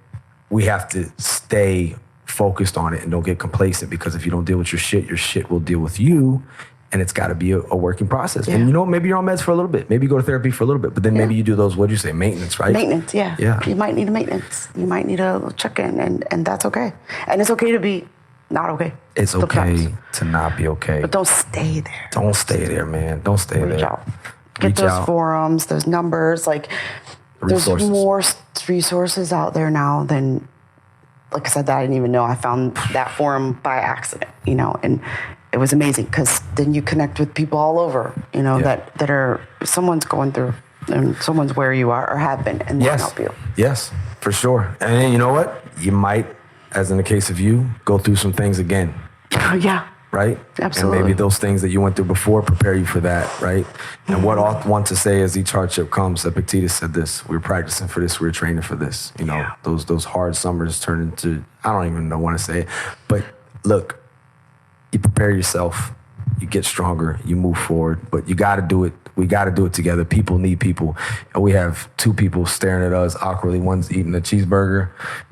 we have to stay focused on it and don't get complacent, because if you don't deal with your shit will deal with you. And it's got to be a working process. Yeah. And maybe you're on meds for a little bit. Maybe you go to therapy for a little bit. But then maybe you do those, what'd you say, maintenance, right? Maintenance, yeah. Yeah. You might need a maintenance. You might need a check-in, and that's okay. And it's okay to be not okay. It's okay to not be okay. But don't stay there. Don't stay there, man. Don't stay there. Reach out. Get Reach those out. forums, those numbers. Like, there's Resources. more resources out there now than, like I said, that I didn't even know. I found that forum by accident, and it was amazing because then you connect with people all over, that are, someone's going through and someone's where you are or have been, and they can help you. Yes, for sure. And then you know what? You might, as in the case of you, go through some things again. Yeah. Right? Absolutely. And maybe those things that you went through before prepare you for that, right? And what I want to say as each hardship comes, Epictetus said this, we were practicing for this, we were training for this. Those hard summers turn into, I don't even want to say it, but look, you prepare yourself, you get stronger, you move forward, but you got to do it. We got to do it together. People need people. And we have two people staring at us awkwardly. One's eating a cheeseburger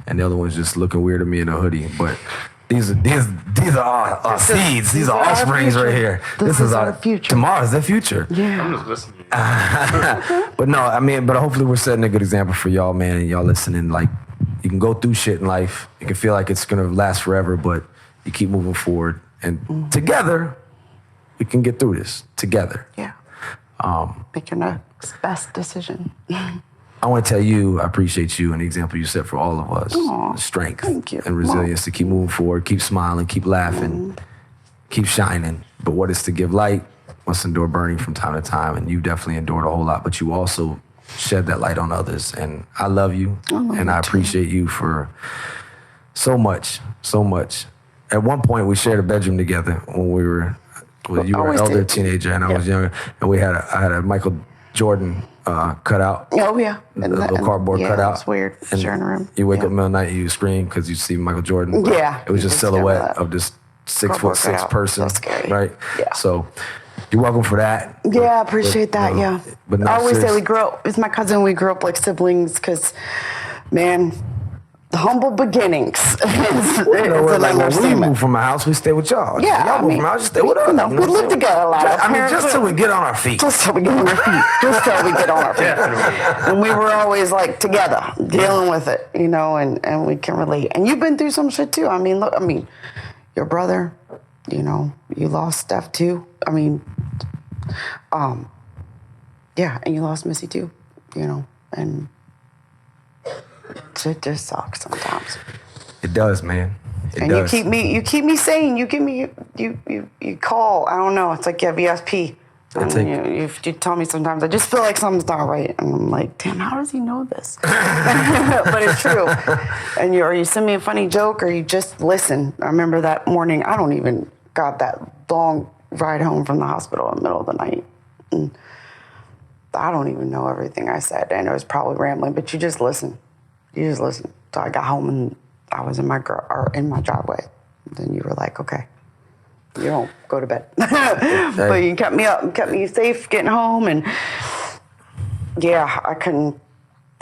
and the other one's just looking weird at me in a hoodie. But these are our seeds. These are offsprings right here. This is our future. Tomorrow's the future. Yeah. I'm just listening. But no, but hopefully we're setting a good example for y'all, man, and y'all listening. Like, You can go through shit in life. It can feel like it's gonna last forever, but you keep moving forward. And together, we can get through this. Together. Yeah. Making the best decision. I want to tell you, I appreciate you and the example you set for all of us. Aw, Strength thank you. and resilience to keep moving forward, keep smiling, keep laughing, keep shining. But what is to give light must endure burning from time to time. And you definitely endured a whole lot, but you also shed that light on others. And I love you, and I appreciate you for so much, so much. At one point, we shared a bedroom together when we were, well, you were an elder teenager and I was younger. And I had a Michael Jordan cutout. Oh, yeah. A little cardboard cutout. It's weird. And sharing a room. you wake up middle of the night and you scream because you see Michael Jordan. Yeah. It was just silhouette of this 6'6" person. So scary. Right? Yeah. So you're welcome for that. Yeah, I appreciate that, yeah. But no, I always say seriously. we grew up, it's my cousin, we grew up like siblings because, man, the humble beginnings. It's You know, an like when we understatement. move from a house, we stay with y'all. Yeah, y'all I move mean, from a house, you stay with us. you know, we live together a lot. I mean, just till we get on our feet. Just till we get on our feet. Just till we get on our feet. And we were always like together, dealing with it, you know, and we can relate. And you've been through some shit too. I mean, look, your brother, you know, you lost Steph too. I mean, yeah, and you lost Missy too, you know, and it just sucks sometimes. It does, man. It And does. you keep me sane. You give me you call. I don't know. It's like you have ESP. And you tell me sometimes I just feel like something's not right, and I'm like, damn, how does he know this? But it's true. And you send me a funny joke, or you just listen. I remember that morning. I don't even got that long ride home from the hospital in the middle of the night. And I don't even know everything I said, and it was probably rambling. But you just listen. You just listen. So I got home and I was in my driveway. Then you were like, okay, you don't go to bed. But you kept me up and kept me safe getting home. And yeah, I couldn't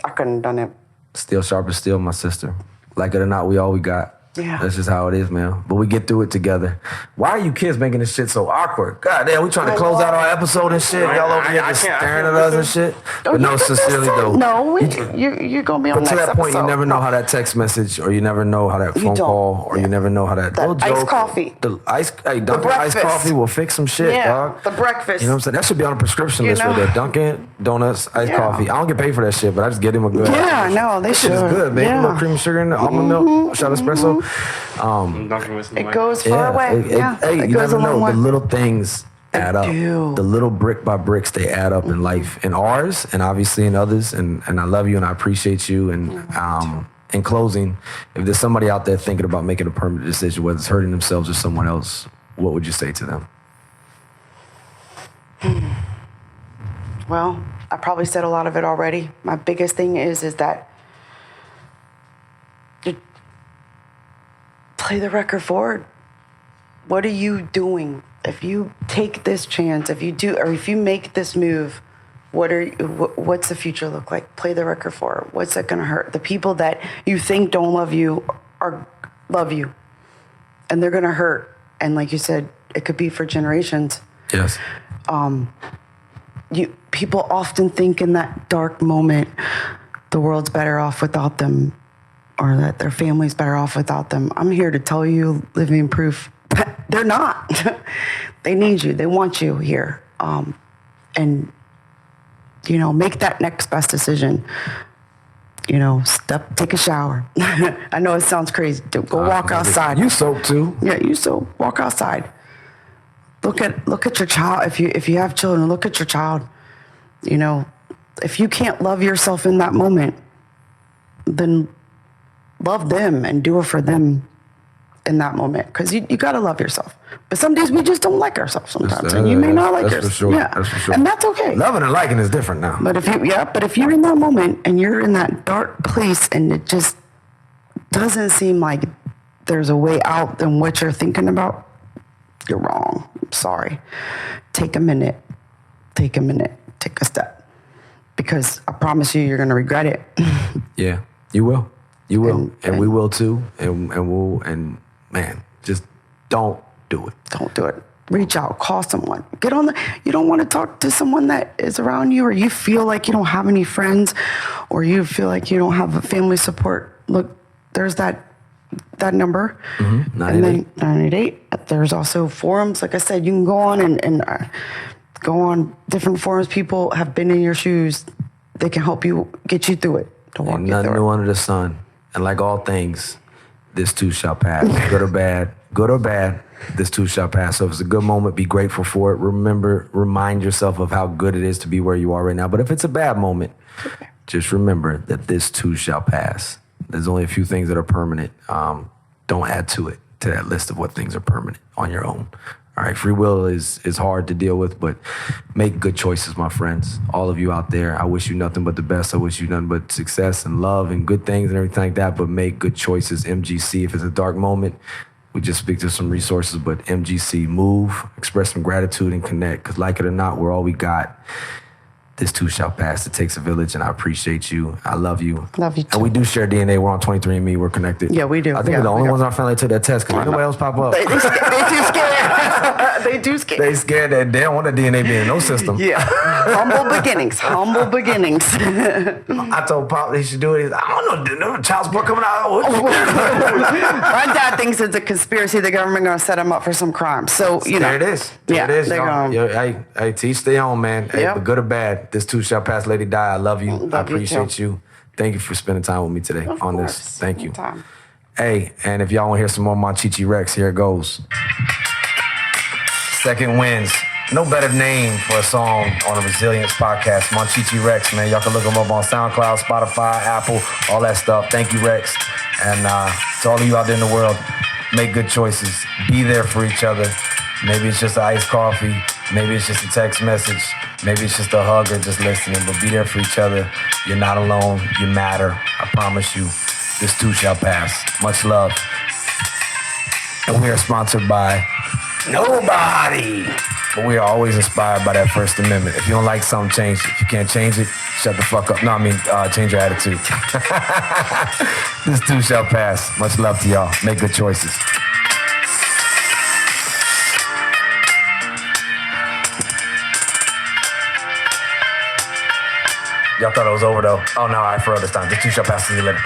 have done it. Steel sharp as steel, my sister. Like it or not, we all we got. Yeah. That's just how it is, man. But we get through it together. Why are you kids making this shit so awkward? God damn, we trying to close out our episode and shit. Y'all over here just staring at us and shit. But no, sincerely though. No, you're going to be on But the to next that point, episode. you never know how that text message, or you never know how that phone don't. call, or you never know how that little iced joke. coffee. The Dunkin' iced breakfast. coffee will fix some shit, Yeah, dog. the breakfast. You know what I'm saying? That should be on a prescription You list know? right there. Dunkin' Donuts, iced coffee. I don't get paid for that shit, but I just get him a good. Yeah, no, they That shit is should. good, baby. Yeah. A little cream and sugar in the almond milk, shot espresso. It goes far away. Hey, it you goes never a long know. way. The little things add up. do. The little brick by bricks, they add up in life, in ours, and obviously in others. And I love you, and I appreciate you. And in closing, if there's somebody out there thinking about making a permanent decision, whether it's hurting themselves or someone else, what would you say to them? Well, I probably said a lot of it already. My biggest thing is that you play the record forward. What are you doing? If you take this chance, if you make this move, what's the future look like? Play the record forward. What's that gonna hurt? The people that you think don't love you love you, and they're gonna hurt. And like you said, it could be for generations. Yes. People often think in that dark moment, the world's better off without them, or that their family's better off without them. I'm here to tell you, living proof, they're not. They need you. They want you here. And, make that next best decision. Take a shower. I know it sounds crazy. Go walk outside. You soap too. Yeah, you so walk outside. Look at your child. If you have children, look at your child. If you can't love yourself in that moment, then love them and do it for them in that moment. Because you got to love yourself. But some days we just don't like ourselves sometimes, and you may not like yourself. For sure. Yeah, That's for sure. and that's okay. Loving and liking is different now. But if you're in that moment and you're in that dark place and it just doesn't seem like there's a way out than what you're thinking about, you're wrong. I'm sorry. Take a minute. Take a step. Because I promise you're going to regret it. Yeah, you will. You will. And we will too. And man, just don't do it. Don't do it. Reach out. Call someone. You don't want to talk to someone that is around you, or you feel like you don't have any friends, or you feel like you don't have a family support. look, there's that number. Mm-hmm. And then 988. There's also forums. Like I said, you can go on and go on different forums. People have been in your shoes. They can help you, get you through it. To walk Ain't you nothing through new it. under the sun. And like all things, this too shall pass. Good or bad, this too shall pass. So if it's a good moment, be grateful for it. Remind yourself of how good it is to be where you are right now. But if it's a bad moment, just remember that this too shall pass. There's only a few things that are permanent. Don't add to that list of what things are permanent on your own. All right, free will is hard to deal with, but make good choices, my friends. All of you out there, I wish you nothing but the best. I wish you nothing but success and love and good things and everything like that, but make good choices. MGC, if it's a dark moment, we just speak to some resources, but MGC, move, express some gratitude and connect, because like it or not, we're all we got. This too shall pass. It takes a village, and I appreciate you. I love you. Love you too. And we do share DNA. We're on 23andMe. We're connected. Yeah, we do. I think we're the only ones in our family that took that test, because nobody else pop up. They do scare. They do scare. They scared that they don't want the DNA being in no system. Yeah. Humble beginnings. Humble beginnings. I told Pop he should do it. He's like, I don't know, no child support coming out. My dad thinks it's a conspiracy. The government going to set him up for some crime. So, you know. There it is. Yeah, There it is. they're Y'all. gonna- Hey, to each their own, man. Hey, Yep. but good or bad, this too shall pass. Lady Di, I love you. Love I you appreciate too. you. Thank you for spending time with me today Of on course. this. Thank you. Anytime. Hey, and if y'all want to hear some more Monchichi Rex, here it goes. Second Winds. No better name for a song on a Resilience podcast. Monchichi Rex, man. Y'all can look him up on SoundCloud, Spotify, Apple, all that stuff. Thank you, Rex. And to all of you out there in the world, make good choices. Be there for each other. Maybe it's just an iced coffee. Maybe it's just a text message. Maybe it's just a hug or just listening. But be there for each other. You're not alone. You matter. I promise you. This too shall pass. Much love. And we are sponsored by nobody. But we are always inspired by that First Amendment. If you don't like something, change it. If you can't change it, shut the fuck up. No, I mean, change your attitude. This too shall pass. Much love to y'all. Make good choices. Y'all thought it was over, though. Oh, no, all right, for real this time. This too shall pass. See you later.